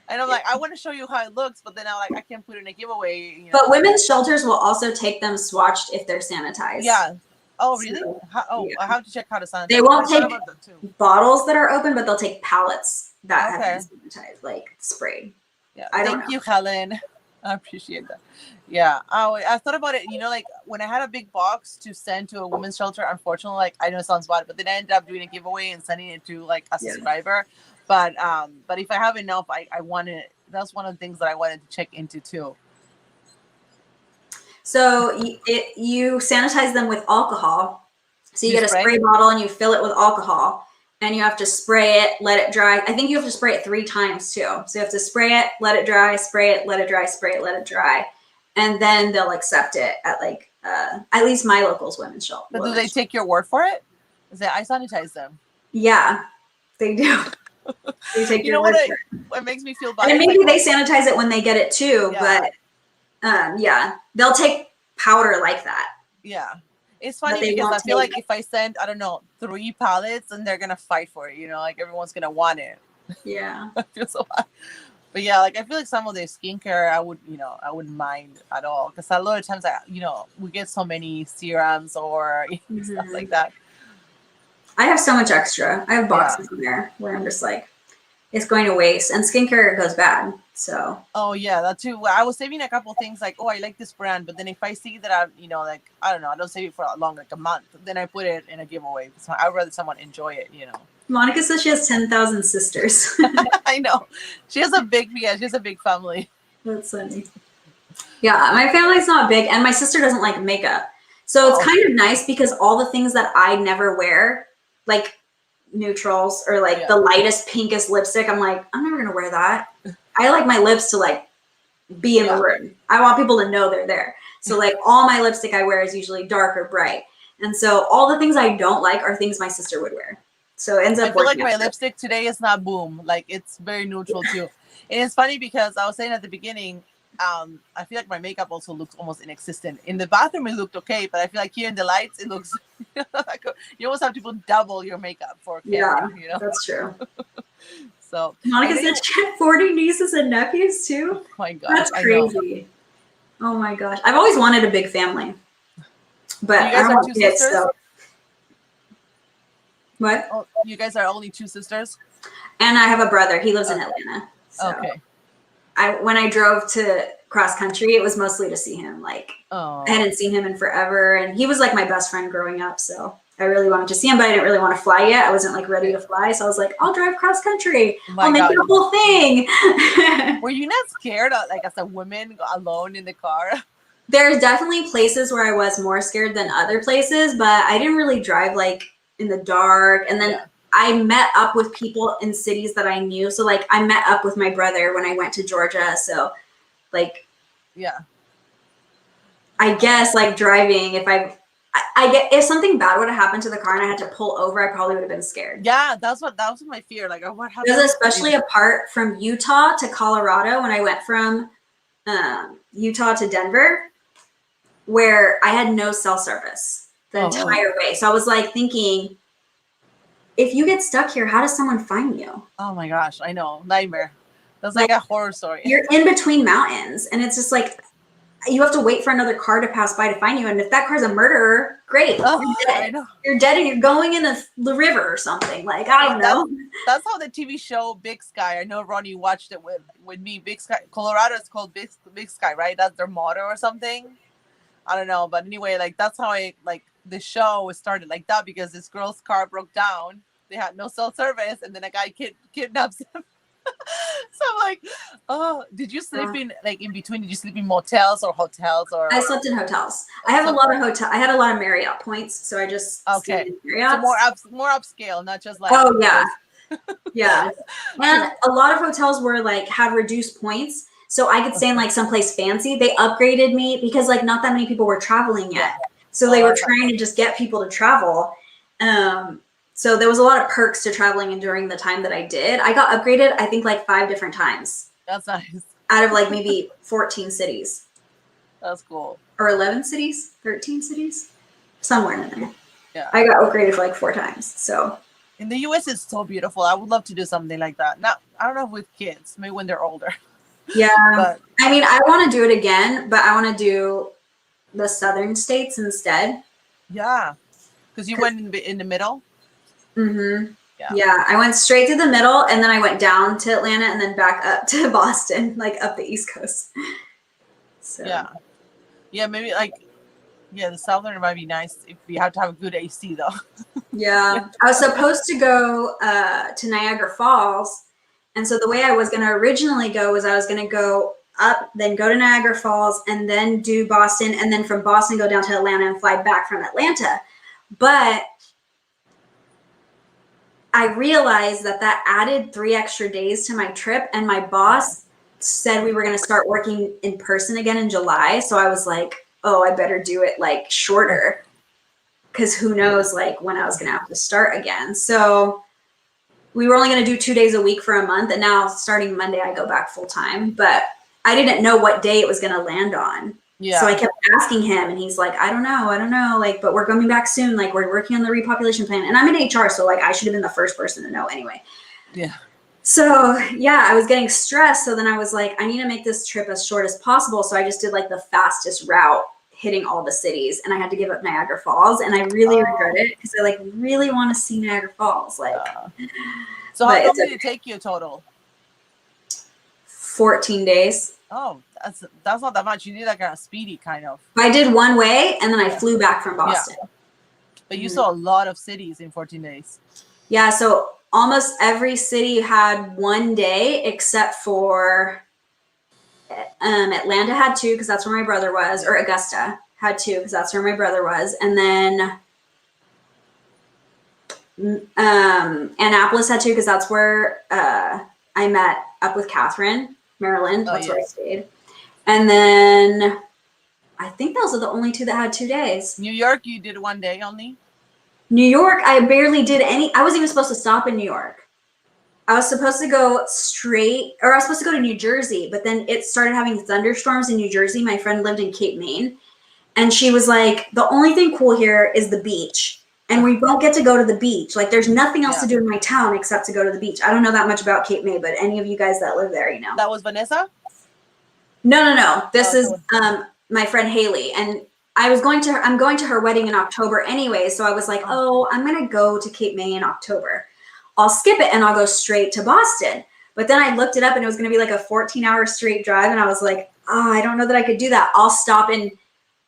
And I'm like, I want to show you how it looks, but then I'm like, I can't put it in a giveaway. You know? But women's shelters will also take them swatched if they're sanitized. Yeah. Oh, really? So, I have to check how to sanitize. They won't take bottles that are open, but they'll take pallets that have been sanitized, like sprayed. Yeah. Thank you, Helen. I appreciate that. Yeah. I thought about it, you know, like when I had a big box to send to a women's shelter, unfortunately, like I know it sounds bad, but then I ended up doing a giveaway and sending it to like a subscriber. But if I have enough, I wanted, that's one of the things that I wanted to check into too. So you sanitize them with alcohol. So you get a spray bottle and you fill it with alcohol. And you have to spray it, let it dry. I think you have to spray it 3 times too. So you have to spray it, let it dry, spray it, let it dry, spray it, let it dry. And then they'll accept it at like, at least my local's women's shelter. But do they take your word for it? Is that I sanitize them? Yeah, they do. They take your word for it. What makes me feel bad? And maybe they sanitize it when they get it too. But they'll take powder like that. Yeah. It's funny because I feel like if I send, I don't know, 3 pallets, and they're going to fight for it, you know, like everyone's going to want it. Yeah. I feel so bad. But yeah, like I feel like some of the skincare, I wouldn't mind at all. Because a lot of times, we get so many serums or stuff like that. I have so much extra. I have boxes in there where I'm just like, it's going to waste. And skincare goes bad. So. Oh yeah, that too. I was saving a couple things like, I like this brand, but then if I see that I don't save it for long, like a month, then I put it in a giveaway. So I'd rather someone enjoy it, you know. Monica says she has 10,000 sisters. I know. She has a big family. That's funny. Yeah, my family's not big, and my sister doesn't like makeup. So it's kind of nice because all the things that I never wear, like neutrals or like the lightest, pinkest lipstick, I'm like, I'm never gonna wear that. I like my lips to like be in the room. I want people to know they're there. So like all my lipstick I wear is usually dark or bright. And so all the things I don't like are things my sister would wear. So it ends up I feel like working my out. lipstick today is not boom. Like it's very neutral too. And it's funny because I was saying at the beginning, I feel like my makeup also looks almost inexistent. In the bathroom it looked okay, but I feel like here in the lights it looks like you almost have to put double your makeup for camera, you know? That's true. So Monica said she had 40 nieces and nephews too. Oh my gosh, that's crazy. Oh my gosh, I've always wanted a big family, but you guys I are don't two kids, sisters. so. What? Oh, you guys are only two sisters? And I have a brother. He lives in Atlanta. So okay. When I drove to cross country, it was mostly to see him. Like I hadn't seen him in forever, and he was like my best friend growing up. So I really wanted to see him, but I didn't really want to fly yet. I wasn't like ready to fly, so I was like, I'll drive cross country. I'll make it a whole thing. Were you not scared, like as a woman alone in the car? There's definitely places where I was more scared than other places, but I didn't really drive like in the dark. And then I met up with people in cities that I knew. So like I met up with my brother when I went to Georgia. So like, I guess like driving, if I get, if something bad would have happened to the car and I had to pull over, I probably would have been scared. Yeah, that was my fear. Like, what happened? There's especially a part from Utah to Colorado when I went from Utah to Denver, where I had no cell service the entire way. So I was like thinking, if you get stuck here, how does someone find you? Oh my gosh, I know. Nightmare. That's like a horror story. You're in between mountains, and it's just like you have to wait for another car to pass by to find you. And if that car's a murderer, great. You're dead. I know. You're dead and you're going in the river or something. Like, I don't know. That's how the TV show Big Sky. I know Ronnie watched it with me. Big Sky. Colorado is called Big Sky, right? That's their motto or something. I don't know. But anyway, like that's how the show was started like that because this girl's car broke down. They had no cell service, and then a guy kidnaps them. So I'm like, oh, did you sleep in between? Did you sleep in motels or hotels or? I slept in hotels. I have a lot of I had a lot of Marriott points, so I just stayed in Marriott. So more upscale, not just like. Oh yeah, yeah. And a lot of hotels were like have reduced points, so I could stay in like someplace fancy. They upgraded me because like not that many people were traveling yet, so they were trying to just get people to travel. So there was a lot of perks to traveling and during the time that I did. I got upgraded, I think, like 5 different times. That's nice. Out of like maybe 14 cities. That's cool. Or 11 cities? 13 cities? Somewhere in there. Yeah. I got upgraded like 4 times. So in the US it's so beautiful. I would love to do something like that. Not, I don't know with kids, maybe when they're older. Yeah. But I mean, I want to do it again, but I want to do the southern states instead. Yeah. Because you went in the middle? Mm-hmm. Yeah, I went straight to the middle, and then I went down to Atlanta, and then back up to Boston, like up the East Coast. So yeah, maybe like the southern might be nice if we have to have a good AC though. Yeah, I was supposed to go to Niagara Falls, and so the way I was going to originally go was I was going to go up, then go to Niagara Falls, and then do Boston, and then from Boston go down to Atlanta and fly back from Atlanta, but I realized that added 3 extra days to my trip, and my boss said we were going to start working in person again in July. So I was like, oh, I better do it like shorter because who knows like when I was going to have to start again. So we were only going to do 2 days a week for a month. And now starting Monday, I go back full time, but I didn't know what day it was going to land on. Yeah. So I kept asking him, and he's like, I don't know. Like, but we're coming back soon. Like, we're working on the repopulation plan. And I'm in HR, so like I should have been the first person to know anyway. Yeah. So yeah, I was getting stressed. So then I was like, I need to make this trip as short as possible. So I just did like the fastest route, hitting all the cities, and I had to give up Niagara Falls. And I really regret it because I like really want to see Niagara Falls. Like, so how long did it take you total? 14 days. Oh, that's not that much. You did like a speedy kind of. I did one way, and then I flew back from Boston. Yeah. But you saw a lot of cities in 14 days. Yeah, so almost every city had one day except for Atlanta had two because that's where my brother was, or Augusta had two because that's where my brother was, and then Annapolis had two because that's where I met up with Catherine, Maryland. That's where I stayed. And then I think those are the only two that had 2 days. New York, you did one day only? New York, I barely did any. I wasn't even supposed to stop in New York. I was supposed to go straight, or I was supposed to go to New Jersey, but then it started having thunderstorms in New Jersey. My friend lived in Cape Maine, and she was like, the only thing cool here is the beach. And we won't get to go to the beach. Like, there's nothing else to do in my town except to go to the beach. I don't know that much about Cape May, but any of you guys that live there, you know. That was Vanessa? No. This is my friend Haley. And I'm going to her wedding in October anyway. So I was like, I'm going to go to Cape May in October. I'll skip it and I'll go straight to Boston. But then I looked it up and it was going to be like a 14-hour straight drive. And I was like, I don't know that I could do that. I'll stop in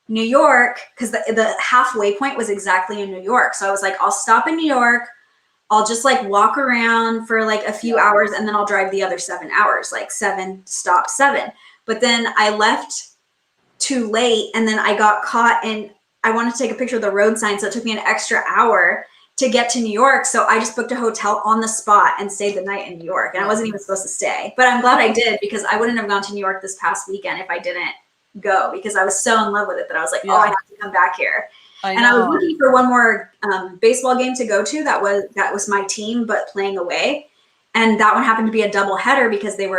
New York because the halfway point was exactly in New York. So I was like, I'll stop in New York. I'll just like walk around for like a few hours and then I'll drive the other 7 hours, like 7, stop 7. But then I left too late and then I got caught and I wanted to take a picture of the road sign. So it took me an extra hour to get to New York. So I just booked a hotel on the spot and stayed the night in New York. And I wasn't even supposed to stay, but I'm glad I did because I wouldn't have gone to New York this past weekend if I didn't go because I was so in love with it that I was like, I have to come back here. I was looking for one more baseball game to go to. That was my team, but playing away. And that one happened to be a double header because there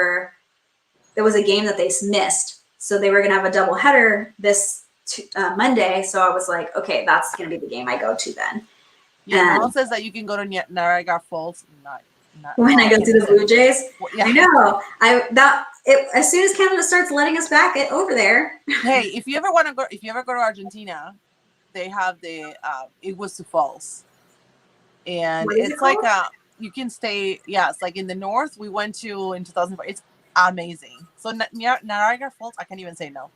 was a game that they missed. So they were going to have a double header this Monday. So I was like, okay, that's going to be the game I go to then. Yeah, Mom says that you can go to Niagara Falls. Not when I go to the Blue Jays. Yeah. I know. As soon as Canada starts letting us back over there. Hey, if you ever go to Argentina, they have the Iguazu Falls, and it's like you can stay. Yeah, it's like in the north. We went to in 2004. It's amazing. So Niagara Falls, I can't even say no.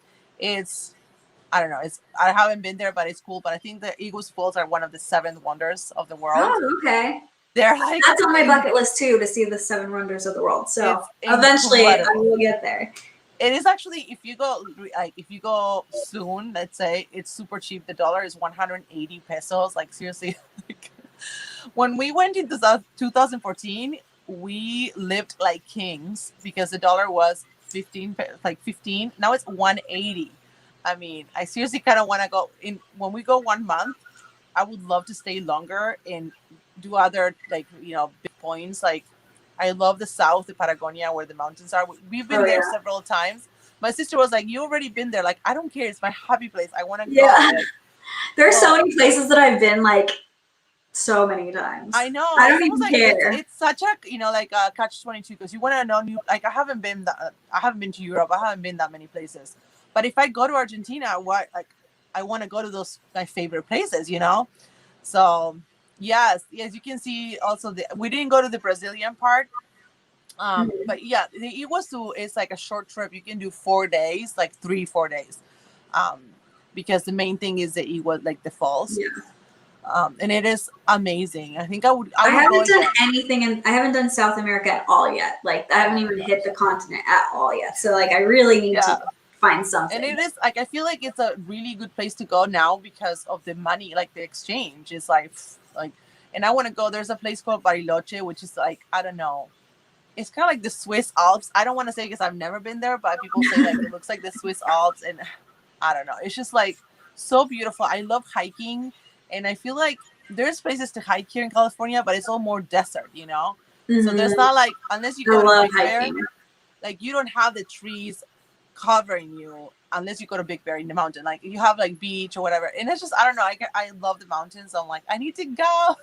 I don't know. I haven't been there, but it's cool. But I think the Iguazu Falls are one of the 7 wonders of the world. Oh, okay. They're like that's on my bucket list too, to see the 7 wonders of the world. So eventually I will get there. It is actually, if you go soon, let's say, it's super cheap. The dollar is 180 pesos. Like seriously, when we went into 2014, we lived like kings because the dollar was 15. Now it's 180. I mean, I seriously kind of want to go in. When we go 1 month, I would love to stay longer and do other big points. Like I love the south, the Patagonia, where the mountains are. We've been there several times. My sister was like, "You already been there." Like, I don't care. It's my happy place. I want to go. Like, there are so many places that I've been like so many times. I know. I don't even care. It's such a catch-22 because you want to know new. Like I haven't been to Europe. I haven't been that many places. But if I go to Argentina, I want to go to those my favorite places, So yes, you can see also we didn't go to the Brazilian part. But yeah, the Iguazu is like a short trip. You can do 4 days, like 3-4 days. Because the main thing is the Iguazu, like the falls. Yeah. And it is amazing. I think I haven't done anything I haven't done South America at all yet. Like I haven't even hit the continent at all yet. So like I really need to find something. And it is like I feel like it's a really good place to go now because of the money, like the exchange is like and I want to go. There's a place called Bariloche, which is like, I don't know. It's kind of like the Swiss Alps. I don't want to say because I've never been there, but people say like it looks like the Swiss Alps, and I don't know. It's just like so beautiful. I love hiking, and I feel like there's places to hike here in California, but it's all more desert, Mm-hmm. So there's not like unless you go to Big Bear, like you don't have the trees covering you unless you go to Big Bear in the mountain. Like you have like beach or whatever, and it's just I don't know. I love the mountains. So I'm like I need to go.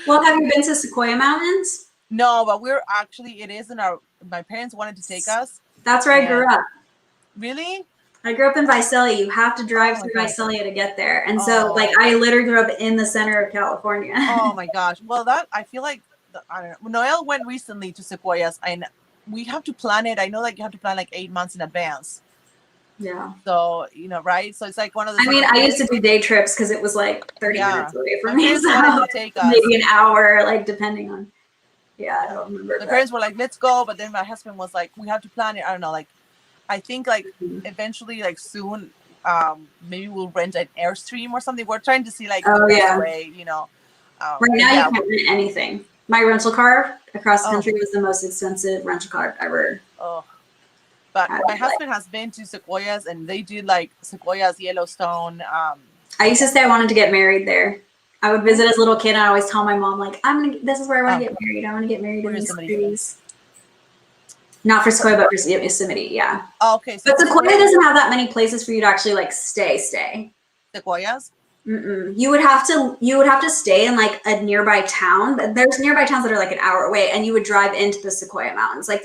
Well, have you been to Sequoia Mountains? No, but it is my parents wanted to take us. That's where I grew up. Really? I grew up in Visalia. You have to drive through Visalia to get there. And so like I literally grew up in the center of California. Oh my gosh. Well, I feel like, I don't know. Noelle went recently to Sequoias and we have to plan it. I know like you have to plan like 8 months in advance. Yeah. So, right? So it's like one of the. I mean, I used to do day trips because it was like 30 minutes away from me. So to take us. Maybe an hour, like depending on. Yeah, I don't remember. The parents were like, let's go. But then my husband was like, we have to plan it. I don't know. Like, I think like eventually, like soon, maybe we'll rent an Airstream or something. We're trying to see like the best way, you know. Right now, yeah. you can't rent anything. My rental car across the Oh. country was the most expensive rental car ever. Oh. But my husband has been to Sequoias, and they did like Sequoias, Yellowstone. I used to say I wanted to get married there. I would visit as a little kid, and I always tell my mom, like, this is where I want to get married. I want to get married in these cities. Not for Sequoia, but for Yosemite, yeah. Oh, okay. So but Sequoia doesn't have that many places for you to actually like stay. Sequoias? You would have to stay in like a nearby town. There's nearby towns that are like an hour away, and you would drive into the Sequoia Mountains. Like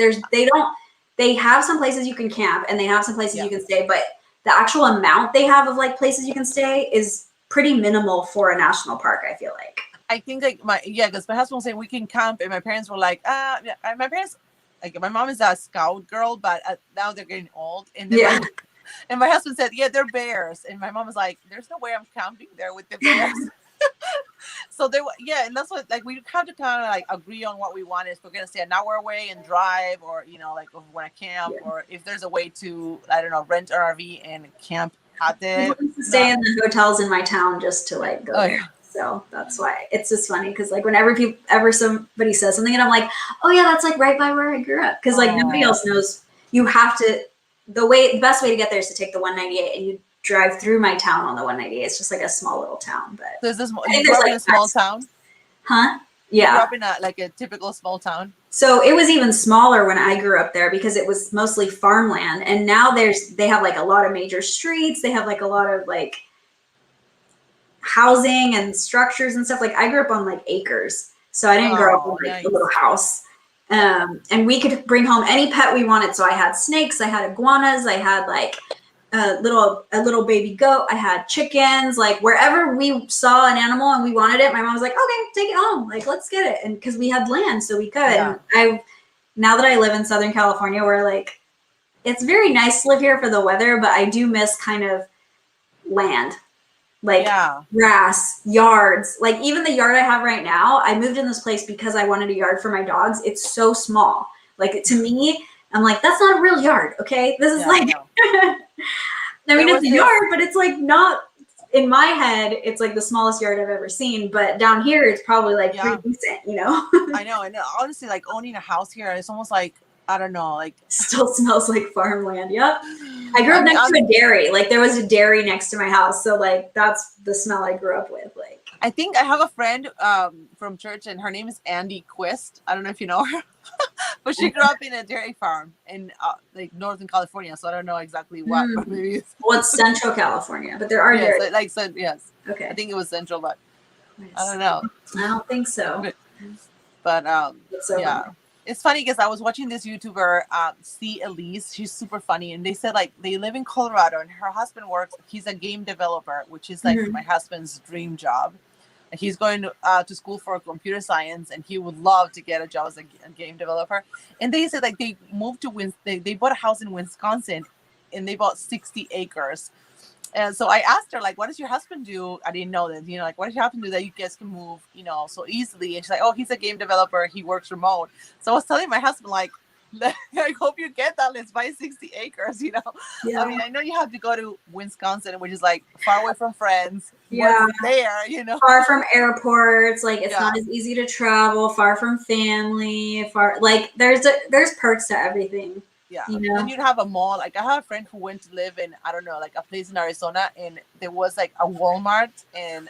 they have some places you can camp, and they have some places you can stay, but the actual amount they have of like places you can stay is pretty minimal for a national park, I feel like. I think like because my husband was saying we can camp, and my parents were like, my parents, like my mom is a scout girl, but now they're getting old, and and my husband said, they're bears, and my mom was like, there's no way I'm camping there with the bears. So they and that's what like we have to kind of like agree on what we want. If we're gonna stay an hour away and drive, or like if we want to camp, or if there's a way to rent an RV and camp at the stay in the hotels in my town just to like go there. So that's why it's just funny because like whenever somebody says something and I'm like, oh yeah, that's like right by where I grew up, because like nobody else knows. You have to the best way to get there is to take the 198, and you drive through my town on the 198. It's just like a small little town. But so is this you grew up in a small town? Huh? Yeah. You grew up in a typical small town? So it was even smaller when I grew up there because it was mostly farmland. And now they have like a lot of major streets. They have like a lot of like housing and structures and stuff. Like I grew up on like acres. So I didn't grow up in like a little house. And we could bring home any pet we wanted. So I had snakes, I had iguanas, I had like a little baby goat, I had chickens. Like wherever we saw an animal and we wanted it, my mom was like, okay, take it home, like let's get it. And because we had land, so we could. And now that I live in Southern California, where like it's very nice to live here for the weather, but I do miss kind of land, like grass, yards. Like even the yard I have right now, I moved in this place because I wanted a yard for my dogs. It's so small. Like to me, I'm like, that's not a real yard. Okay. This is like, I mean, it's a yard, but it's like not, in my head, it's like the smallest yard I've ever seen. But down here, it's probably like pretty decent, you know? I know. Honestly, like owning a house here, it's almost like, I don't know, like. Still smells like farmland. Yep. I grew up next to a dairy. Like there was a dairy next to my house. So like, that's the smell I grew up with. Like, I think I have a friend from church, and her name is Andy Quist. I don't know if you know her, but she grew up in a dairy farm in like Northern California. So I don't know exactly what. But maybe it's Central California, but there are dairies. Yes. Okay. I think it was Central, but I don't know. I don't think so. But it's funny because I was watching this YouTuber, C. Elise. She's super funny, and they said like they live in Colorado, and her husband works. He's a game developer, which is like my husband's dream job. And he's going to school for computer science, and he would love to get a job as a game developer. And they said like they moved to they bought a house in Wisconsin, and they bought 60 acres. And so I asked her, like, what does your husband do? I didn't know that, like, what does your husband do that you guys can move, so easily? And she's like, oh, he's a game developer. He works remote. So I was telling my husband, like, I hope you get that. Let's buy 60 acres, Yeah. I mean, I know you have to go to Wisconsin, which is, like, far away from friends. Yeah. There, Far from airports. Like, it's not as easy to travel. Far from family. Like, there's perks to everything. Yeah. And you'd have a mall. Like I have a friend who went to live in, I don't know, like a place in Arizona, and there was like a Walmart and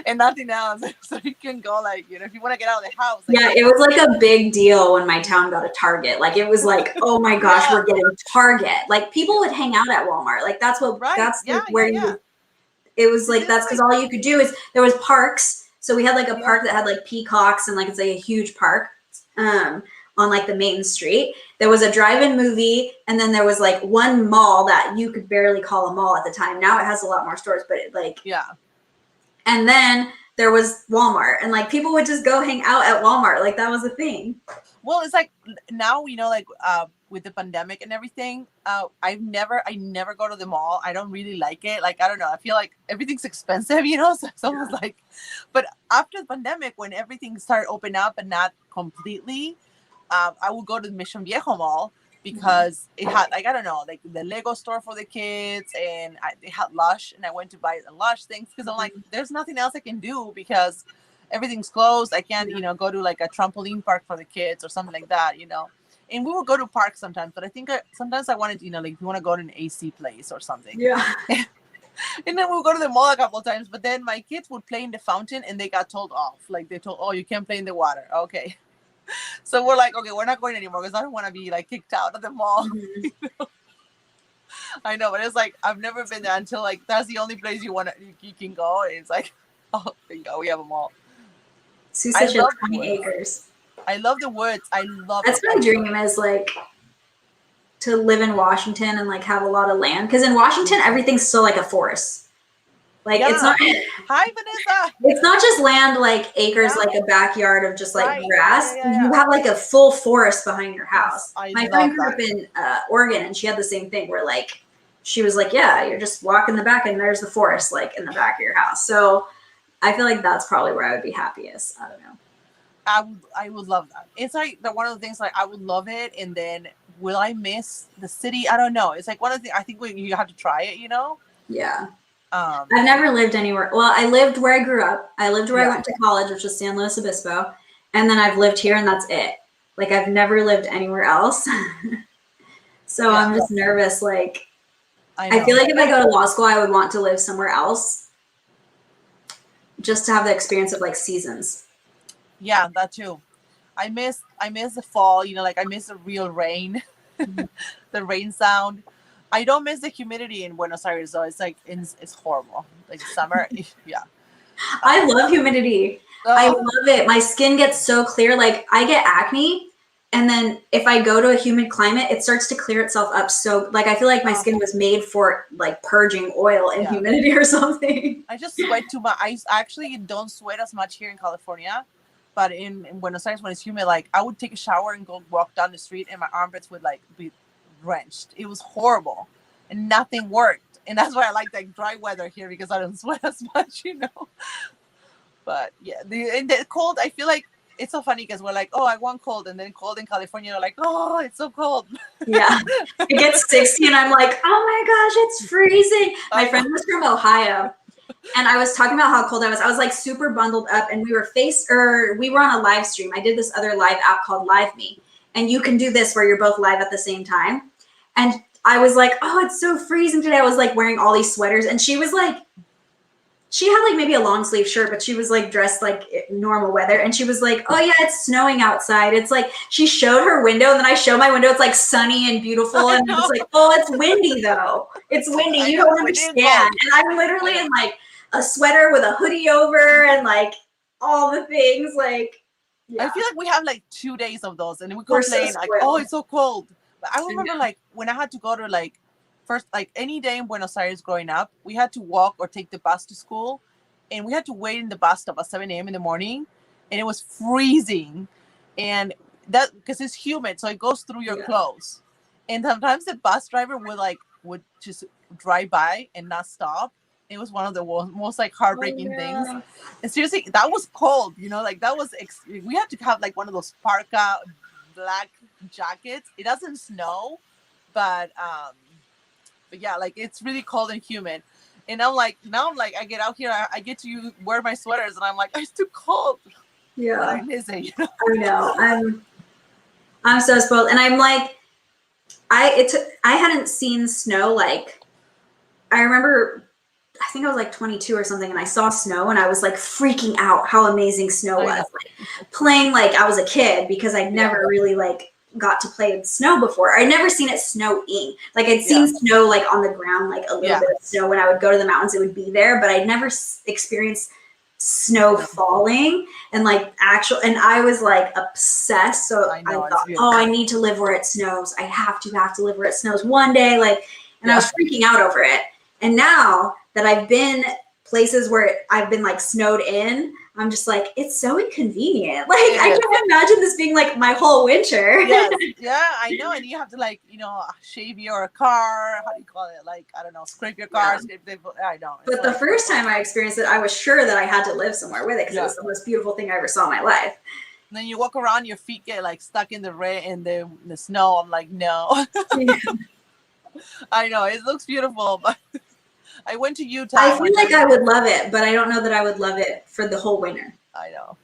and nothing else. So you can go like, if you want to get out of the house. Like, it was like a big deal when my town got a Target. Like it was like, oh my gosh, we're getting Target. Like people would hang out at Walmart. Like that's what, it was like, that's because all you could do is there was parks. So we had like a park that had like peacocks and like, it's like a huge park. On like the main street, there was a drive-in movie, and then there was like one mall that you could barely call a mall at the time. Now it has a lot more stores, but and then there was Walmart, and like people would just go hang out at Walmart, like that was a thing. Well, it's like now we know, like with the pandemic and everything, I never go to the mall. I don't really like it. Like, I don't know. I feel like everything's expensive, So it's almost like, but after the pandemic, when everything started opening up and not completely, I would go to the Mission Viejo Mall because it had, like, I don't know, like the Lego store for the kids, and they had Lush, and I went to buy the Lush things because I'm like, there's nothing else I can do because everything's closed. I can't, go to like a trampoline park for the kids or something like that, And we would go to parks sometimes, but I think sometimes I wanted, like, you want to go to an AC place or something. Yeah. And then we would go to the mall a couple of times, but then my kids would play in the fountain and they got told off. Like, they told, oh, you can't play in the water. Okay. So we're like, okay, we're not going anymore because I don't want to be like kicked out of the mall. Mm-hmm. I know, but it's like, I've never been there until like, that's the only place you can go. And it's like, oh, thank God we have a mall. So such a 20 acres. I love the woods. I love That's my dream, is like to live in Washington and like have a lot of land. Because in Washington, everything's still like a forest. Like it's not. Hi, Vanessa. It's not just land, like acres, like a backyard of just like grass. You have like a full forest behind your house. My friend grew up in Oregon, and she had the same thing where like she was like, yeah, you're just walking the back and there's the forest like in the back of your house. So I feel like that's probably where I would be happiest. I don't know. I would love that. It's like one of the things, like I would love it, and then will I miss the city? I don't know. It's like one of the, I think you have to try it, Yeah. I've never lived anywhere. Well, I lived where I grew up. I lived where I went to college, which was San Luis Obispo. And then I've lived here, and that's it. Like, I've never lived anywhere else. So I'm just nervous. Like, I feel like if I go to law school, I would want to live somewhere else just to have the experience of, like, seasons. Yeah, that too. I miss the fall, like I miss the real rain, the rain sound. I don't miss the humidity in Buenos Aires, though. It's like, it's horrible. Like summer, yeah. I love humidity. I love it. My skin gets so clear. Like I get acne, and then if I go to a humid climate, it starts to clear itself up. So like I feel like my skin was made for like purging oil and humidity or something. I just sweat too much. I actually don't sweat as much here in California, but in Buenos Aires when it's humid, like I would take a shower and go walk down the street, and my armpits would like be drenched. It was horrible, and nothing worked. And that's why I like like dry weather here, because I don't sweat as much, But yeah, the cold, I feel like it's so funny because we're like, oh, I want cold, and then cold in California, you're like, oh, it's so cold. Yeah, it gets 60, and I'm like, oh my gosh, it's freezing. My friend was from Ohio, and I was talking about how cold I was. I was like super bundled up, and we were on a live stream. I did this other live app called Live Me. And you can do this where you're both live at the same time. And I was like, oh, it's so freezing today. I was like wearing all these sweaters. And she was like, she had like maybe a long sleeve shirt, but she was like dressed like normal weather. And she was like, oh yeah, it's snowing outside. It's like, she showed her window, and then I show my window. It's like sunny and beautiful. And it's like, oh, it's windy though. It's windy. You don't understand. And I'm literally in like a sweater with a hoodie over and like all the things like. Yeah. I feel like we have like 2 days of those, and we complain like, oh, it's so cold. But I remember like when I had to go to like first, like any day in Buenos Aires growing up, we had to walk or take the bus to school, and we had to wait in the bus stop at 7 a.m. in the morning, and it was freezing, and that because it's humid, so it goes through your clothes, and sometimes the bus driver would just drive by and not stop. It was one of the most like heartbreaking things. And seriously, that was cold, like that was, we had to have like one of those parka black jackets. It doesn't snow, but yeah, like it's really cold and humid. And now I'm like, I get out here, I get to wear my sweaters, and I'm like, it's too cold. Yeah. But I miss it, I know. I'm so spoiled. And I'm like, I hadn't seen snow. Like, I remember, I think I was like 22 or something, and I saw snow, and I was like freaking out how amazing snow was. Like, playing like I was a kid, because I never really like got to play with snow before. I'd never seen it snowing. Like I'd seen snow like on the ground, like a little bit of snow when I would go to the mountains, it would be there, but I'd never experienced snow falling and like actual, and I was like obsessed. So I thought, oh, I need to live where it snows. I have to live where it snows one day. Like, and I was freaking out over it. And now that I've been places where I've been like snowed in, I'm just like, it's so inconvenient. Like, I can't imagine this being like my whole winter. Yes, yeah, I know. And you have to like, shave your car. How do you call it? Like, I don't know, scrape your car. I know. But the first time I experienced it, I was sure that I had to live somewhere with it because it was the most beautiful thing I ever saw in my life. And then you walk around, your feet get like stuck in the rain in the snow. I'm like, no. Yeah. I know it looks beautiful, but I went to Utah. I feel like I would love it, but I don't know that I would love it for the whole winter. I know.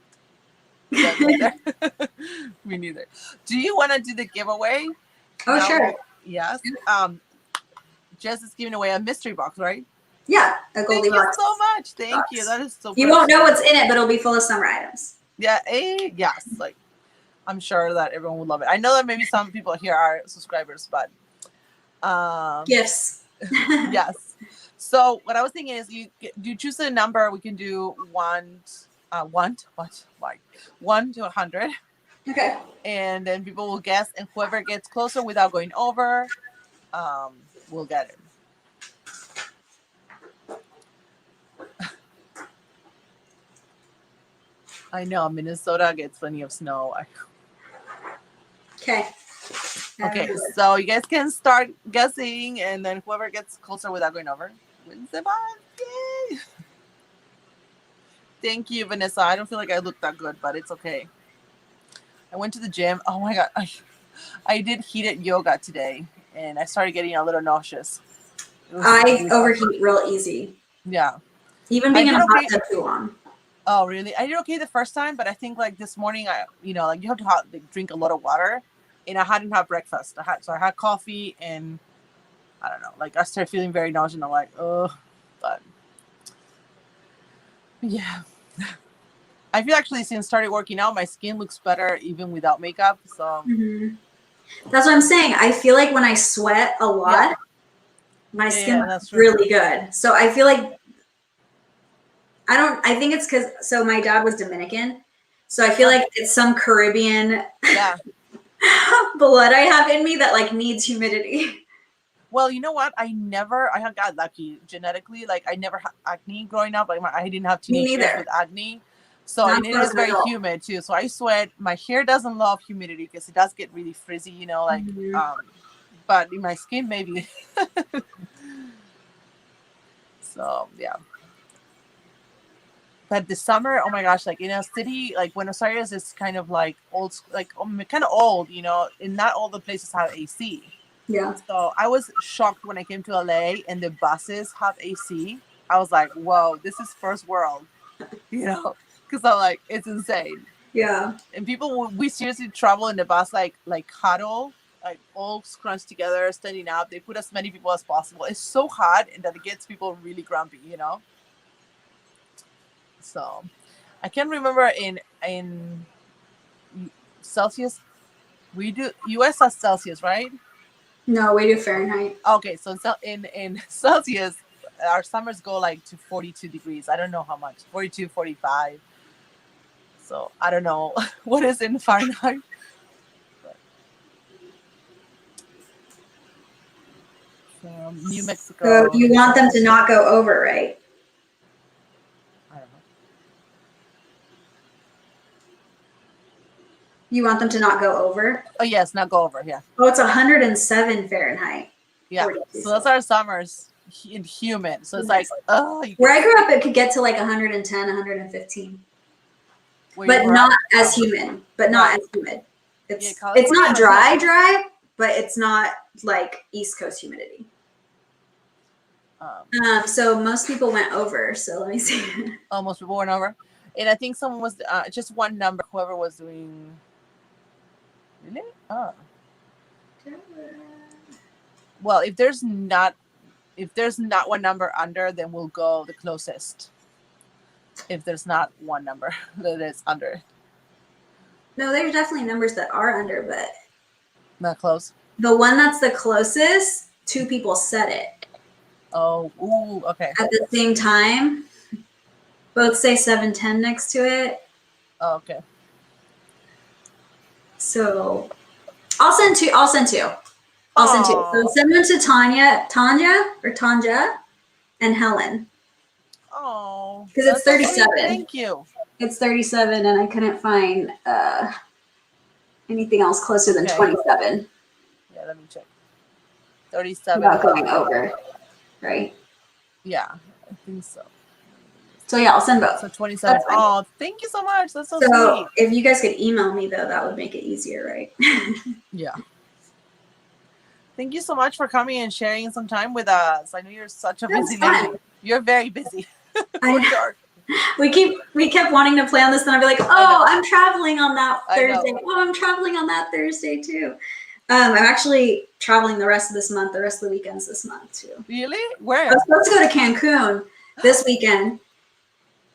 Yeah, me neither. Me neither. Do you want to do the giveaway? Oh, sure. Yes. Jess is giving away a mystery box, right? Yeah, a Goldie Box. Thank you so much. Thank you. That is so. You won't know what's in it, but it'll be full of summer items. Yeah. Yes. Like, I'm sure that everyone would love it. I know that maybe some people here are subscribers, but gifts. Yes. So what I was thinking is, you choose a number. We can do 1 to 100. Okay. And then people will guess, and whoever gets closer without going over, will get it. I know Minnesota gets plenty of snow. Okay. Okay, so you guys can start guessing, and then whoever gets closer without going over wins the box. Yay! Thank you, Vanessa. I don't feel like I look that good, but it's okay. I went to the gym. Oh my god, I did heated yoga today, and I started getting a little nauseous. I overheat real easy. Yeah. Even being in a hot tub too long. Oh, really? I did okay the first time, but I think like this morning, you have to drink a lot of water, and I hadn't had breakfast. So I had coffee, and I don't know, like I started feeling very nauseous. And I'm like, oh, but yeah. I feel actually since started working out, my skin looks better even without makeup. So that's what I'm saying. I feel like when I sweat a lot, my skin looks really good. So I feel like I think it's because, so my dad was Dominican. So I feel like it's some Caribbean blood I have in me that like needs humidity. Well, you know what? I got lucky genetically. Like I never had acne growing up. Like I didn't have teenage years with acne. So and it is very humid too. So I sweat. My hair doesn't love humidity because it does get really frizzy, like but in my skin maybe. So yeah. But the summer, oh my gosh, like in a city like Buenos Aires is kind of like old, like kind of old, and not all the places have AC. Yeah. So I was shocked when I came to LA and the buses have AC. I was like, whoa, this is first world, because I'm like, it's insane. Yeah. And people, we seriously travel in the bus like huddle, like all scrunched together, standing up. They put as many people as possible. It's so hot and that it gets people really grumpy, So I can't remember in Celsius. We do US as Celsius, right? No, we do Fahrenheit. Okay, so in Celsius, our summers go like to 42 degrees. I don't know how much, 42, 45. So I don't know what is in Fahrenheit. New Mexico. So you want them to not go over, right? I don't know. You want them to not go over? Oh yes, not go over. Yeah. Oh, it's 107 Fahrenheit. Yeah. So those are summers in humid. So it's like, where I grew up, it could get to like 110, 115. But not as humid. But not as humid. It's not dry, but it's not like East Coast humidity. So most people went over. So let me see. Oh, most people went over. And I think someone was just one number, whoever was doing. Really? Oh. Well, if there's not one number under, then we'll go the closest. If there's not one number that is under. No, there's definitely numbers that are under, but not close. The one that's the closest, 2 people said it. Oh, ooh, okay. At the same time, both say 710 next to it. Oh, okay. So I'll send 2. So send one to Tanya, and Helen. Oh, because it's 37. Thank you. It's 37, and I couldn't find anything else closer than 27. Yeah, let me check. 37. Without going over, right? Yeah, I think so. So yeah, I'll send both. So 27. Oh, thank you so much. That's so sweet. If you guys could email me though, that would make it easier, right? Yeah. Thank you so much for coming and sharing some time with us. I know you're such a busy lady. You're very busy. We kept wanting to play on this, and I'd be like, oh, I'm traveling on that Thursday. Oh, I'm traveling on that Thursday too. I'm actually traveling the rest of this month, the rest of the weekends this month too. Really? Where? I was supposed to go to Cancun this weekend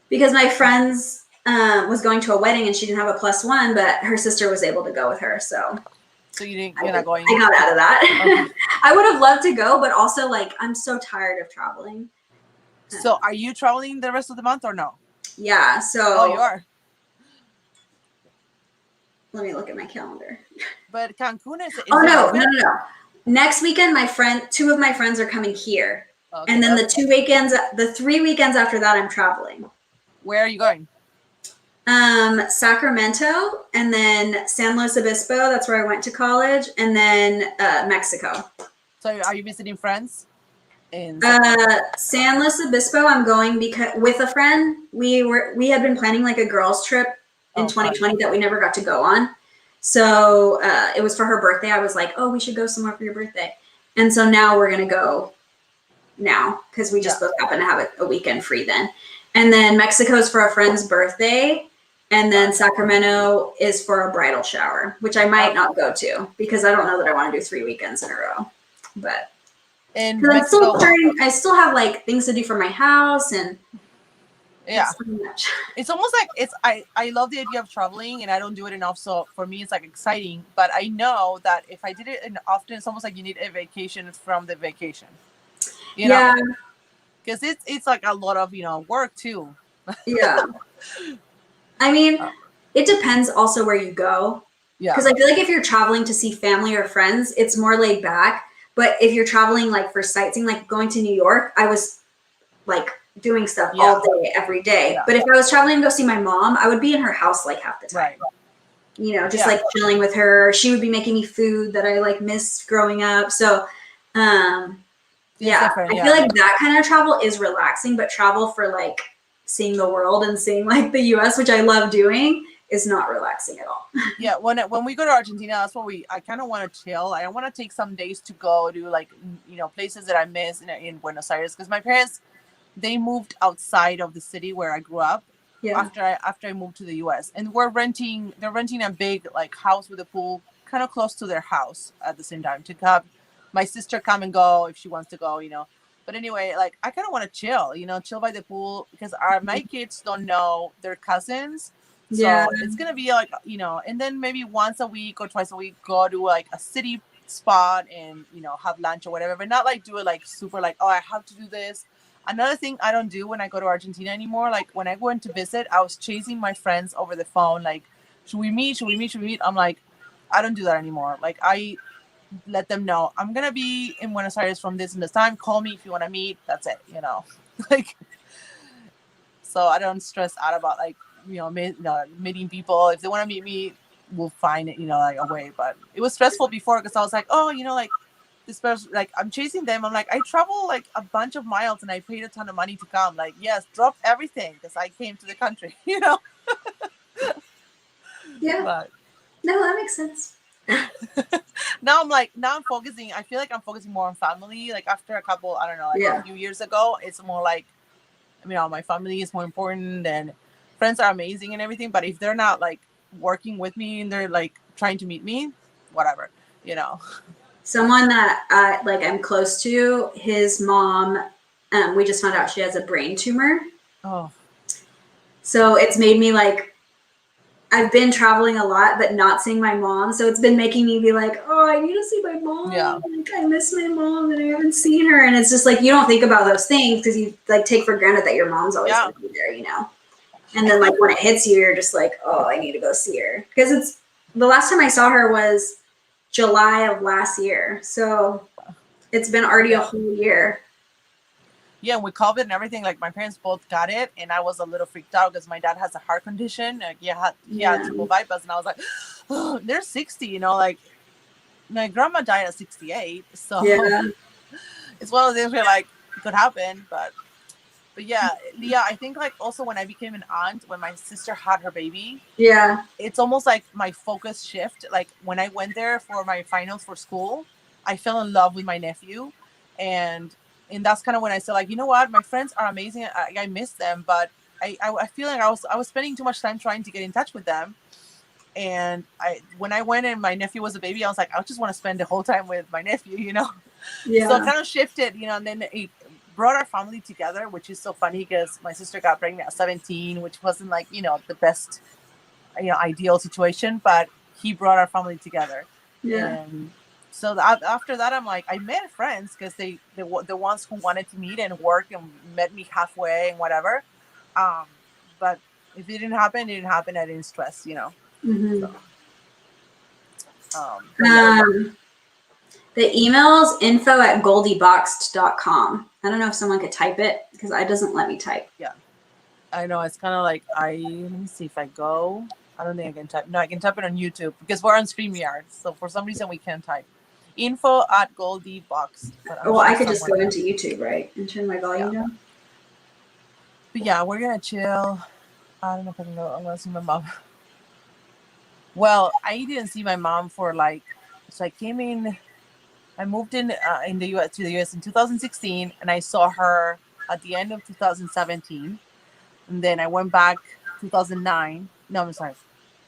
because my friend's was going to a wedding and she didn't have a +1, but her sister was able to go with her. So you're not going? I got out of that. Okay. I would have loved to go, but also like I'm so tired of traveling. So are you traveling the rest of the month or no? Yeah. So. Oh, you are. Let me look at my calendar. But Cancun is. No. Next weekend, two of my friends are coming here, and then the 3 weekends after that, I'm traveling. Where are you going? Sacramento, and then San Luis Obispo. That's where I went to college, and then Mexico. So are you visiting friends? In San Luis Obispo, I'm going because with a friend. We had been planning like a girls' trip in 2020 that we never got to go on. So it was for her birthday. I was like, oh, we should go somewhere for your birthday. And so now we're going to go now because we just both happen to have a weekend free then. And then Mexico's for a friend's birthday. And then Sacramento is for a bridal shower, which I might not go to because I don't know that I want to do 3 weekends in a row. But I still have like things to do for my house and it's almost like I love the idea of traveling and I don't do it enough, so for me it's like exciting, but I know that if I did it often, it's almost like you need a vacation from the vacation, you know, because it's like a lot of work too. Yeah. I mean, it depends also where you go, because I feel like if you're traveling to see family or friends, it's more laid back. But if you're traveling like for sightseeing, like going to New York, I was like doing stuff all day, every day. But if I was traveling to go see my mom, I would be in her house like half the time. Right. Just like chilling with her. She would be making me food that I like missed growing up. So, I feel like that kind of travel is relaxing, but travel for like seeing the world and seeing like the US, which I love doing, is not relaxing at all. Yeah, when we go to Argentina, that's what I kind of want to chill. I want to take some days to go to like places that I miss in Buenos Aires, because my parents, they moved outside of the city where I grew up after I moved to the US, and they're renting a big like house with a pool kind of close to their house at the same time to have my sister come and go if she wants to go, But anyway, like I kind of want to chill, chill by the pool, because my kids don't know their cousins. So it's going to be like, and then maybe once a week or twice a week, go to like a city spot and, have lunch or whatever, but not like do it like super like, oh, I have to do this. Another thing I don't do when I go to Argentina anymore, like when I went to visit, I was chasing my friends over the phone. Like, should we meet? I'm like, I don't do that anymore. Like I let them know I'm going to be in Buenos Aires from this and this time. Call me if you want to meet. That's it, like, so I don't stress out about like, meeting people. If they want to meet me, we'll find it, like a way. But it was stressful before because I was like, oh, like this person, like I'm chasing them. I'm like, I travel like a bunch of miles and I paid a ton of money to come. Like, yes, drop everything because I came to the country, Yeah. But, no, that makes sense. now I'm focusing. I feel like I'm focusing more on family. Like after a couple, I don't know, like a few years ago, it's more like, my family is more important, and friends are amazing and everything. But if they're not like working with me and they're like trying to meet me, whatever, Someone that I'm close to, his mom, we just found out she has a brain tumor. Oh. So it's made me like, I've been traveling a lot, but not seeing my mom. So it's been making me be like, oh, I need to see my mom. Yeah. Like I miss my mom and I haven't seen her. And it's just like, you don't think about those things because you like take for granted that your mom's always going to be there, And then like when it hits you, you're just like, oh, I need to go see her. Because it's the last time I saw her was July of last year. So it's been already a whole year. Yeah, with COVID and everything, like my parents both got it, and I was a little freaked out because my dad has a heart condition. Like, he had Yeah. triple bypass, and I was like, oh, they're 60, like my grandma died at 68, so Yeah. it's one of those things where like it could happen, but yeah, Leah, I think like also when I became an aunt, when my sister had her baby, Yeah. it's almost like my focus shift. Like when I went there for my finals for school, I fell in love with my nephew, and and that's kind of when I said like, you know what, my friends are amazing. I miss them, but I feel like I was spending too much time trying to get in touch with them. And when I went and my nephew was a baby, I was like, I just want to spend the whole time with my nephew. So it Yeah. kind of shifted, and then it brought our family together, which is so funny because my sister got pregnant at 17, which wasn't like, the best, ideal situation, but he brought our family together. Yeah. And so after that, I'm like, I met friends because the ones who wanted to meet and work and met me halfway and whatever. Um, but if it didn't happen, it didn't happen. I didn't stress. Mm-hmm. So, but yeah, The email is info@goldieboxed.com. I don't know if someone could type it because it doesn't let me type. yeah. I know it's kind of like let me see if I go. I don't think I can type. No, I can type it on YouTube because we're on StreamYard. So for some reason we can't type. Info@Goldie Box. But I'm Well, sure I could just go someone. into YouTube, right, and turn my volume Yeah. down. But yeah, we're gonna chill. I don't know if I can go. I'm gonna see my mom. Well, I didn't see my mom for so I came in. I moved in the U.S. to the U.S. in 2016, and I saw her at the end of 2017. And then I went back 2009. No, I'm sorry,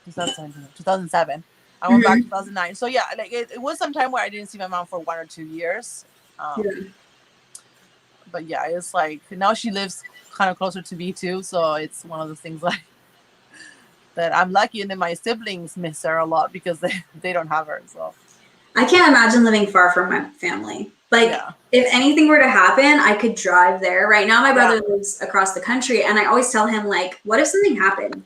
2017, 2007. I went back Mm-hmm. 2009. So yeah, like it was some time where I didn't see my mom for 1 or 2 years. Yeah. But yeah, it's like now she lives kind of closer to me too. So it's one of those things like that I'm lucky, and then my siblings miss her a lot because they don't have her. So I can't imagine living far from my family. Like, yeah, if anything were to happen, I could drive there. Right now, my yeah, brother lives across the country, and I always tell him, like, what if something happened?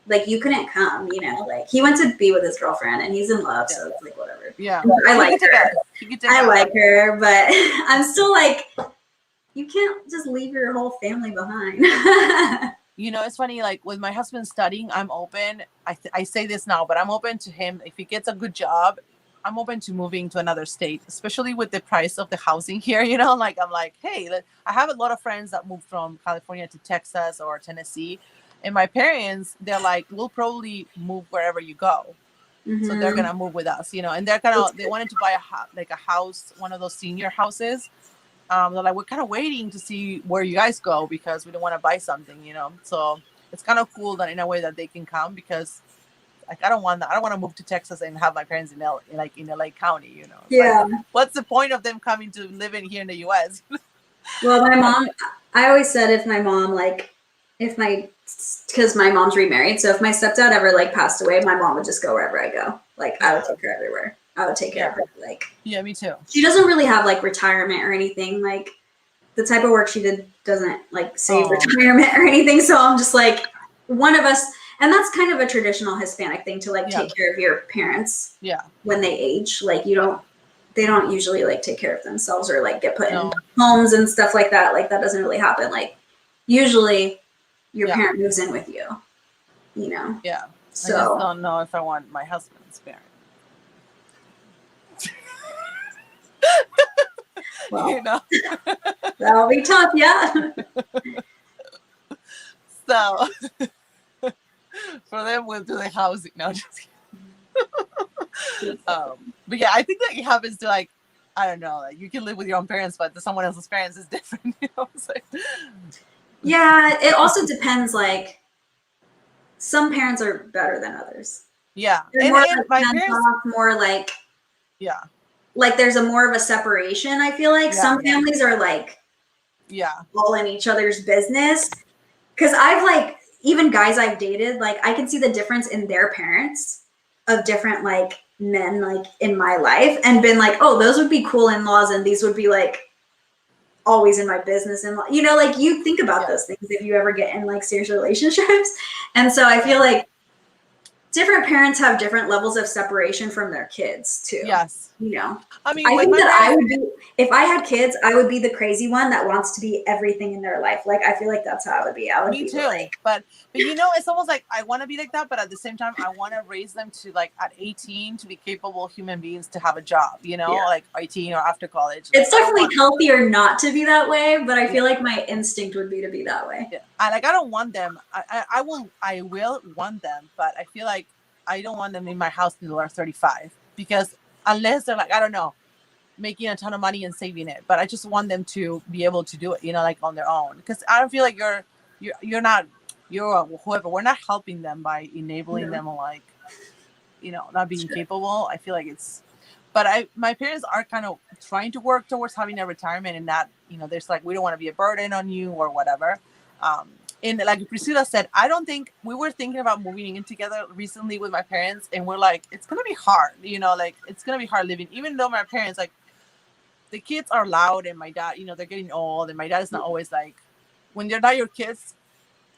Like, you couldn't come, Like, he went to be with his girlfriend, and he's in love, yeah, so it's like, whatever. yeah. I like her. He could take I us. like her, but I'm still like, you can't just leave your whole family behind. It's funny. Like with my husband studying, I'm open. I say this now, but I'm open to him if he gets a good job. I'm open to moving to another state, especially with the price of the housing here. Like I'm like, hey, I have a lot of friends that moved from California to Texas or Tennessee, and my parents, they're like, we'll probably move wherever you go. So they're Mm-hmm. gonna move with us, and they wanted to buy a house, one of those senior houses. They're like, we're kind of waiting to see where you guys go because we don't want to buy something. So it's kind of cool that in a way that they can come because like I don't want that. I don't want to move to Texas and have my parents in LA County. It's like Yeah. what's the point of them coming to live in here in the U.S.? Well, my mom, I always said if my mom, because my mom's remarried, so if my stepdad ever passed away, my mom would just go wherever I go. Like, I would take her everywhere. I would take care of her. Like, Yeah, me too. she doesn't really have retirement or anything. Like, the type of work she did doesn't save retirement or anything. So I'm just like, one of us, and that's kind of a traditional Hispanic thing to take care of your parents. Yeah. When they age, they don't usually take care of themselves or get put in No. homes and stuff like that. Like, that doesn't really happen. Like, usually your Yeah. parent moves in with you, Yeah. So I just don't know if I want my husband's parent. well, that'll be tough. Yeah. So for them, we'll do the housing. No, just kidding. But yeah, I think that it happens to I don't know, you can live with your own parents, but someone else's parents is different. It's like, Yeah, it also depends. Some parents are better than others. yeah, They're and more my parents, off, more yeah, there's a more of a separation. I feel like some families are yeah, all in each other's business. Because I've even guys I've dated, I can see the difference in their parents of different men in my life and been like, oh, those would be cool in-laws and these would be always in my business and you think about those things if you ever get in serious relationships. And so I feel like different parents have different levels of separation from their kids too. Yes. You know, I mean, I with think my that I parents, would be, if I had kids, I would be the crazy one that wants to be everything in their life. Like, I feel like that's how I would be. I would me be too. like, But you know, it's almost like I want to be like that, but at the same time, I want to raise them to like at 18 to be capable human beings to have a job. You know, yeah. like 18 or after college. Like It's I don't definitely want. healthier not to be that way, but I Yeah. feel like my instinct would be to be that way. Yeah. I don't want them. I will want them, but I feel like I don't want them in my house until they're 35 because unless they're like I don't know making a ton of money and saving it, but I just want them to be able to do it, you know, like on their own. Because I don't feel like you're not you're whoever. We're not helping them by enabling No. them like not being capable. I feel like it's. But my parents are kind of trying to work towards having a retirement and not, there's like we don't want to be a burden on you or whatever. Um, and like Priscilla said, I don't think we were thinking about moving in together recently with my parents, and we're like, it's gonna be hard, like it's gonna be hard living, even though my parents like the kids are loud and my dad, they're getting old and my dad is not always like when they're not your kids,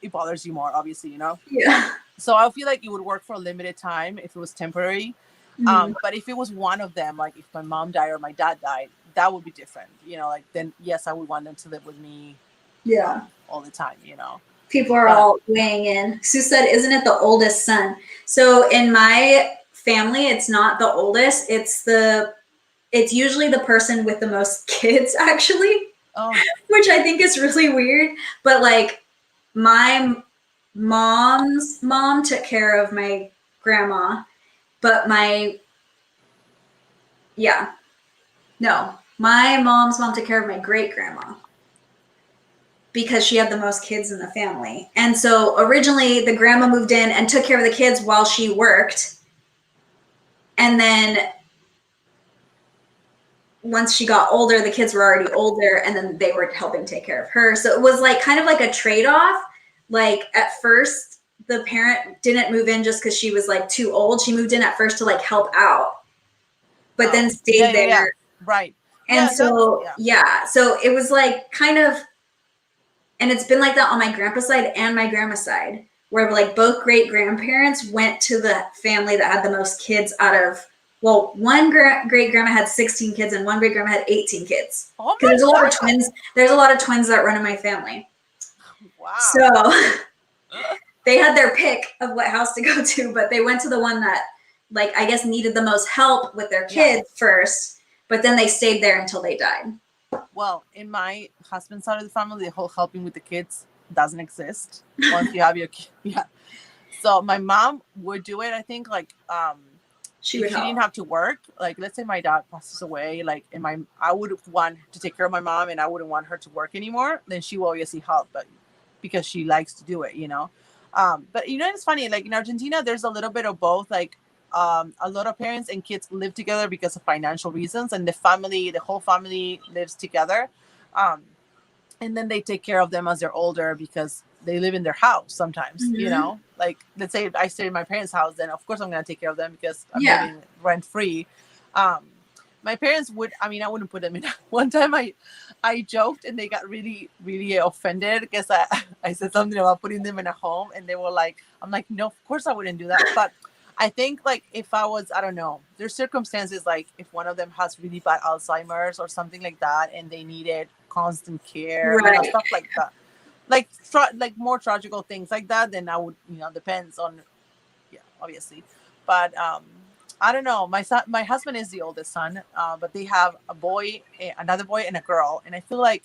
it bothers you more, obviously. Yeah. So I feel like it would work for a limited time if it was temporary. Mhm. But if it was one of them, like if my mom died or my dad died, that would be different. Like then yes, I would want them to live with me Yeah. all the time. People are But all weighing in. Sue said, isn't it the oldest son? So in my family, it's not the oldest. It's usually the person with the most kids, actually, oh which I think is really weird. But like my mom's mom took care of my grandma, but my mom's mom took care of my great grandma because she had the most kids in the family. And so originally the grandma moved in and took care of the kids while she worked. And then once she got older, the kids were already older and then they were helping take care of her. So it was like kind of like a trade-off. Like at first the parent didn't move in just because she was like too old. She moved in at first to like help out, but then yeah, stayed yeah, yeah, there. right, And yeah, that's so, yeah. yeah, so it was like kind of, and it's been like that on my grandpa's side and my grandma's side, where like both great grandparents went to the family that had the most kids out of, well, one great grandma had 16 kids and one great grandma had 18 kids. Oh Because my there's a lot of god, twins. There's a lot of twins that run in my family. wow. So they had their pick of what house to go to, but they went to the one that, like, I guess needed the most help with their kids first, but then they stayed there until they died. Well, in my husband's side of the family, the whole helping with the kids doesn't exist once you have your kid. Yeah. So my mom would do it, I think, like She if would she help. didn't have to work, like let's say my dad passes away, like I would want to take care of my mom and I wouldn't want her to work anymore, then she will obviously help, but because she likes to do it. But it's funny, like in Argentina, there's a little bit of both, like a lot of parents and kids live together because of financial reasons, and the whole family lives together. Um, and then they take care of them as they're older because they live in their house sometimes, Mm-hmm. like let's say I stay in my parents' house, then of course I'm going to take care of them because I'm Yeah. living rent free. um my parents would, I mean, I wouldn't put them in. One time I joked and they got really really offended because I said something about putting them in a home, and they were like, I'm like, no, of course I wouldn't do that. But I think like if I was, I don't know, there's circumstances like if one of them has really bad Alzheimer's or something like that and they needed constant care, Right. stuff like that. Like like more tragical things like that, then I would, depends on, yeah, obviously. But I don't know. My husband is the oldest son, but they have a boy, another boy, and a girl, and I feel like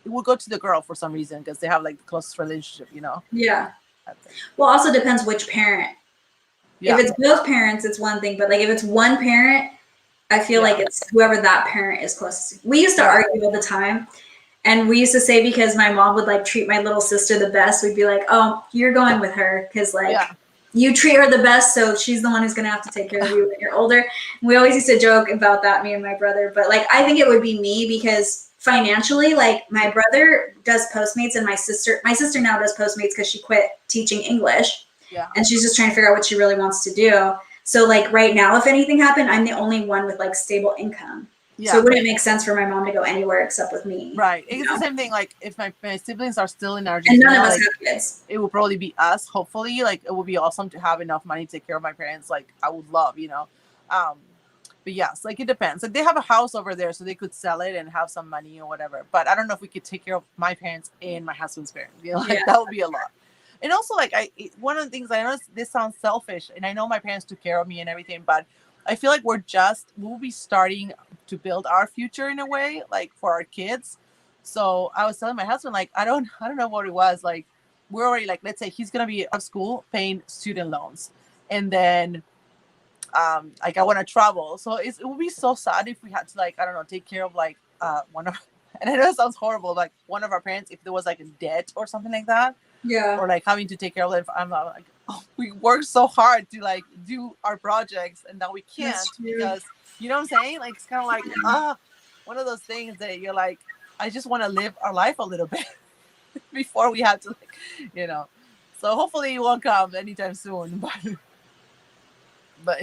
it would go to the girl for some reason because they have like the closest relationship. Yeah. I think. Well, also depends which parent. If Yeah, it's both parents, it's one thing, but like if it's one parent, I feel like yeah, it's whoever that parent is closest to. We used to yeah. argue all the time. And we used to say because my mom would like treat my little sister the best, we'd be like, oh, you're going with her because like Yeah. you treat her the best, so she's the one who's gonna have to take care of you when you're older. And we always used to joke about that, me and my brother. But like I think it would be me because financially, like my brother does Postmates and my sister now does Postmates because she quit teaching English Yeah. and she's just trying to figure out what she really wants to do. So like right now, if anything happened, I'm the only one with like stable income. So it Yeah. wouldn't make sense for my mom to go anywhere except with me. Right. You It's the know? same thing. Like if my siblings are still in And none of Argentina, us like have kids. it will probably be us. Hopefully, like it would be awesome to have enough money to take care of my parents. Like I would love, but yes, like it depends. Like they have a house over there, so they could sell it and have some money or whatever. But I don't know if we could take care of my parents and my husband's parents. Yeah. Like that would be a lot. And also, like one of the things I know this sounds selfish, and I know my parents took care of me and everything, but I feel like we'll be starting to build our future in a way, like for our kids. So I was telling my husband, like I don't know what it was. Like we're already like, let's say he's gonna be out of school paying student loans, and then like I want to travel, so it would be so sad if we had to, like, I don't know, take care of like one of and I know it sounds horrible, like one of our parents, if there was like a debt or something like that, Yeah. or like having to take care of it. I'm not like, oh, we worked so hard to like do our projects and now we can't because, you know what I'm saying, like it's kind of like one of those things that you're like, I just want to live our life a little bit before we have to, like, you know. So hopefully it won't come anytime soon, but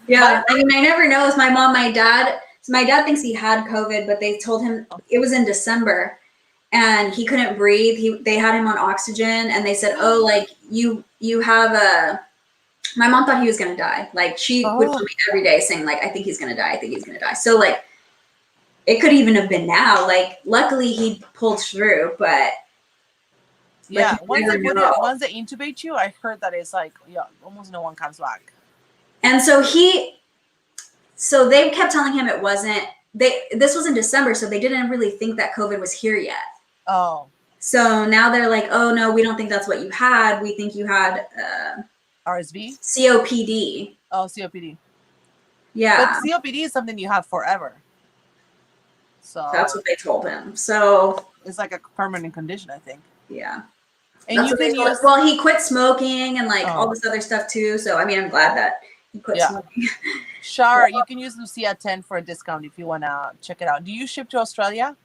Yeah, I mean, I never know with my mom, my dad. So my dad thinks he had COVID, but they told him it was in December, and he couldn't breathe. They had him on oxygen, and they said, "Oh, like you have a." My mom thought he was gonna die. Like she would tell me every day, saying like, "I think he's gonna die. I think he's gonna die." So like, it could even have been now. Like, luckily he pulled through, but yeah, like, once once they intubate you, I heard that it's like, yeah, almost no one comes back. And so they kept telling him it wasn't. This was in December, so they didn't really think that COVID was here yet. Oh. So now they're like, oh no, we don't think that's what you had. We think you had RSV? COPD. Oh, COPD. Yeah. But COPD is something you have forever. So that's what they told him. So it's like a permanent condition, I think. Yeah. And that's you can use. Well, he quit smoking and like all this other stuff too. So I mean, I'm glad that he quit smoking. Sure, you can use Lucia 10 for a discount if you wanna check it out. Do you ship to Australia?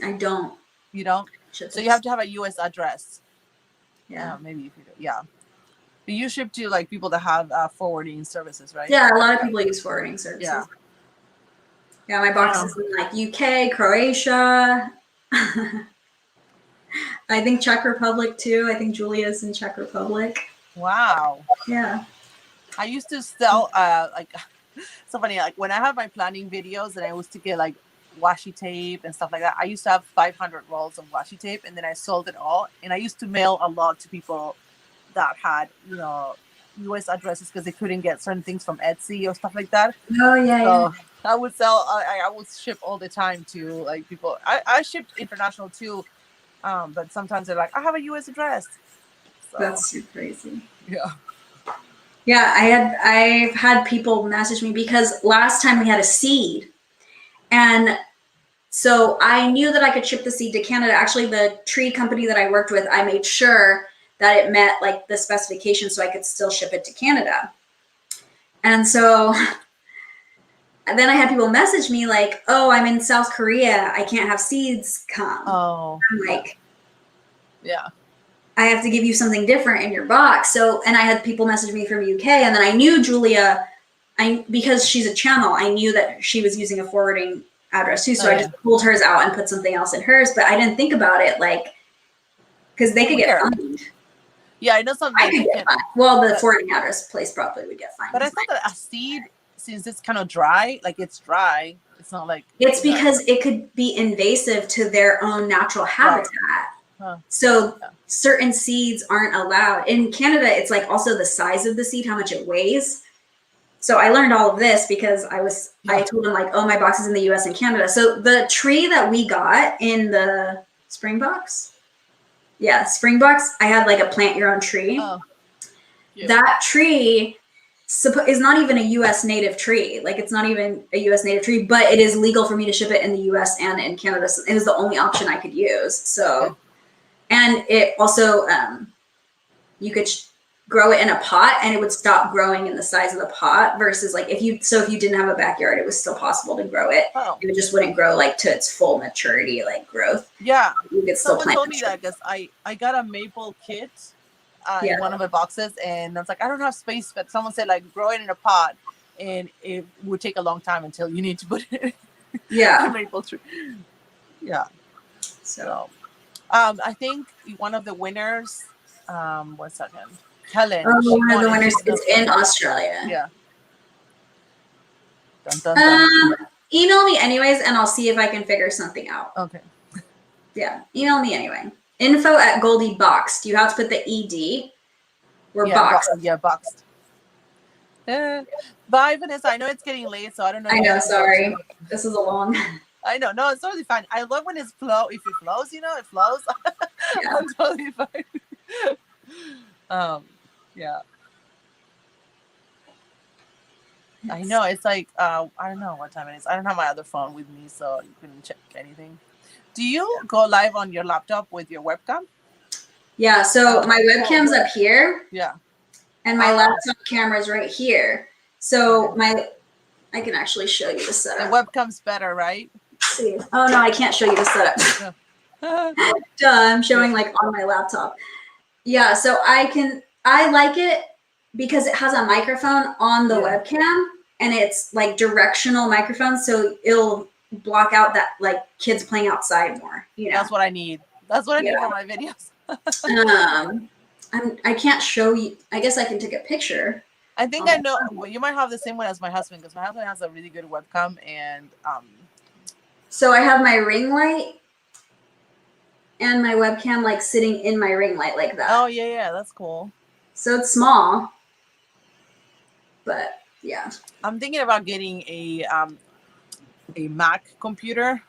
I don't. You don't? So you have to have a US address. Yeah. Maybe if you do. Yeah. But you ship to like people that have forwarding services, right? Yeah, a lot of people use forwarding services. Yeah. Yeah, my box is in like UK, Croatia. I think Czech Republic too. I think Julia's in Czech Republic. Wow. Yeah. I used to sell like so funny, like when I have my planning videos and I used to get like washi tape and stuff like that. I used to have 500 rolls of washi tape and then I sold it all, and I used to mail a lot to people that had, US addresses because they couldn't get certain things from Etsy or stuff like that. Oh yeah. So I would sell. I would ship all the time to like people. I shipped international too, but sometimes they're like, I have a US address. So, that's so crazy. Yeah. Yeah, I've had people message me because last time we had a seed, and so I knew that I could ship the seed to Canada. Actually, the tree company that I worked with, I made sure that it met like the specifications so I could still ship it to Canada. And so and then I had people message me like, oh, I'm in South Korea. I can't have seeds come. Oh. I'm like, yeah. I have to give you something different in your box. So, and I had people message me from UK, and then I knew Julia, because she's a channel, I knew that she was using a forwarding address too. So I just pulled hers out and put something else in hers, but I didn't think about it like, because they could get fined. Yeah, I know something. I could get fined. Well, the forwarding address place probably would get fined. But I thought that a seed, since it's kind of dry, like it's dry, it's not like. It's because it could be invasive to their own natural habitat. Huh. So certain seeds aren't allowed. In Canada, it's like also the size of the seed, how much it weighs. So I learned all of this because I told them like, oh, my box is in the US and Canada. So the tree that we got in the spring box, I had like a plant your own tree. Oh. That tree is not even a US native tree. Like it's not even a US native tree, but it is legal for me to ship it in the US and in Canada. So it was the only option I could use. So, and it also, you could grow it in a pot and it would stop growing in the size of the pot versus like if you didn't have a backyard, it was still possible to grow it. Oh. It just wouldn't grow like to its full maturity, like growth. Yeah. You could still Someone told me that because I got a maple kit in one of my boxes, and I was like, I don't have space, but someone said like grow it in a pot and it would take a long time until you need to put it Yeah. in maple tree. Yeah. So I think one of the winners, 1 second, Helen, she one of won the and winners she's in is in Australia. Australia. Yeah. Dun, dun, dun. Email me anyways, and I'll see if I can figure something out. Okay. Yeah, email me anyway. Info@Goldie Box. Do you have to put the ED or box? Boxed. Bye, Vanessa. I know it's getting late, so I don't know. I If you know. have to go Sorry, too. this is a long. I know. No, it's totally fine. I love when it's flow. If it flows, it flows. Yeah. I'm totally fine. Yeah. I know. It's like I don't know what time it is. I don't have my other phone with me, so you couldn't check anything. Do you go live on your laptop with your webcam? Yeah. So my webcam's up here. Yeah. And my laptop camera is right here. So I can actually show you the The setup. webcam's better, right? Let's see. Oh no, I can't show you the setup. Duh, I'm showing like on my laptop. Yeah, so I like it because it has a microphone on the webcam and it's like directional microphone, so it'll block out that like kids playing outside more. That's what I need. That's what I need for my videos. I can't show you. I guess I can take a picture. I think I know. Well, you might have the same one as my husband because my husband has a really good webcam and. So I have my ring light and my webcam like sitting in my ring light like that. Oh yeah, that's cool. So it's small, but yeah. I'm thinking about getting a Mac computer.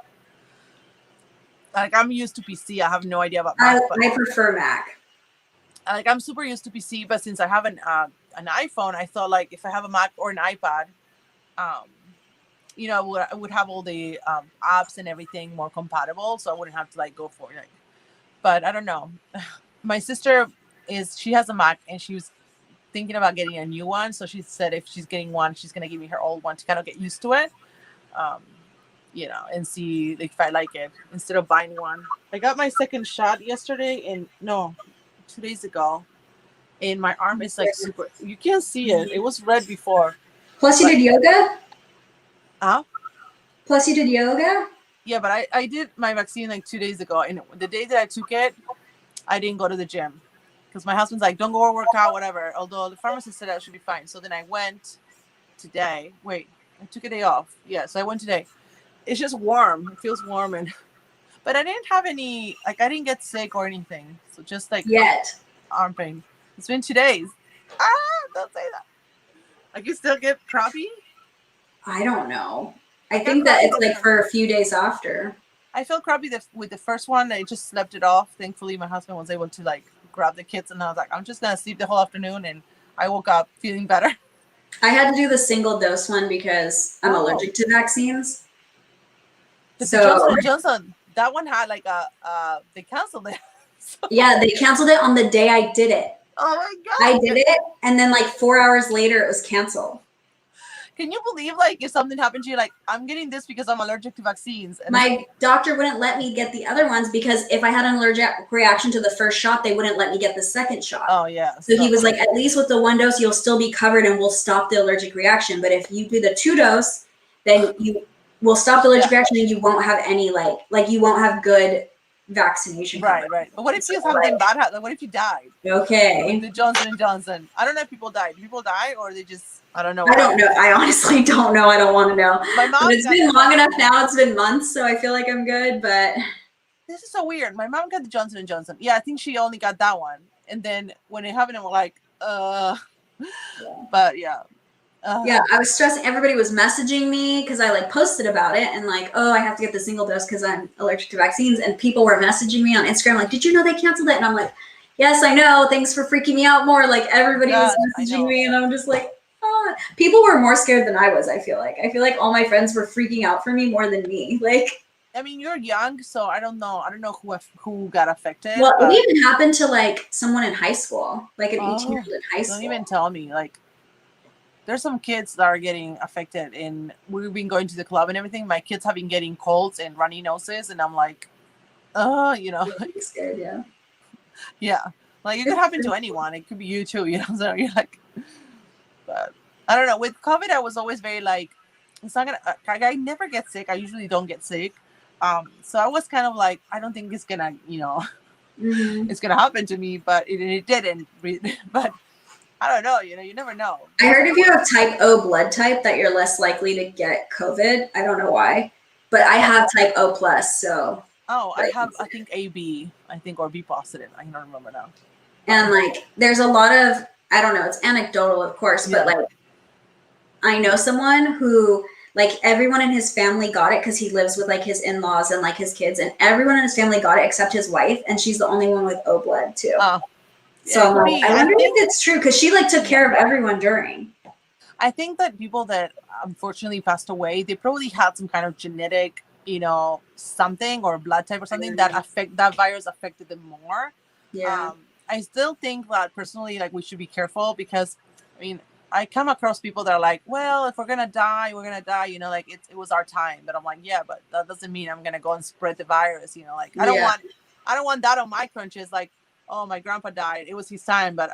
Like I'm used to PC. I have no idea about Mac. I prefer Mac. Like I'm super used to PC, but since I have an iPhone, I thought like if I have a Mac or an iPad, I would have all the apps and everything more compatible, so I wouldn't have to like go for it. But I don't know. My sister she has a Mac and she was thinking about getting a new one. So she said if she's getting one, she's gonna give me her old one to kind of get used to it. And see if I like it instead of buying one. I got my second shot yesterday and 2 days ago. And my arm is like super, you can't see it. It was red before. Plus you did yoga? Huh? Plus you did yoga? Yeah, but I did my vaccine like 2 days ago. And the day that I took it, I didn't go to the gym. Because my husband's like, don't go work out, whatever. Although the pharmacist said I should be fine. So then I went today. Wait, I took a day off. Yeah, so I went today. It's just warm. It feels warm. But I didn't have any, like I didn't get sick or anything. So just like arm pain. It's been 2 days. Don't say that. Like you still get crappy? I don't know. I think that it's like for a few days after. I felt crappy with the first one. I just slept it off. Thankfully, my husband was able to like grab the kids, and I was like, I'm just gonna sleep the whole afternoon. And I woke up feeling better. I had to do the single dose one because I'm allergic to vaccines. So Johnson, that one had like they canceled it. Yeah, they canceled it on the day I did it. Oh my God. I did it, and then like 4 hours later, it was canceled. Can you believe like if something happened to you, like I'm getting this because I'm allergic to vaccines? And my doctor wouldn't let me get the other ones because if I had an allergic reaction to the first shot, they wouldn't let me get the second shot. Oh yeah. So he was like, at least with the 1 dose, you'll still be covered and we'll stop the allergic reaction. But if you do the 2 dose, then you will stop the allergic reaction and you won't have any like you won't have good vaccination. Right. But what if you something bad happened? What if you died? Okay. The Johnson & Johnson. I don't know if people died. Do people die or they just, I don't know. I don't know. I honestly don't know. I don't want to know. My mom. But it's been long enough now. It's been months, so I feel like I'm good. But this is so weird. My mom got the Johnson & Johnson. Yeah, I think she only got that one. And then when it happened, I'm like, But yeah. Yeah, I was stressing. Everybody was messaging me because I like posted about it and like, oh, I have to get the single dose because I'm allergic to vaccines. And people were messaging me on Instagram like, did you know they canceled it? And I'm like, yes, I know. Thanks for freaking me out more. Like everybody was messaging me and I'm just like, oh. People were more scared than I was, I feel like. I feel like all my friends were freaking out for me more than me. Like, I mean, you're young, so I don't know. I don't know who got affected. Well, it even happened to like someone in high school, like an 18-year-old in high school. Don't even tell me. Like, there's some kids that are getting affected, and we've been going to the club and everything. My kids have been getting colds and runny noses, and I'm like, You're scared, yeah. Yeah, like it could happen to anyone. It could be you too, So you're like, but I don't know. With COVID, I was always very like, it's not gonna. I never get sick. I usually don't get sick. So I was kind of like, I don't think it's gonna, Mm-hmm. it's gonna happen to me, but it didn't. But I don't know. You never know. I Most heard if people. you have type O blood type that you're less likely to get COVID. I don't know why, but I have type O plus, so Oh, I like, have. I think AB. I think or B positive. I don't remember now. But and like there's a lot of, I don't know, it's anecdotal of course, but yeah. like I know someone who like everyone in his family got it because he lives with like his in-laws and like his kids, and everyone in his family got it except his wife, and she's the only one with O blood too. Yeah, So it I'm could like, be. I I wonder think. if it's true because she like took Yeah. care of everyone during. I think that people that unfortunately passed away, they probably had some kind of genetic, something or blood type or something that virus affected them more. Yeah. I still think that personally, like we should be careful because, I mean, I come across people that are like, well, if we're gonna die, we're gonna die. Like it was our time. But I'm like, yeah, but that doesn't mean I'm gonna go and spread the virus. Like Yeah. I don't want that on my crunches. Like, oh, my grandpa died. It was his time, but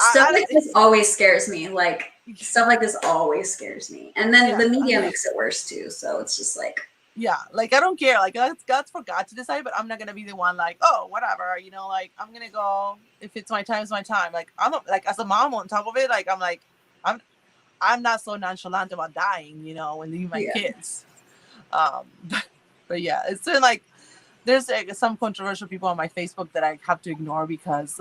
Stuff I like this always scares me. Like stuff like this always scares me. And then yeah, the media makes it worse too. So it's just like, yeah, like I don't care. Like that's for God to decide, but I'm not gonna be the one like, oh, whatever. Like I'm gonna go if it's my time, it's my time. Like like as a mom on top of it, like I'm I'm not so nonchalant about dying, and leaving my yeah. kids. Um, but yeah, it's been like there's like, some controversial people on my Facebook that I have to ignore because.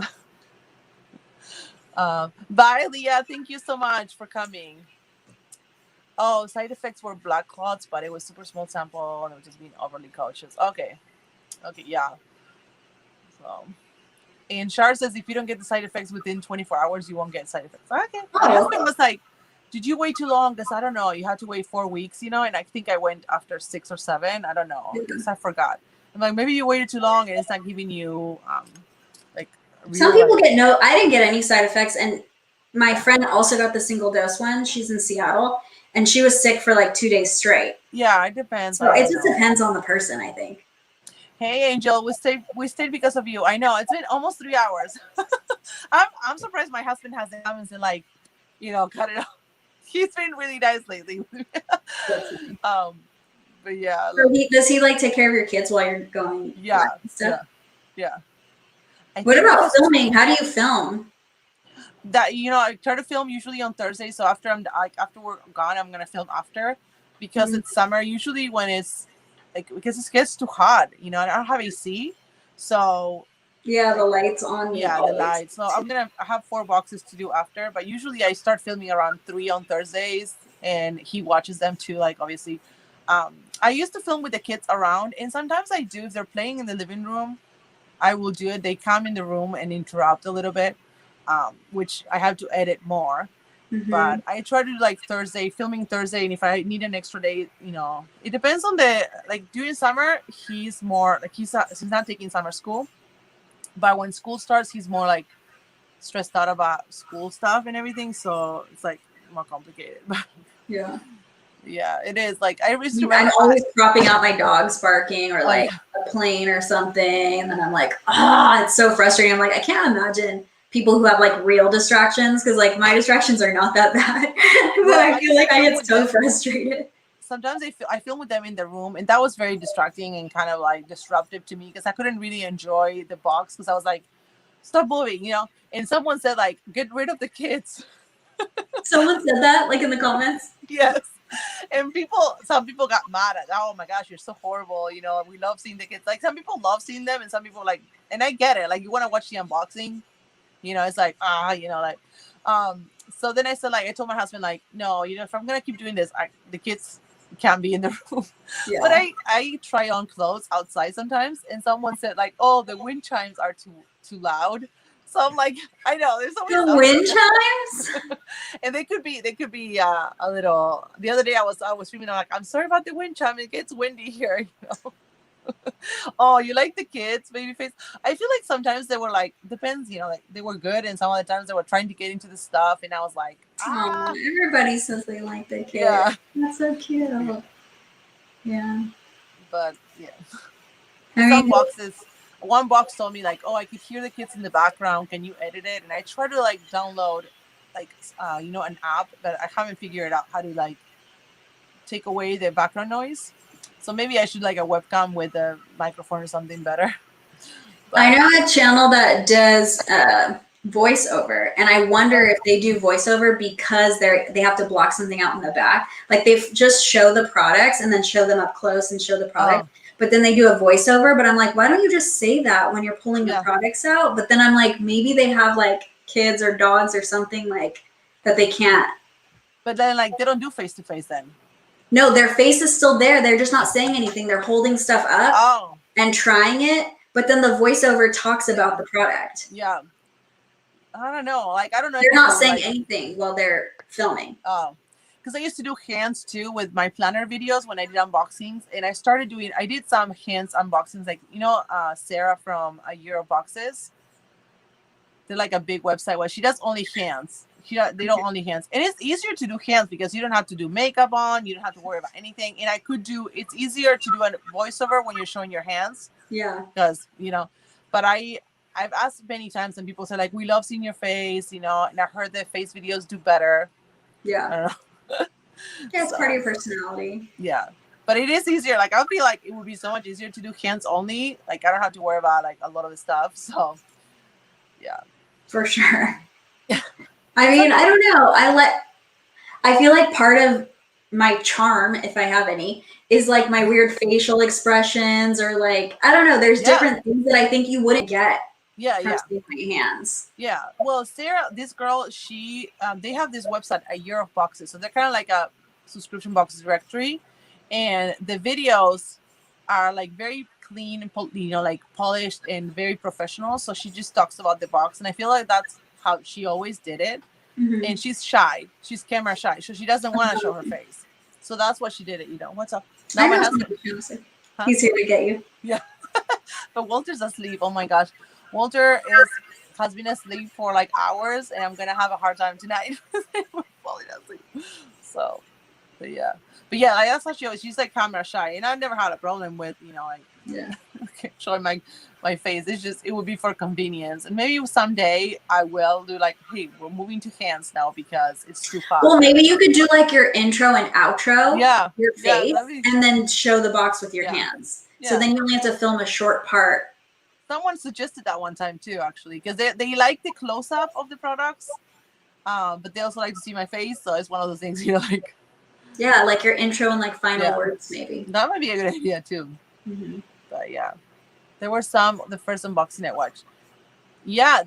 Bye, Leah. Thank you so much for coming. Oh, side effects were blood clots, but it was super small sample and it was just being overly cautious. Okay. Okay, yeah. So, and Shar says if you don't get the side effects within 24 hours, you won't get side effects. Okay. My Oh, husband was like, did you wait too long? Because I don't know. You had to wait 4 weeks, and I think I went after 6 or 7. I don't know. Because I forgot. I'm like, maybe you waited too long and it's not giving you, like, some real, people like, get no, I didn't get any side effects. And my friend also got the single dose one. She's in Seattle and she was sick for like 2 days straight. yeah, it depends. So I it don't just know. depends on the person, I think. Hey, Angel, we stayed because of you. I know. It's been almost 3 hours. I'm surprised my husband hasn't come and like, cut it off. He's been really nice lately. um, but yeah, So does he like take care of your kids while you're going live yeah, and stuff? yeah, yeah. I What think about because filming? How do you film? that I try to film usually on Thursday. So after I'm like after we're gone, I'm gonna film after because Mhm. it's summer. Usually when it's like because it gets too hot, I don't have AC, so Yeah, the like lights on me yeah, the always. lights. So I have 4 boxes to do after, but usually I start filming around 3 on Thursdays, and he watches them too. Like obviously, I used to film with the kids around, and sometimes I do if they're playing in the living room. I will do it. They come in the room and interrupt a little bit, which I have to edit more. Hmm. But I try to do like Thursday, filming Thursday, and if I need an extra day, it depends on the like during summer. He's more like he's not taking summer school, but when school starts, he's more like stressed out about school stuff and everything. So it's like more complicated. But Yeah. yeah, it is. Like I just I'm remember. always cropping out my dogs barking or Oh like yeah, a plane or something. And then I'm like, it's so frustrating. I'm like, I can't imagine people who have like real distractions because like my distractions are not that bad. But well, I I feel used like to I film get with so them. frustrated. Sometimes I film with them in the room, and that was very distracting and kind of like disruptive to me because I couldn't really enjoy the box because I was like, stop moving. And someone said like, get rid of the kids. Someone said that like in the comments. Yes. And some people got mad at, oh my gosh, you're so horrible. We love seeing the kids. Like some people love seeing them, and some people like, and I get it. Like you want to watch the unboxing, it's like like. So then I said like I told my husband like, no, if I'm gonna keep doing this, the kids can't be in the room. But Yeah. I try on clothes outside sometimes, and someone said like, oh, the wind chimes are too loud. So I'm like, I know there's always The something. wind chimes? And they could be a little. The other day I was screaming. I'm like, I'm sorry about the wind chime. It gets windy here. Oh, you like the kids, babyface? I feel like sometimes they were like depends. Like they were good, and some other times they were trying to get into the stuff, and I was like, Oh, everybody says they like the kid. yeah, That's so cute. Yeah. but yeah. I Some mean, boxes. One box told me like, oh, I could hear the kids in the background. Can you edit it? And I tried to like download. like an app, but I haven't figured out how to like take away the background noise. So maybe I should like a webcam with a microphone or something better. I But know a channel that does voiceover, and I wonder if they do voiceover because they have to block something out in the back. Like they just show the products and then show them up close and show the product, oh but then they do a voiceover. But I'm like, why don't you just say that when you're pulling the yeah, products out? But then I'm like, maybe they have like kids or dogs or something like that they can't. but then like they don't do face to face then. No, their face is still there. They're just not saying anything. They're holding stuff up Oh and trying it, but then the voiceover talks about yeah, the product. yeah. I don't know. Like I don't know if They're not people saying like anything while they're filming. oh. Because I used to do hands too with my planner videos when I did unboxings, and I did some hands unboxings, like Sarah from a Euro Boxes. They're like a big website where she does only hands. They don't only hands, and it's easier to do hands because you don't have to do makeup on, you don't have to worry about anything. And it's easier to do a voiceover when you're showing your hands Yeah. because but I've asked many times and people say like we love seeing your face, and I heard that face videos do better. I Yeah. don't know. Yeah, it's So, part of your personality. yeah, but it is easier. Like I feel like it would be so much easier to do hands only. Like I don't have to worry about like a lot of the stuff. So yeah. For sure. I mean, I don't know. I feel like part of my charm, if I have any, is like my weird facial expressions or like I don't know, there's Yeah. different things that I think you wouldn't get Yeah, from yeah. seeing my hands. Yeah. Well, Sarah, this girl, she they have this website, a year of boxes. So they're kind of like a subscription boxes directory, and the videos are like very clean and like polished and very professional. So she just talks about the box, and I feel like that's how she always did it. Mm-hmm. And she's shy. She's camera shy, so she doesn't want to show her face. So that's what she did it. What's up? Now my husband. Huh? He's here to get you. Yeah. But Walter's asleep. Oh my gosh. Walter has been asleep for like hours, and I'm gonna have a hard time tonight falling asleep. So, but yeah, like that's how she always. She's like camera shy, and I've never had a problem with like Yeah. showing my face. It's just it would be for convenience, and maybe someday I will do like, hey, we're moving to hands now because it's too far. Well, maybe you could do like your intro and outro, Yeah, your face, be, and then show the box with your hands. Yeah. So then you only have to film a short part. Someone suggested that one time too, actually, because they like the close up of the products, but they also like to see my face. So it's one of those things like. Yeah, like your intro and like final words, maybe. That might be a good idea too. Mm-hmm. But yeah, there were the first unboxing I watched. Yeah,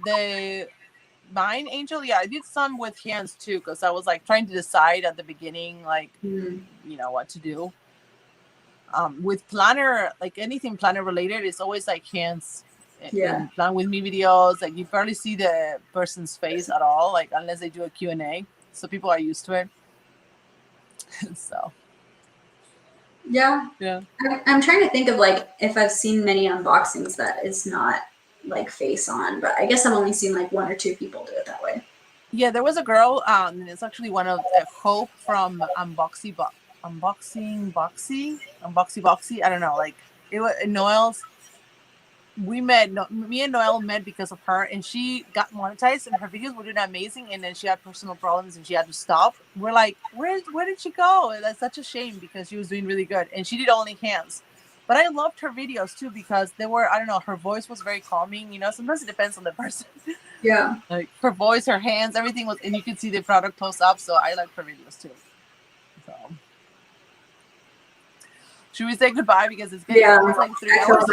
mine Angel. Yeah, I did some with hands too because I was like trying to decide at the beginning, like what to do. With planner, like anything planner related, it's always like hands. Yeah. Plan with me videos, like you barely see the person's face at all, like unless they do a Q&A. So people are used to it. So. Yeah. Yeah. I'm trying to think of like if I've seen many unboxings that is not like face on, but I guess I've only seen like one or two people do it that way. Yeah, there was a girl, and it's actually one of Hope from Unboxy Boxy. I don't know, like it was Noel's. Me and Noel met because of her, and she got monetized, and her videos were doing amazing. And then she had personal problems, and she had to stop. We're like, where did she go? That's such a shame because she was doing really good, and she did only hands. But I loved her videos too because they were, I don't know, her voice was very calming. Sometimes it depends on the person. Yeah. Like her voice, her hands, everything was, and you could see the product close up. So I liked her videos too. So. Should we say goodbye because it's getting almost like 3 hours?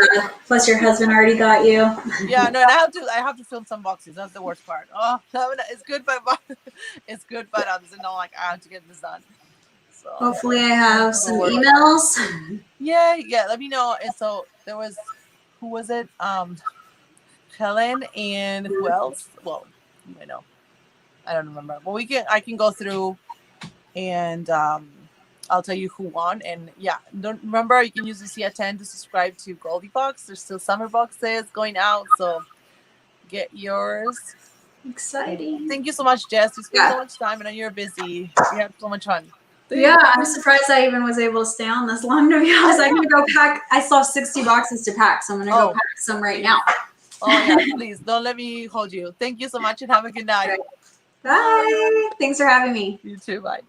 Plus, your husband already got you. Yeah, no, and I have to film some boxes. That's the worst part. Oh, it's good, but it's good, but I I have to get this done. So hopefully, I have some emails. Yeah. Let me know. And so who was it? Helen and who else? Well, I know. I don't remember. But I can go through and I'll tell you who won. And yeah, don't remember you can use the CA10 to subscribe to Goldie Box. There's still summer boxes going out, so get yours. Exciting. Thank you so much, Jess. You spent so much time. I know you're busy. We had so much fun. Yeah, I'm surprised I even was able to stay on this long, to be honest. I'm gonna go pack. I still have 60 boxes to pack, so I'm gonna go pack some right now. Oh yeah, please don't let me hold you. Thank you so much and have a good night. Bye. Thanks for having me. You too. Bye.